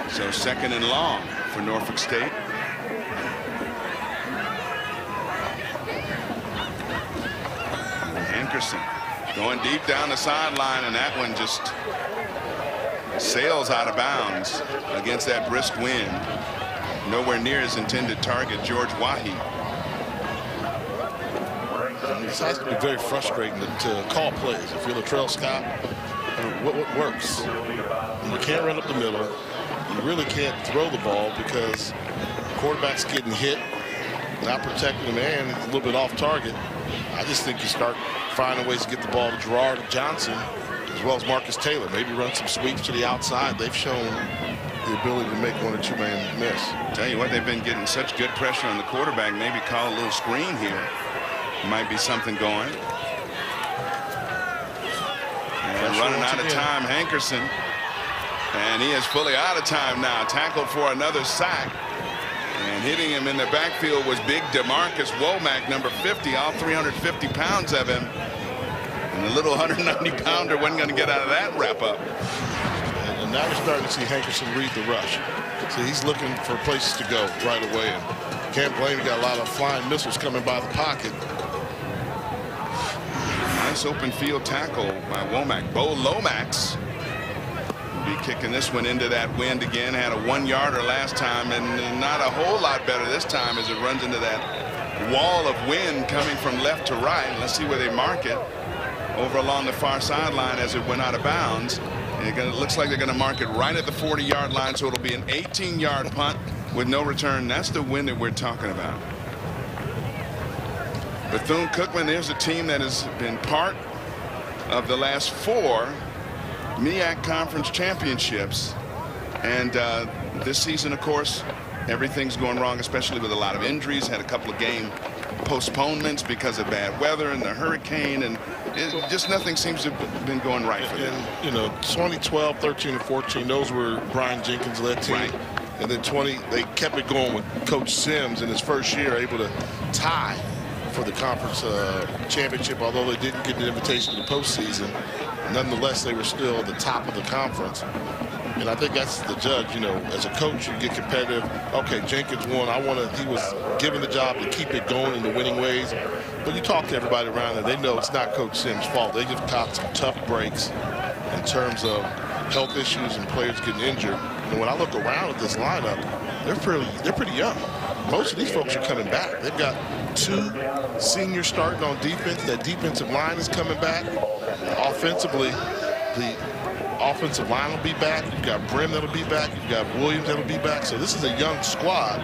So second and long for Norfolk State. Hankerson going deep down the sideline, and that one just sails out of bounds against that brisk wind. Nowhere near his intended target, George Wahi. This has to be very frustrating to call plays. If you're Latrell Scott, what works? You can't run up the middle. You really can't throw the ball because the quarterback's getting hit, not protecting the man, a little bit off target. I just think you start finding ways to get the ball to Gerard and Johnson, as well as Marcus Taylor. Maybe run some sweeps to the outside. They've shown the ability to make one or two man miss. Tell you what, they've been getting such good pressure on the quarterback. Maybe call a little screen here. Might be something going. And running out of time, Hankerson. And he is fully out of time now. Tackled for another sack. And hitting him in the backfield was big DeMarcus Womack, number 50, all 350 pounds of him. And the little 190-pounder wasn't going to get out of that wrap-up. And now we're starting to see Hankerson read the rush. So he's looking for places to go right away. And can't blame him. Got a lot of flying missiles coming by the pocket. Nice open field tackle by Womack. Bo Lomax will be kicking this one into that wind again. Had a 1-yarder last time, and not a whole lot better this time as it runs into that wall of wind coming from left to right. Let's see where they mark it. Over along the far sideline as it went out of bounds. And it looks like they're going to mark it right at the 40-yard line, so it'll be an 18-yard punt with no return. That's the win that we're talking about. Bethune-Cookman, there's a team that has been part of the last 4 MEAC conference championships. And this season, of course, everything's going wrong, especially with a lot of injuries. Had a couple of game postponements because of bad weather and the hurricane, and just nothing seems to have been going right for them. And, you know, 2012, 13, and 14, those were Brian Jenkins' led team. Right. And then 20, they kept it going with Coach Sims in his first year, able to tie for the conference championship, although they didn't get an invitation to the postseason. Nonetheless, they were still at the top of the conference. And I think that's the judge, you know, as a coach, you get competitive. Okay, Jenkins won. He was given the job to keep it going in the winning ways. But you talk to everybody around there, they know it's not Coach Sims' fault. They just caught some tough breaks in terms of health issues and players getting injured. And when I look around at this lineup, they're pretty young. Most of these folks are coming back. They've got 2 seniors starting on defense. That defensive line is coming back. Offensively, the offensive line will be back. You've got Brim that'll be back. You've got Williams that'll be back. So this is a young squad.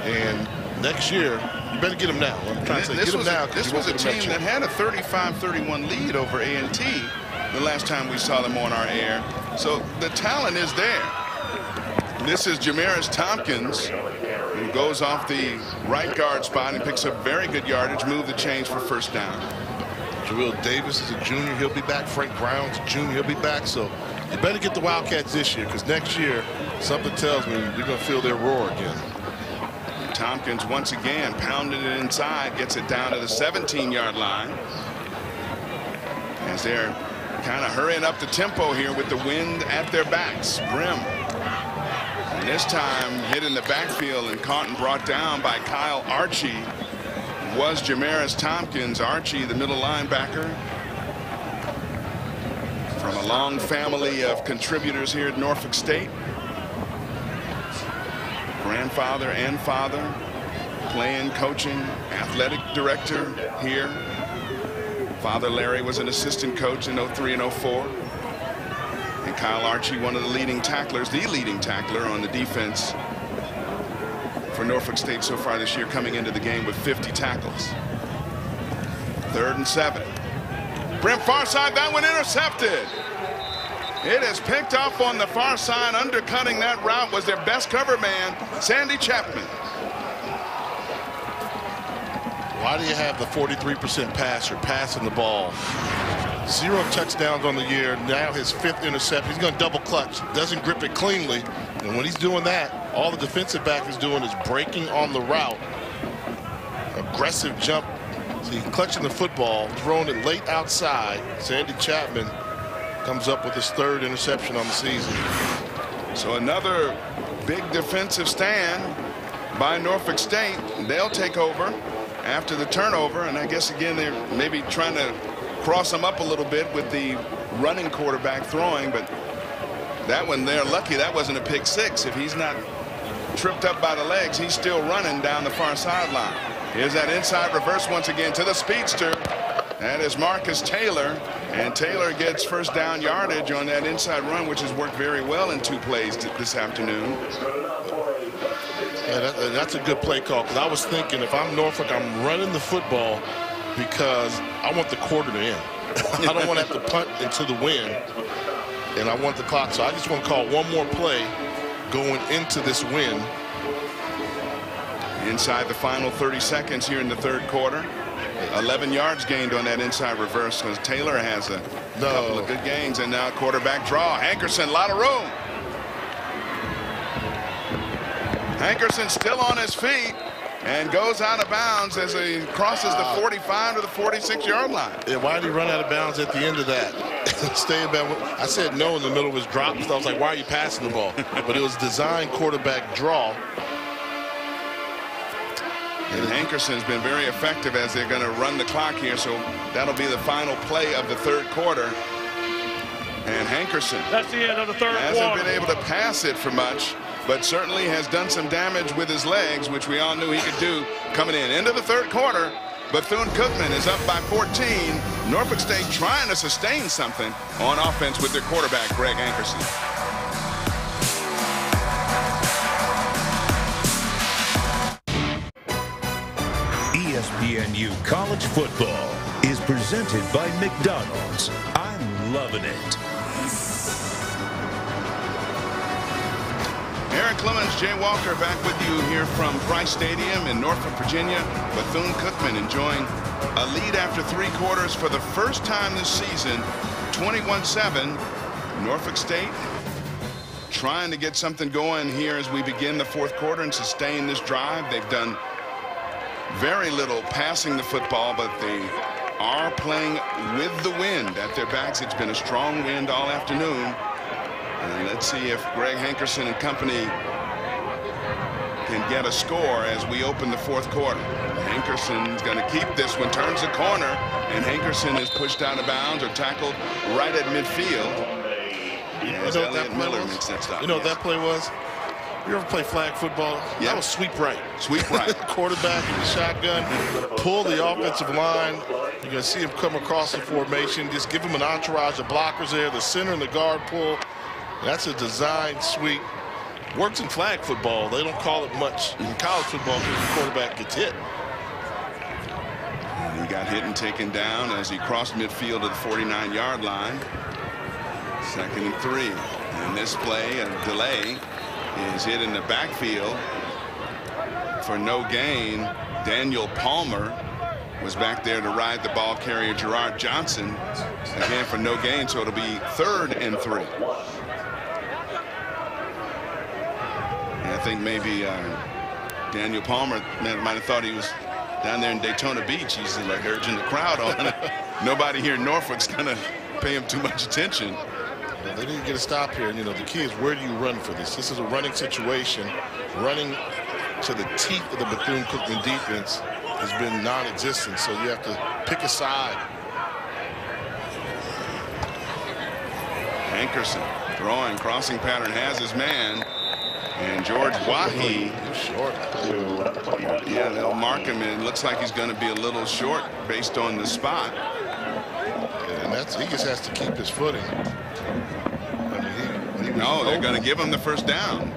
And next year, you better get them now. I'm trying to say, get them now. This was a team that had a 35-31 lead over A&T the last time we saw them on our air. So the talent is there. This is Jamaris Tompkins, who goes off the right guard spot and picks up very good yardage, move the chains for first down. Jarrell Davis is a junior. He'll be back. Frank Brown's a junior. He'll be back. So you better get the Wildcats this year, because next year, something tells me you're going to feel their roar again. Tompkins once again pounding it inside, gets it down to the 17-yard line. As they're kind of hurrying up the tempo here with the wind at their backs. Brim. And this time hit in the backfield and caught and brought down by Kyle Archie was Jamaris Tompkins. Archie, the middle linebacker, from a long family of contributors here at Norfolk State. Grandfather and father, playing, coaching, athletic director here. Father Larry was an assistant coach in 03 and 04. And Kyle Archie, one of the leading tacklers, the leading tackler on the defense for Norfolk State so far this year, coming into the game with 50 tackles. 3rd and 7. Brim far side, that one intercepted. It is picked off on the far side. Undercutting that route was their best cover man, Sandy Chapman. Why do you have the 43% passer passing the ball? 0 touchdowns on the year. Now his 5th interception. He's going to double clutch. Doesn't grip it cleanly. And when he's doing that, all the defensive back is doing is breaking on the route. Aggressive jump. So he's clutching the football, throwing it late outside. Sandy Chapman comes up with his 3rd interception on the season. So another big defensive stand by Norfolk State. They'll take over after the turnover, and I guess again they're maybe trying to cross them up a little bit with the running quarterback throwing, but that one there, lucky that wasn't a pick six. If he's not tripped up by the legs, he's still running down the far sideline. Here's that inside reverse once again to the speedster. That is Marcus Taylor, and Taylor gets first down yardage on that inside run, which has worked very well in 2 plays this afternoon. Yeah, that's a good play call, because I was thinking if I'm Norfolk, I'm running the football because I want the quarter to end. I don't want to have to punt into the wind, and I want the clock. So I just want to call one more play going into this win. Inside the final 30 seconds here in the 3rd quarter. 11 yards gained on that inside reverse, because Taylor has a couple of good gains. And now quarterback draw. Hankerson, a lot of room. Hankerson still on his feet and goes out of bounds as he crosses the 45 to the 46-yard line. Yeah, why did he run out of bounds at the end of that? Stay in bounds. I said no in the middle of his drop. So I was like, why are you passing the ball? But it was designed quarterback draw. And Hankerson's been very effective as they're going to run the clock here, so that'll be the final play of the 3rd quarter. And Hankerson, that's the end of the 3rd quarter. Hasn't been able to pass it for much, but certainly has done some damage with his legs, which we all knew he could do coming in. Into the 3rd quarter, Bethune-Cookman is up by 14. Norfolk State trying to sustain something on offense with their quarterback, Greg Hankerson. ESPNU College Football is presented by McDonald's. I'm loving it. Aaron Clemens, Jay Walker back with you here from Price Stadium in Norfolk, Virginia. Bethune-Cookman enjoying a lead after 3 quarters for the first time this season, 21-7. Norfolk State trying to get something going here as we begin the 4th quarter and sustain this drive. They've done very little passing the football, but they are playing with the wind at their backs. It's been a strong wind all afternoon. And let's see if Greg Hankerson and company can get a score as we open the 4th quarter. Hankerson's going to keep this one, turns the corner, and Hankerson is pushed out of bounds or tackled right at midfield. As Elliott Miller makes that stop. You know what that play was? You ever play flag football? Yeah. That was sweep right. Sweep right. Quarterback in the shotgun, pull the offensive line. You're going to see him come across the formation. Just give him an entourage of blockers there. The center and the guard pull. That's a design sweep. Works in flag football. They don't call it much in college football because the quarterback gets hit. And he got hit and taken down as he crossed midfield to the 49-yard line. 2nd and 3. And this play, a delay, is hit in the backfield for no gain. Daniel Palmer was back there to ride the ball carrier Gerard Johnson, again for no gain, so it'll be 3rd and 3. And I think maybe Daniel Palmer might have thought he was down there in Daytona Beach. He's like urging the crowd on. Nobody here in Norfolk's gonna pay him too much attention. Well, they didn't get a stop here. And, you know, the key is where do you run for this? This is a running situation. Running to the teeth of the Bethune-Cookman defense has been non-existent, so you have to pick a side. Hankerson throwing, crossing pattern, has his man. And George Wahi, short. Yeah, they'll mark him, and it looks like he's going to be a little short based on the spot. And he just has to keep his footing. No, they're going to give him the first down.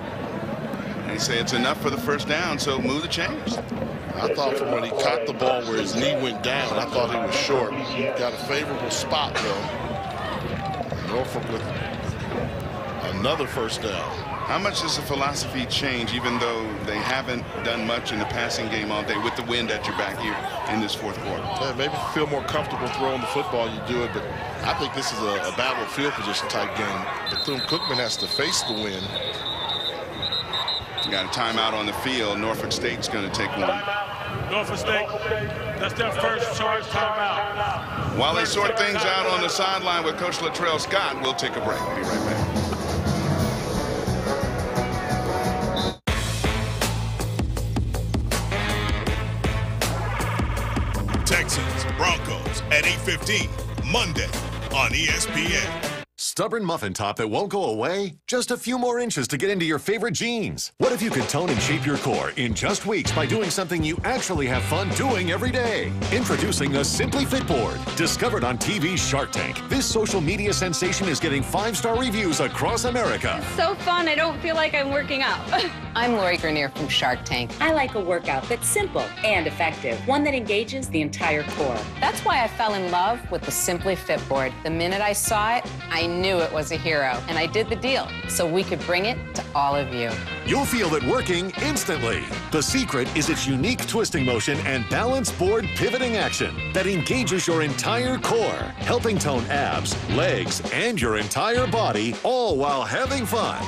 They say it's enough for the first down, so move the chains. I thought from when he caught the ball where his knee went down, I thought he was short. Got a favorable spot, though. Norfolk with another first down. How much does the philosophy change, even though they haven't done much in the passing game all day with the wind at your back here in this 4th quarter? Yeah, maybe if you feel more comfortable throwing the football, you do it. But I think this is a battle of field position type game. Bethune-Cookman has to face the wind. You got a timeout on the field. Norfolk State's going to take one. Norfolk State, that's their first charge timeout. While they sort things out on the sideline with Coach Latrell Scott, we'll take a break. We'll be right back. Texans, Broncos at 8:15. Monday on ESPN. Stubborn muffin top that won't go away? Just a few more inches to get into your favorite jeans. What if you could tone and shape your core in just weeks by doing something you actually have fun doing every day? Introducing the Simply Fit Board. Discovered on TV's Shark Tank, this social media sensation is getting 5-star reviews across America. It's so fun, I don't feel like I'm working out. I'm Lori Grenier from Shark Tank. I like a workout that's simple and effective, one that engages the entire core. That's why I fell in love with the Simply Fit Board. The minute I saw it, I knew it was a hero, and I did the deal so we could bring it to all of you. You'll feel it working instantly. The secret is its unique twisting motion and balanced board pivoting action that engages your entire core, helping tone abs, legs, and your entire body, all while having fun.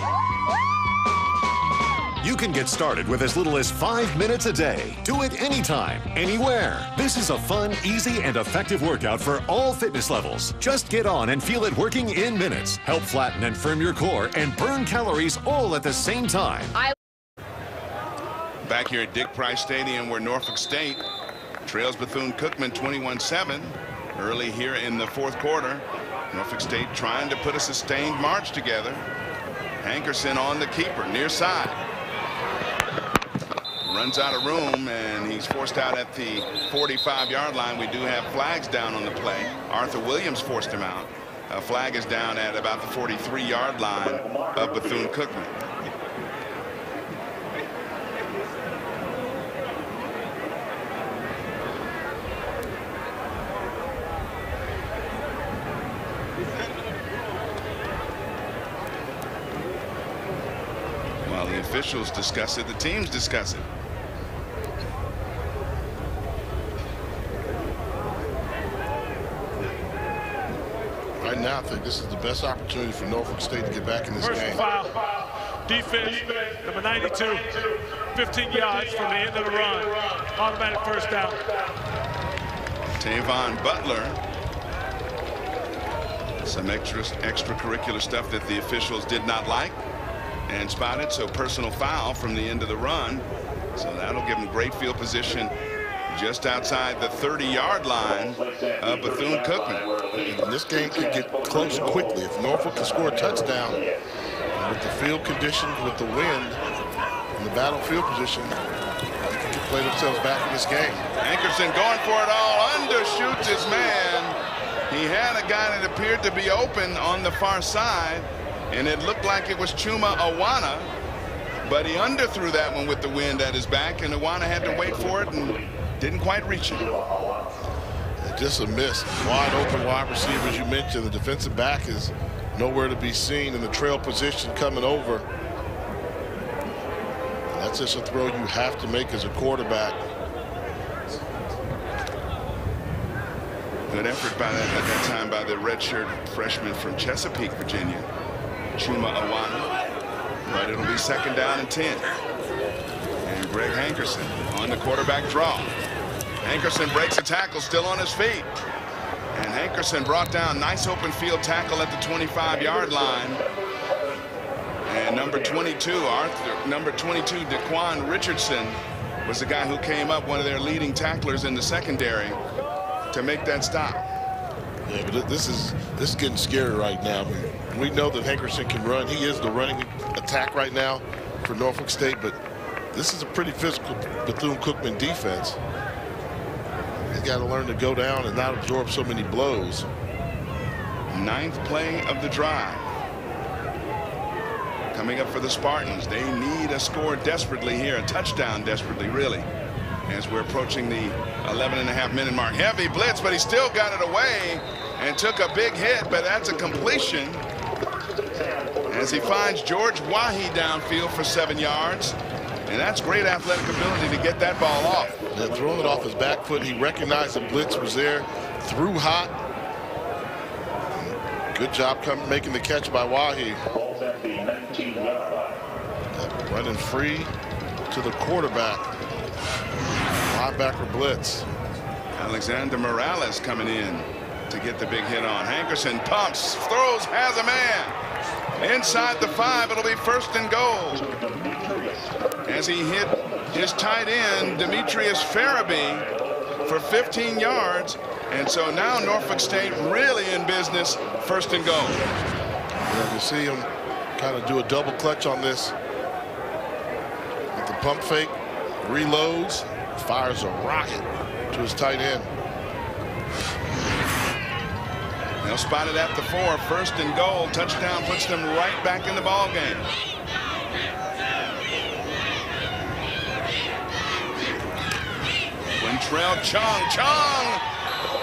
You can get started with as little as 5 minutes a day. Do it anytime, anywhere. This is a fun, easy, and effective workout for all fitness levels. Just get on and feel it working in minutes. Help flatten and firm your core and burn calories all at the same time. Back here at Dick Price Stadium, where Norfolk State trails Bethune-Cookman 21-7 early here in the fourth quarter. Norfolk State trying to put a sustained march together. Hankerson on the keeper, near side. Runs out of room, and he's forced out at the 45-yard line. We do have flags down on the play. Arthur Williams forced him out. A flag is down at about the 43-yard line of Bethune-Cookman. While the officials discuss it, the teams discuss it. Right now, I think this is the best opportunity for Norfolk State to get back in this game. Foul. Defense, number 92, 15 yards from the end of the run. Automatic first down. Tavon Butler. Some extracurricular stuff that the officials did not like and spotted, so personal foul from the end of the run. So that'll give them great field position just outside the 30-yard line of Bethune-Cookman. And this game could get close quickly. If Norfolk can score a touchdown, with the field conditions, with the wind, and the battlefield position, they can play themselves back in this game. Hankerson going for it all, undershoots his man. He had a guy that appeared to be open on the far side, and it looked like it was Chuma Awana, but he underthrew that one with the wind at his back, and Awana had to wait for it and didn't quite reach it. Just a miss. Wide open wide receiver, as you mentioned. The defensive back is nowhere to be seen in the trail position coming over. And that's just a throw you have to make as a quarterback. Good effort by that at that time by the redshirt freshman from Chesapeake, Virginia, Chuma Awana. But it'll be second down and 10. And Greg Hankerson on the quarterback draw. Hankerson breaks a tackle, still on his feet. And Hankerson brought down nice open field tackle at the 25-yard line. And number 22, Daquan Richardson, was the guy who came up, one of their leading tacklers in the secondary, to make that stop. Yeah, but this is getting scary right now. We know that Hankerson can run. He is the running attack right now for Norfolk State, but this is a pretty physical Bethune-Cookman defense. He's got to learn to go down and not absorb so many blows. 9th play of the drive. Coming up for the Spartans. They need a score desperately here, a touchdown desperately, really, as we're approaching the 11.5-minute mark. Heavy blitz, but he still got it away and took a big hit, but that's a completion as he finds George Wahi downfield for 7 yards. And that's great athletic ability to get that ball off. Yeah, throwing it off his back foot. He recognized the blitz was there, threw hot. Good job making the catch by Wahi. Running free to the quarterback. Linebacker blitz. Alexander Morales coming in to get the big hit on. Hankerson pumps, throws, has a man. Inside the 5, it'll be first and goal. As he hit his tight end, Demetrius Farabee, for 15 yards. And so now Norfolk State really in business, 1st and goal. Yeah, you see him kind of do a double clutch on this. With the pump fake, reloads, fires a rocket to his tight end. They'll spot it at the 4, 1st and goal. Touchdown puts them right back in the ball game. Quintrell Chung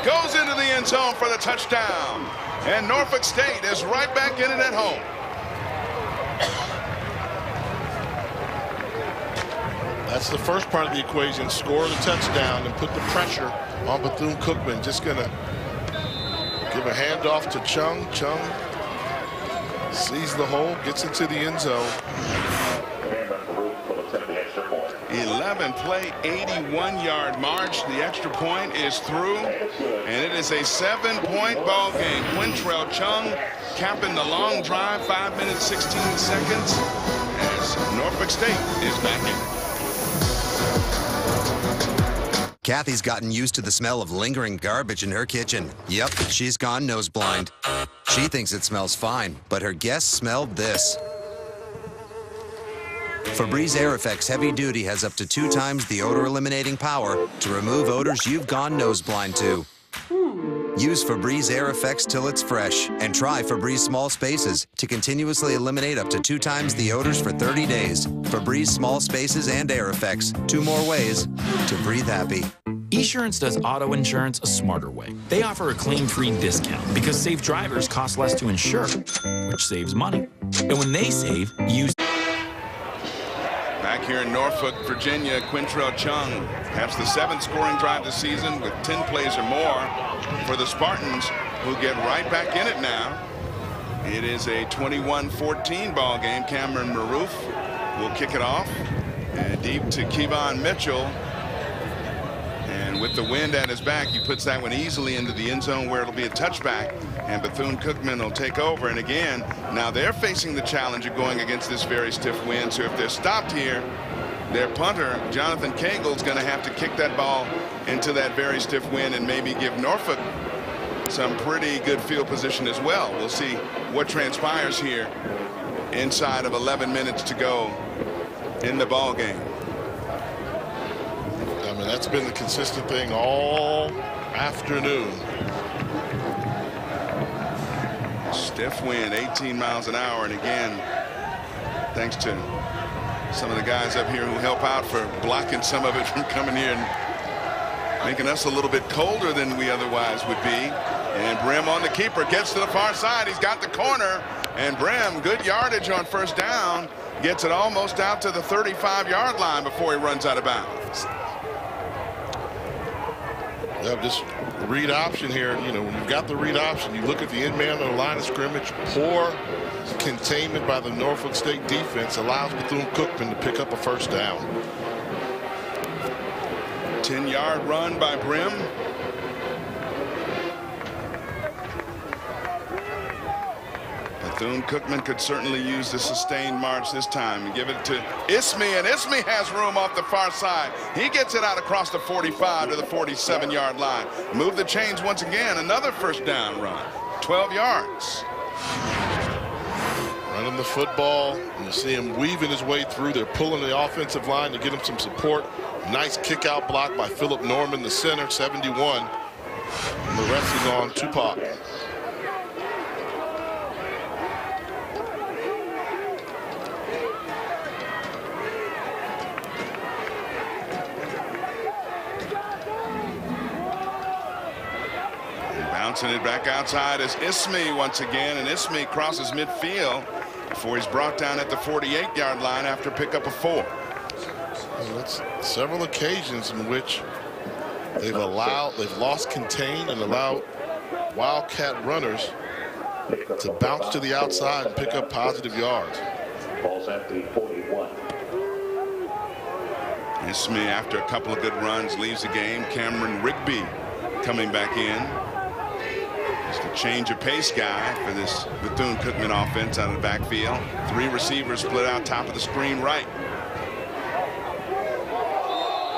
goes into the end zone for the touchdown. And Norfolk State is right back in it at home. That's the first part of the equation. Score the touchdown and put the pressure on Bethune-Cookman. Just going to give a handoff to Chung. Chung sees the hole, gets into the end zone. 11-play, 81-yard march. The extra point is through, and it is a 7-point ball game. Quintrell Chung capping the long drive, 5 minutes, 16 seconds, as Norfolk State is back in. Kathy's gotten used to the smell of lingering garbage in her kitchen. Yep, she's gone nose blind. She thinks it smells fine, but her guests smelled this. Febreze Air Effects Heavy Duty has up to 2 times the odor eliminating power to remove odors you've gone nose blind to. Use Febreze Air Effects till it's fresh, and try Febreze Small Spaces to continuously eliminate up to 2 times the odors for 30 days. Febreze Small Spaces and Air Effects, 2 more ways to breathe happy. Esurance does auto insurance a smarter way. They offer a claim-free discount because safe drivers cost less to insure, which saves money. And when they save, you... Back here in Norfolk, Virginia, Quintrell Chung has the 7th scoring drive this season with 10 plays or more for the Spartans, who get right back in it now. It is a 21-14 ball game. Cameron Maroof will kick it off, and deep to Kevon Mitchell. And with the wind at his back, he puts that one easily into the end zone where it'll be a touchback, and Bethune-Cookman will take over. And again, now they're facing the challenge of going against this very stiff wind. So if they're stopped here, their punter, Jonathan Cagle's going to have to kick that ball into that very stiff wind and maybe give Norfolk some pretty good field position as well. We'll see what transpires here inside of 11 minutes to go in the ball game. I mean, that's been the consistent thing all afternoon. Stiff wind, 18 miles an hour. And again, thanks to some of the guys up here who help out for blocking some of it from coming here and making us a little bit colder than we otherwise would be. And Brim on the keeper, gets to the far side. He's got the corner. And Brim, good yardage on 1st down. Gets it almost out to the 35-yard line before he runs out of bounds. Yeah, just read option here. You know, when you've got the read option, you look at the end man on the line of scrimmage. Poor containment by the Norfolk State defense allows Bethune-Cookman to pick up a 1st down. 10-yard run by Brim. Bethune-Cookman could certainly use the sustained march this time and give it to Ismie, and Ismie has room off the far side. He gets it out across the 45 to the 47-yard line. Move the chains once again. Another 1st down run, 12 yards. Running the football. You see him weaving his way through. They're pulling the offensive line to get him some support. Nice kick out block by Philip Norman, the center, 71. And the rest is on Tupac. Bouncing it back outside is Ismie once again, and Ismie crosses midfield before he's brought down at the 48-yard line after pickup of 4. Well, that's several occasions in which they've lost contain and allowed Wildcat runners to bounce to the outside and pick up positive yards. Ball's at the 41. Ismie, after a couple of good runs, leaves the game. Cameron Rigby coming back in. Just a change of pace guy for this Bethune-Cookman offense out of the backfield. 3 receivers split out top of the screen right.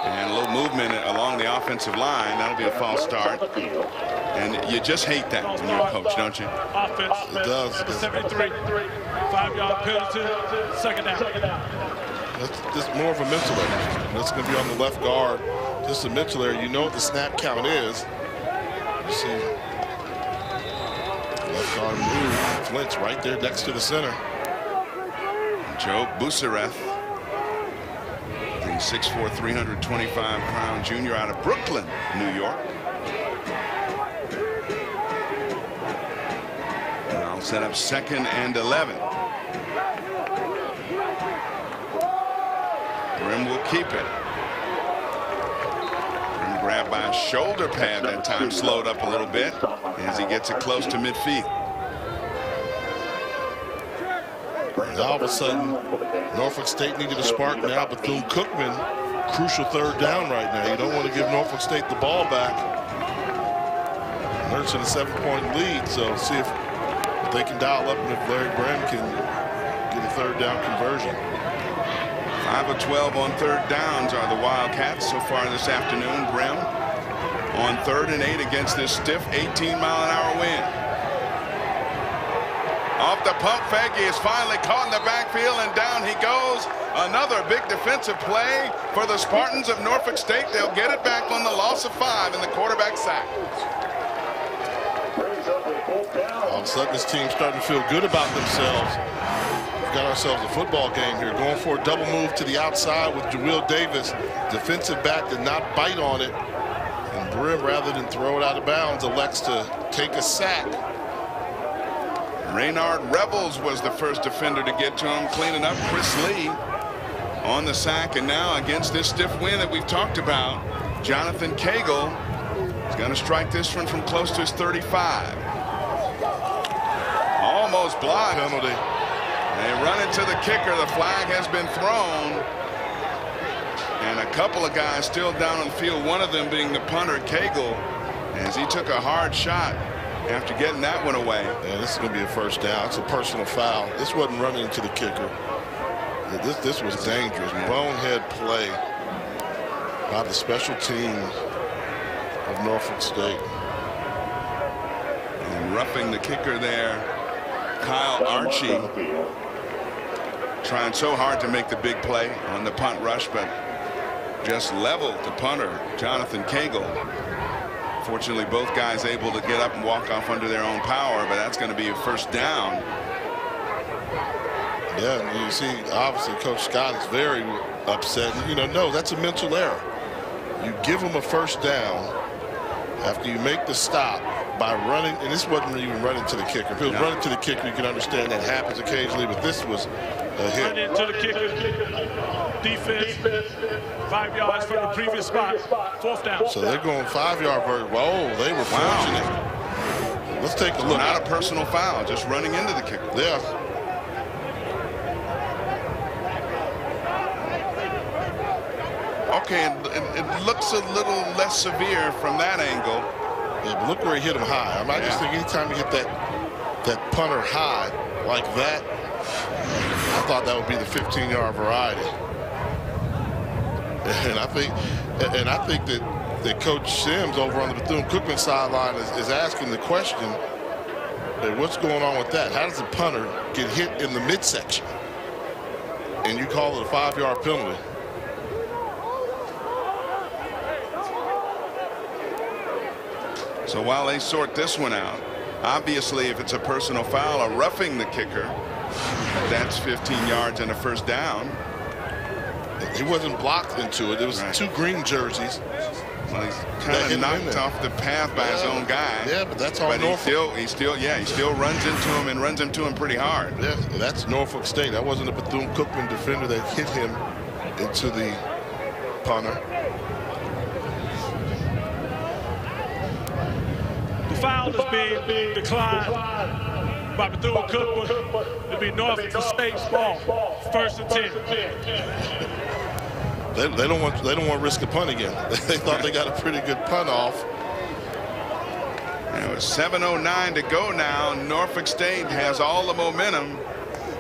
And And a little movement along the offensive line. That'll be a false start. And you just hate that when you're a coach, don't you? Offense. It does. Number 73. 5-yard penalty. Second down. That's more of a mental error. That's going to be on the left guard. Just a mental error. You know what the snap count is. You see left guard move. Flint's right there next to the center. Joe Busereth, the 6'4", 325-pound junior out of Brooklyn, New York. Now set up 2nd and 11. Grimm will keep it. Grimm grabbed by a shoulder pad that time, slowed up a little bit as he gets it close to midfield. Now all of a sudden, Norfolk State needed a spark. Now Bethune Cookman, crucial 3rd down right now. You don't want to give Norfolk State the ball back. Nursing a 7-point lead, so see if they can dial up and if Larry Grimm can get a 3rd down conversion. 5 of 12 on 3rd downs are the Wildcats so far this afternoon. Grimm on 3rd and 8 against this stiff 18-mile-an-hour wind. Off the pump fake, he is finally caught in the backfield, and down he goes. Another big defensive play for the Spartans of Norfolk State. They'll get it back on the loss of 5 in the quarterback sack. All of a sudden, this team's starting to feel good about themselves. We've got ourselves a football game here. Going for a double move to the outside with Jawill Davis. Defensive back did not bite on it. And Grimm, rather than throw it out of bounds, elects to take a sack. Raynard Rebels was the first defender to get to him, cleaning up Chris Lee on the sack. And now against this stiff wind that we've talked about, Jonathan Cagle is going to strike this one from close to his 35. Almost blocked. Penalty. They run it to the kicker. The flag has been thrown. And a couple of guys still down on the field, one of them being the punter, Cagle, as he took a hard shot after getting that one away. Yeah, this is going to be a 1st down. It's a personal foul. This wasn't running into the kicker. This was dangerous. Bonehead play by the special teams of Norfolk State. And roughing the kicker there, Kyle Archie, trying so hard to make the big play on the punt rush, but just leveled the punter, Jonathan Cagle. Fortunately, both guys able to get up and walk off under their own power, but that's going to be a 1st down. Yeah, you see, obviously, Coach Scott is very upset. You know, no, that's a mental error. You give them a 1st down after you make the stop by running, and this wasn't even running to the kicker. If it was running to the kicker, you can understand that happens occasionally, but this was a hit. Running to the kicker. Defense. 5 yards from the previous spot. 4th down. So they're going 5-yard version. Whoa, they were fortunate. Let's take a look. Not a personal foul, just running into the kicker. Yeah. Okay, it looks a little less severe from that angle. Yeah, but look where he hit him high. I just think anytime you hit that punter high like that, I thought that would be the 15-yard variety. And I think that Coach Sims over on the Bethune-Cookman sideline is asking the question, hey, what's going on with that? How does the punter get hit in the midsection? And you call it a 5-yard penalty? So while they sort this one out, obviously if it's a personal foul or roughing the kicker, that's 15 yards and a 1st down. He wasn't blocked into it. It was 2 green jerseys. Well, he's kind of knocked off the path by his own guy. Yeah, but that's all Norfolk. He still runs into him and runs him to him pretty hard. Yeah, that's Norfolk State. That wasn't a Bethune-Cookman defender that hit him into the punter. The foul is being declined by Bethune-Cookman. It'll be Norfolk State's ball. 1st and 10. They don't want to risk a punt again. They thought they got a pretty good punt off. And it was 7:09 to go now. Norfolk State has all the momentum.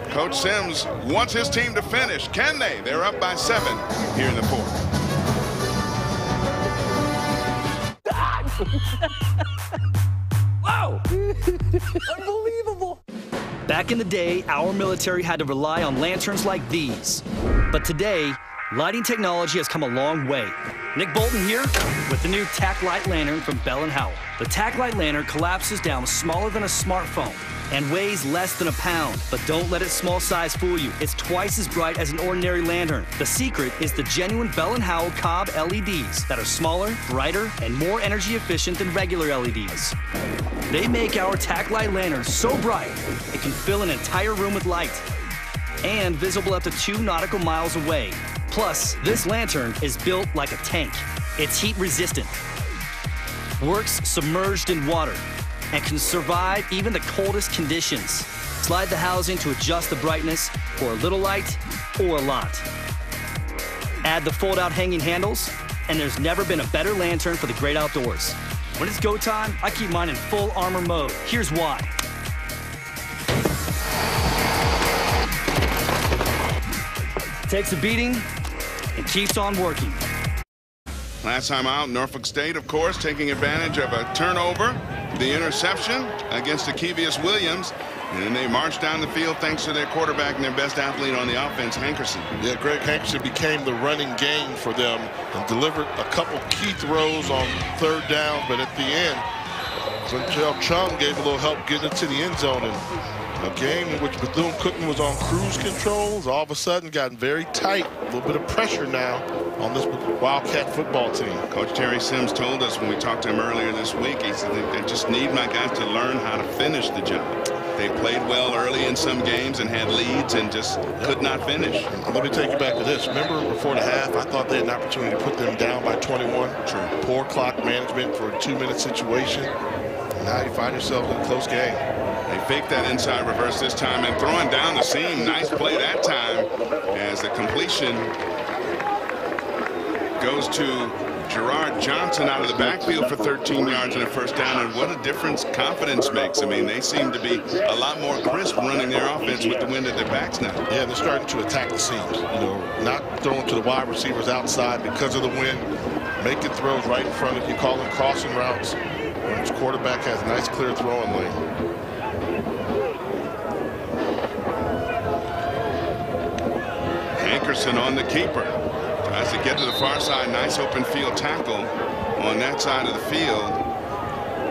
Coach Sims wants his team to finish. Can they? They're up by 7 here in the 4th. Whoa! Unbelievable! Back in the day, our military had to rely on lanterns like these. But today, lighting technology has come a long way. Nick Bolton here with the new TAC Light Lantern from Bell & Howell. The TAC Light Lantern collapses down smaller than a smartphone and weighs less than a pound. But don't let its small size fool you. It's twice as bright as an ordinary lantern. The secret is the genuine Bell & Howell Cobb LEDs that are smaller, brighter, and more energy efficient than regular LEDs. They make our TAC Light Lantern so bright, it can fill an entire room with light and visible up to 2 nautical miles away. Plus, this lantern is built like a tank. It's heat resistant, works submerged in water, and can survive even the coldest conditions. Slide the housing to adjust the brightness for a little light or a lot. Add the fold-out hanging handles, and there's never been a better lantern for the great outdoors. When it's go time, I keep mine in full armor mode. Here's why. Takes a beating and keeps on working. Last time out, Norfolk State, of course, taking advantage of a turnover, the interception against Akevius Williams, and then they marched down the field thanks to their quarterback and their best athlete on the offense, Hankerson. Yeah, Greg Hankerson became the running game for them and delivered a couple key throws on 3rd down, but at the end, Quintel Chung gave a little help getting into the end zone, and a game in which Bethune Cookman was on cruise controls all of a sudden gotten very tight. A little bit of pressure now on this Wildcat football team. Coach Terry Sims told us when we talked to him earlier this week, he said they just need my guys to learn how to finish the job. They played well early in some games and had leads and just could not finish. And let me take you back to this. Remember before the half, I thought they had an opportunity to put them down by 21. True. Poor clock management for a 2-minute situation. And now you find yourself in a close game. They faked that inside reverse this time and throwing down the seam. Nice play that time as the completion goes to Gerard Johnson out of the backfield for 13 yards and a 1st down. And what a difference confidence makes. I mean, they seem to be a lot more crisp running their offense with the wind at their backs now. Yeah, they're starting to attack the seams. You know, not throwing to the wide receivers outside because of the wind. Making throws right in front of you, calling crossing routes. When his quarterback has a nice clear throwing lane. Hankerson on the keeper. Tries to get to the far side. Nice open field tackle on that side of the field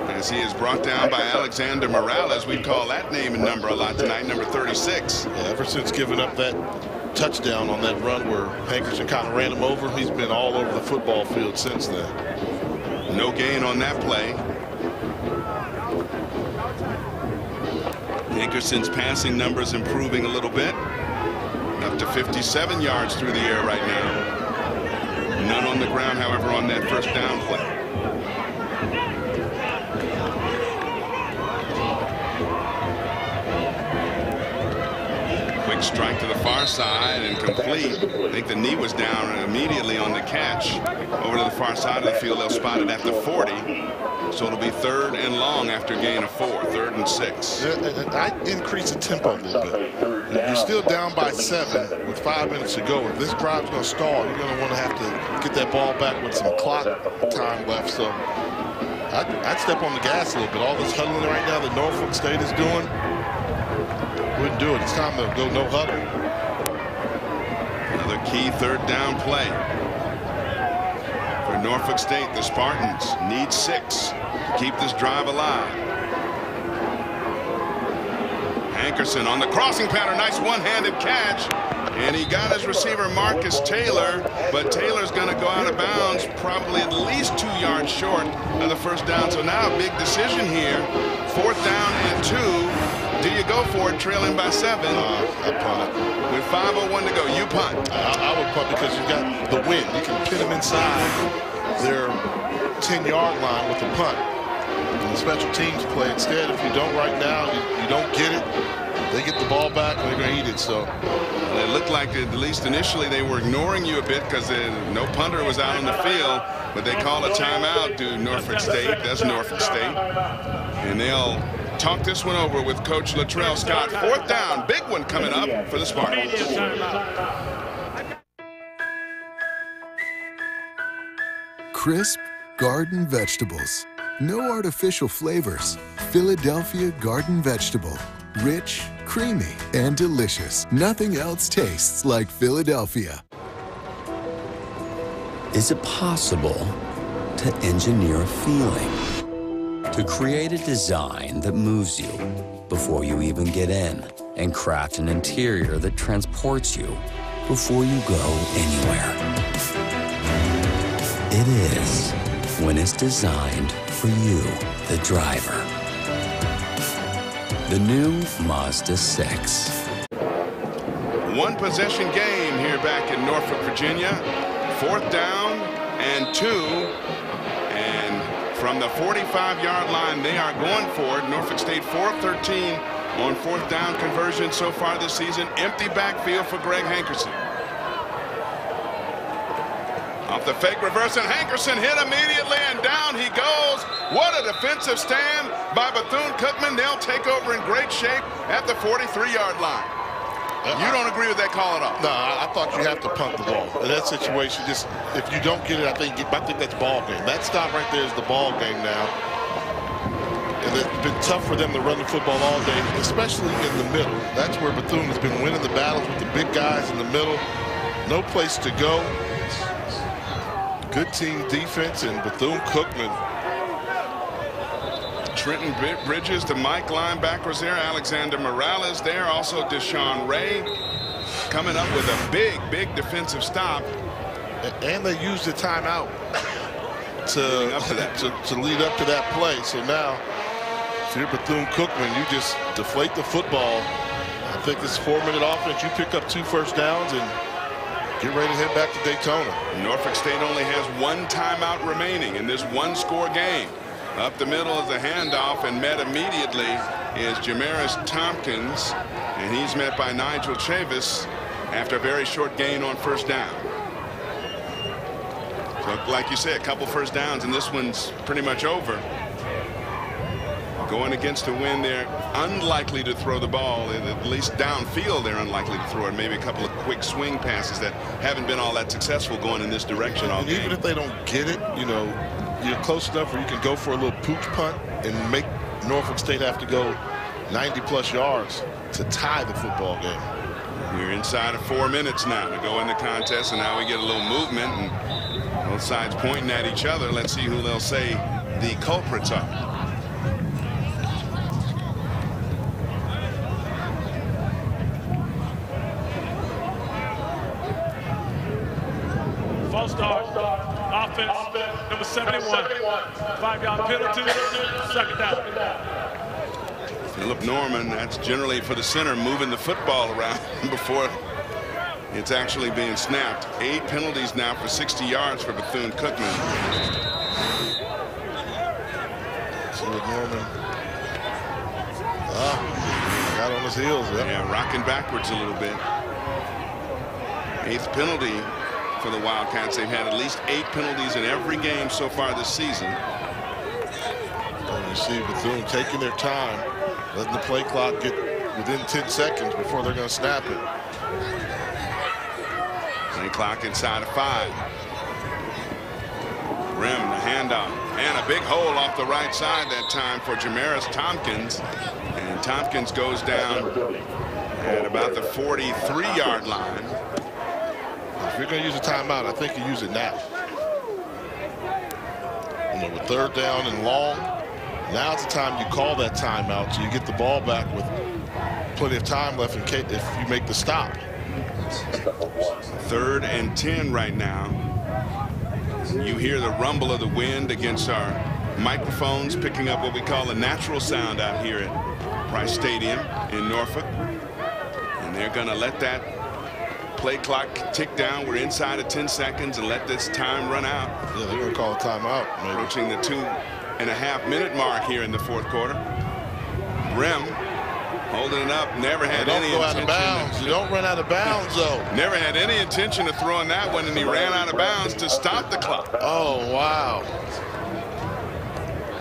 as he is brought down by Alexander Morales. We call that name and number a lot tonight, number 36. Yeah, ever since giving up that touchdown on that run where Hankerson kind of ran him over, he's been all over the football field since then. No gain on that play. Hankerson's passing numbers improving a little bit. Up to 57 yards through the air right now. None on the ground, however, on that 1st down play. Quick strike to the far side and complete. I think the knee was down immediately on the catch. Over to the far side of the field, they'll spot it at the 40. So it'll be 3rd and long after a gain of 4, 3rd and 6. I increase the tempo a little bit. You're still down by 7 with 5 minutes to go. If this drive's going to stall, you're going to want to have to get that ball back with some clock time left. So I'd step on the gas a little bit. All this huddling right now that Norfolk State is doing, wouldn't do it. It's time to go no huddle. Another key 3rd down play. For Norfolk State, the Spartans need 6 to keep this drive alive. Hankerson on the crossing pattern, nice one-handed catch, and he got his receiver Marcus Taylor, but Taylor's going to go out of bounds, probably at least 2 yards short of the 1st down. So now a big decision here, 4th down and 2. Do you go for it, trailing by 7? I punt it. With 5:01 to go, you punt. I would punt because you've got the wind. You can pin them inside their 10-yard line with a punt. The special teams play. Instead, if you don't right now, you don't get it, they get the ball back and they're going to eat it. So it looked like, at least initially, they were ignoring you a bit because no punter was out on the field, but they call a timeout to Norfolk State. That's Norfolk State. And they'll talk this one over with Coach Latrell Scott. 4th down, big one coming up for the Spartans. Crisp garden vegetables. No artificial flavors. Philadelphia garden vegetable. Rich, creamy, and delicious. Nothing else tastes like Philadelphia. Is it possible to engineer a feeling? To create a design that moves you before you even get in, and craft an interior that transports you before you go anywhere? It is when it's designed for you, the driver. The new Mazda 6. One possession game here back in Norfolk, Virginia. 4th down and 2. And from the 45-yard line, they are going for it. Norfolk State 4 of 13 on 4th down conversion so far this season. Empty backfield for Greg Hankerson. Off the fake reverse, and Hankerson hit immediately, and down he goes. What a defensive stand by Bethune-Cookman. They'll take over in great shape at the 43-yard line. You don't agree with that call at all? No, I thought you have to punt the ball. In that situation, just if you don't get it, I think that's ball game. That stop right there is the ball game now. And it's been tough for them to run the football all day, especially in the middle. That's where Bethune has been winning the battles with the big guys in the middle. No place to go. Good team defense, and Bethune-Cookman. Trenton Bridges, the Mike linebackers there. Alexander Morales there. Also Deshaun Ray coming up with a big defensive stop. And they used the timeout to lead up to that play. So now, if you're Bethune-Cookman, you just deflate the football. I think this 4-minute offense, you pick up 2 first downs and get ready to head back to Daytona. Norfolk State only has 1 timeout remaining in this 1-score game. Up the middle is a handoff, and met immediately is Jamaris Tompkins, and he's met by Nigel Chavis after a very short gain on 1st down. So like you said, a couple first downs, and this one's pretty much over. Going against a win, they're unlikely to throw the ball. At least downfield, they're unlikely to throw it. Maybe a couple of quick swing passes that haven't been all that successful going in this direction all game. Even if they don't get it, you know, you're close enough where you can go for a little pooch punt and make Norfolk State have to go 90-plus yards to tie the football game. We're inside of 4 minutes now to go in the contest, and now we get a little movement, and both sides pointing at each other. Let's see who they'll say the culprits are. False start. Offense. Number 71. 5-yard penalty. 2nd down. Philip Norman, that's generally for the center, moving the football around before it's actually being snapped. 8 penalties now for 60 yards for Bethune-Cookman. Philip Norman. Got on his heels. Yeah, rocking backwards a little bit. 8th penalty for the Wildcats. They've had at least 8 penalties in every game so far this season. And you see Bethune taking their time, letting the play clock get within 10 seconds before they're going to snap it. Play clock inside of 5. Rim, the handoff, and a big hole off the right side that time for Jamaris Tompkins. And Tompkins goes down at about the 43-yard line. If you're going to use a timeout, I think you use it now. You know, with 3rd down and long, now's the time you call that timeout so you get the ball back with plenty of time left in case if you make the stop. 3rd and 10 right now. You hear the rumble of the wind against our microphones, picking up what we call a natural sound out here at Price Stadium in Norfolk. And they're going to let that play clock tick down. We're inside of 10 seconds and let this time run out. Yeah, they're going to call a timeout. Maybe. Approaching the 2.5-minute mark here in the 4th quarter. Brim holding it up. Never had any intention. Don't go out of bounds. You don't run out of bounds, though. Never had any intention of throwing that one, and he ran out of bounds to stop the clock. Oh, wow.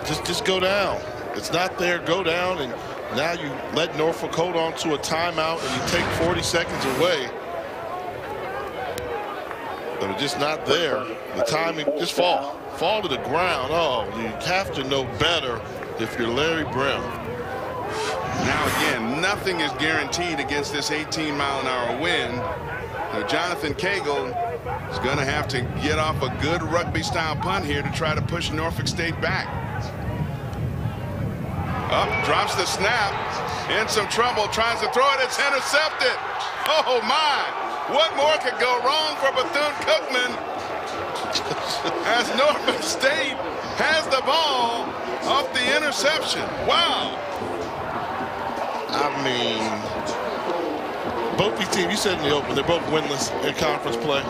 Just go down. It's not there. Go down, and now you let Norfolk hold on to a timeout, and you take 40 seconds away. But it's just not there. The timing, just fall. fall to the ground. Oh, you have to know better if you're Larry Brown. Now again, nothing is guaranteed against this 18-mile-an-hour wind. Jonathan Cagle is going to have to get off a good rugby-style punt here to try to push Norfolk State back. Up, drops the snap, in some trouble, tries to throw it, it's intercepted. Oh my, what more could go wrong for Bethune-Cookman as Norfolk State has the ball off the interception. Wow. I mean, both these teams, you said in the open, they're both winless in conference play.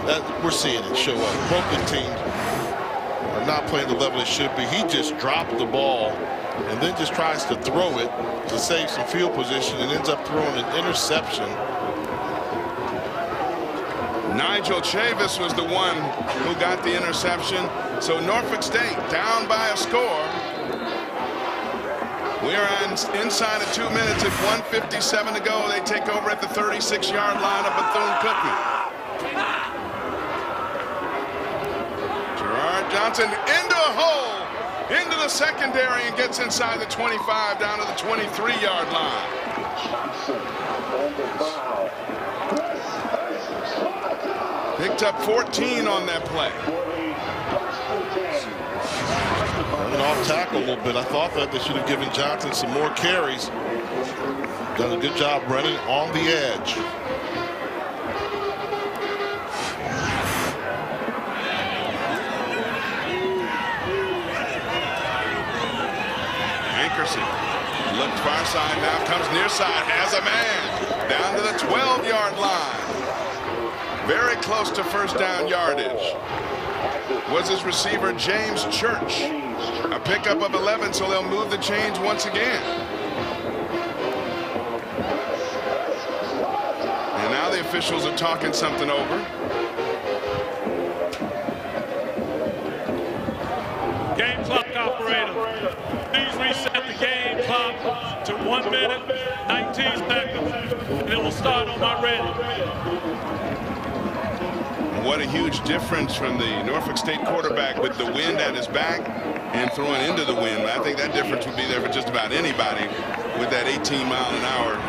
We're seeing it show up. Both the teams are not playing the level they should be. He just dropped the ball and then just tries to throw it to save some field position and ends up throwing an interception. Nigel Chavis was the one who got the interception. So Norfolk State down by a score. We're inside of 2 minutes at 1:57 to go. They take over at the 36-yard line of Bethune-Cookman. Gerard Johnson into a hole, into the secondary, and gets inside the 25 down to the 23-yard line. Picked up 14 on that play. Off tackle a little bit. I thought that they should have given Johnson some more carries. Done a good job running on the edge. Hankerson looked far side, now comes near side, has a man down to the 12-yard line. Very close to first down yardage. Was his receiver James Church. A pickup of 11, so they'll move the chains once again. And now the officials are talking something over. Game clock operator. Please reset the game clock to 1 minute, 19 seconds, and it will start on my ready. What a huge difference from the Norfolk State quarterback with the wind at his back and throwing into the wind. I think that difference would be there for just about anybody with that 18-mile-an-hour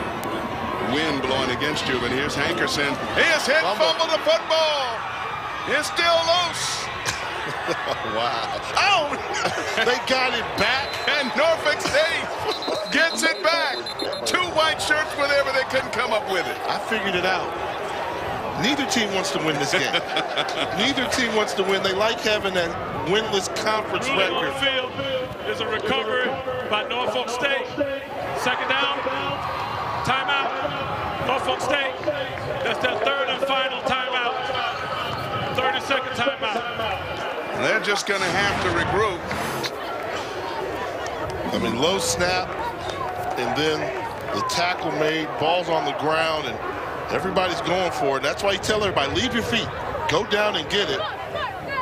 wind blowing against you. But here's Hankerson. He is hit, fumbled the football. It's still loose. Wow. Oh, they got it back. And Norfolk State gets it back. 2 white shirts were there, but they couldn't come up with it. I figured it out. Neither team wants to win this game. Neither team wants to win. They like having that winless conference record. Field is a recovery by Norfolk State. Second down. Timeout. Norfolk State. That's their third and final timeout. 30-second timeout. They're just going to have to regroup. I mean, low snap, and then the tackle made, balls on the ground, and everybody's going for it. That's why you tell everybody, leave your feet. Go down and get it.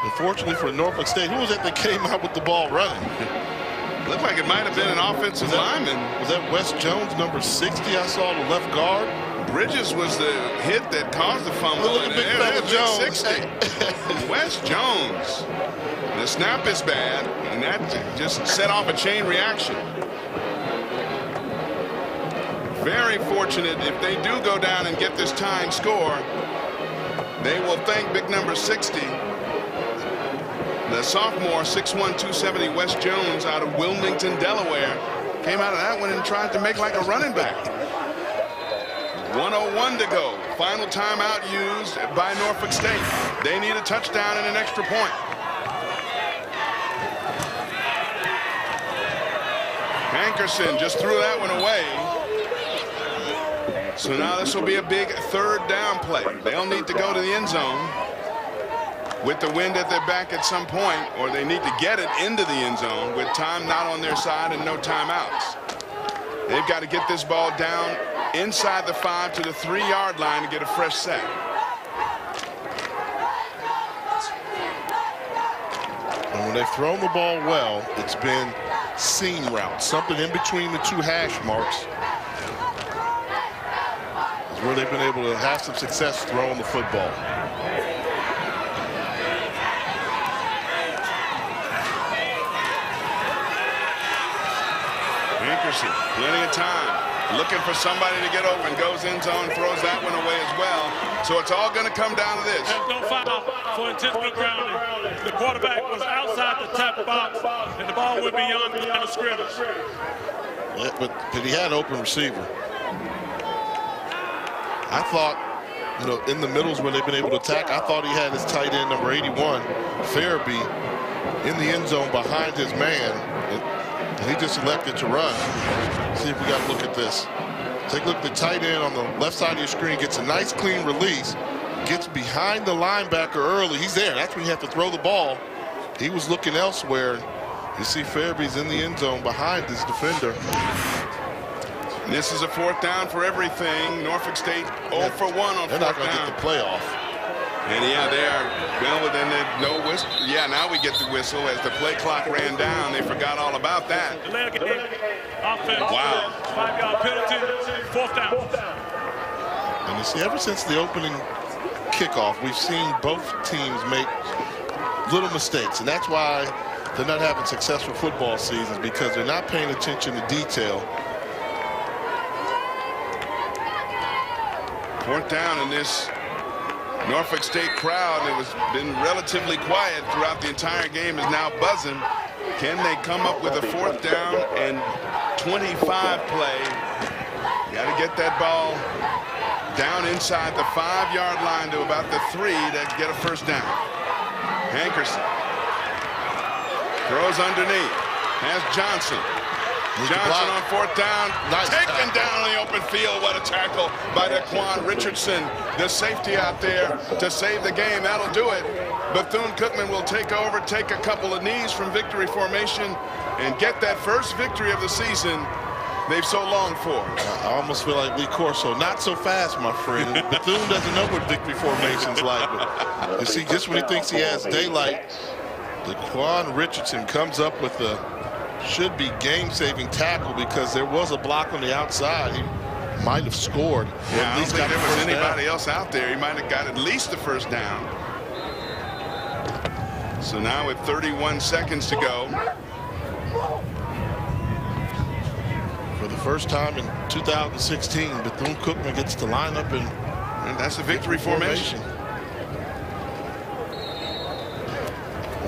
Unfortunately for Norfolk State, who was that that came out with the ball running? Looked like it might have been an offensive lineman. Was that Wes Jones, number 60? I saw the left guard. Bridges was the hit that caused the fumble. Look at big fella Jones. 60. Wes Jones. The snap is bad, and that just set off a chain reaction. Very fortunate if they do go down and get this tying score. They will thank big number 60. The sophomore, 6'1", 270 Wes Jones out of Wilmington, Delaware, came out of that one and tried to make like a running back. 1:01 to go. Final timeout used by Norfolk State. They need a touchdown and an extra point. Hankerson just threw that one away. So now this will be a big third down play. They'll need to go to the end zone with the wind at their back at some point, or they need to get it into the end zone with time not on their side and no timeouts. They've got to get this ball down inside the 5 to the 3-yard line to get a fresh set. And when they've thrown the ball well, it's been seam routes, something in between the 2 hash marks, is where they've been able to have some success throwing the football. Hankerson, plenty of time. Looking for somebody to get open, goes in zone, throws that one away as well. So it's all going to come down to this. There's no foul for intentional grounding. The quarterback was outside the top box, and the ball went beyond the line of scrimmage. Yeah, but he had an open receiver. I thought, you know, in the middles where they've been able to attack, I thought he had his tight end, number 81, Farabee, in the end zone behind his man. And he just elected to run. See if we got to look at this. Take a look at the tight end on the left side of your screen. Gets a nice clean release. Gets behind the linebacker early. He's there. That's when you have to throw the ball. He was looking elsewhere. You see Farabee's in the end zone behind his defender. And this is a 4th down for everything. Norfolk State 0 for 1 on 4th down. They're not going to get the playoff. And yeah, they are well within the no whistle. Yeah, now we get the whistle as the play clock ran down. They forgot all about that. Offense. Wow. 5-yard penalty, 4th down. And you see, ever since the opening kickoff, we've seen both teams make little mistakes. And that's why they're not having successful football seasons, because they're not paying attention to detail. 4th down in this Norfolk State crowd. It was been relatively quiet throughout the entire game, is now buzzing. Can they come up with a 4th down and 25 play? Got to get that ball down inside the 5-yard line to about the 3 to get a 1st down. Hankerson throws underneath. Has Johnson. Johnson on 4th down, nice taken down in the open field. What a tackle by Daquan Richardson, the safety out there to save the game. That'll do it. Bethune-Cookman will take over, take a couple of knees from victory formation, and get that first victory of the season they've so longed for. I almost feel like Lee Corso. Not so fast, my friend. Bethune doesn't know what victory formation's like. But you see, just when he thinks he has daylight, Daquan Richardson comes up with the should be game-saving tackle, because there was a block on the outside. He might have scored. Yeah, I don't think there was anybody else out there. He might have got at least the 1st down. So now with 31 seconds to go. For the first time in 2016, Bethune-Cookman gets to line up and that's a victory formation.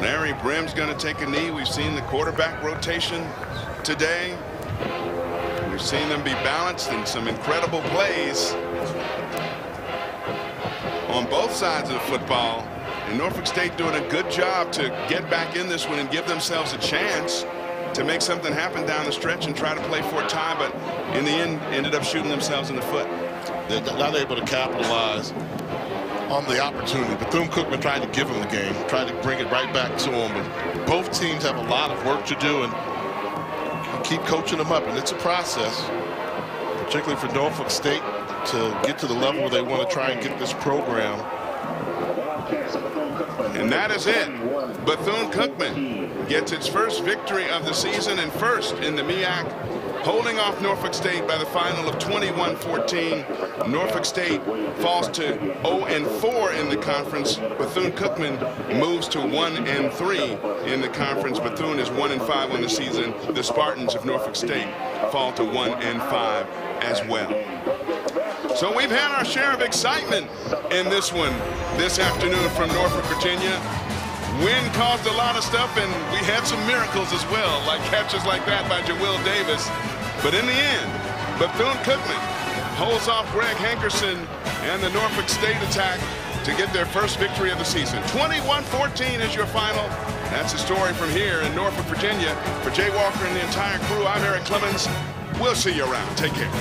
Larry Brim's going to take a knee. We've seen the quarterback rotation today. We've seen them be balanced in some incredible plays on both sides of the football. And Norfolk State doing a good job to get back in this one and give themselves a chance to make something happen down the stretch and try to play for a tie, but in the end ended up shooting themselves in the foot. They're not able to capitalize on the opportunity. Bethune-Cookman tried to give them the game, tried to bring it right back to them, but both teams have a lot of work to do, and keep coaching them up, and it's a process, particularly for Norfolk State to get to the level where they want to try and get this program. And that is it. Bethune-Cookman gets its first victory of the season and first in the MEAC, holding off Norfolk State by the final of 21-14. Norfolk State falls to 0-4 in the conference. Bethune-Cookman moves to 1-3 in the conference. Bethune is 1-5 on the season. The Spartans of Norfolk State fall to 1-5 as well. So we've had our share of excitement in this one this afternoon from Norfolk, Virginia. Wind caused a lot of stuff, and we had some miracles as well, like catches like that by Jawill Davis. But in the end, Bethune-Cookman holds off Greg Hankerson and the Norfolk State attack to get their first victory of the season. 21-14 is your final. That's the story from here in Norfolk, Virginia. For Jay Walker and the entire crew, I'm Eric Clemens. We'll see you around. Take care.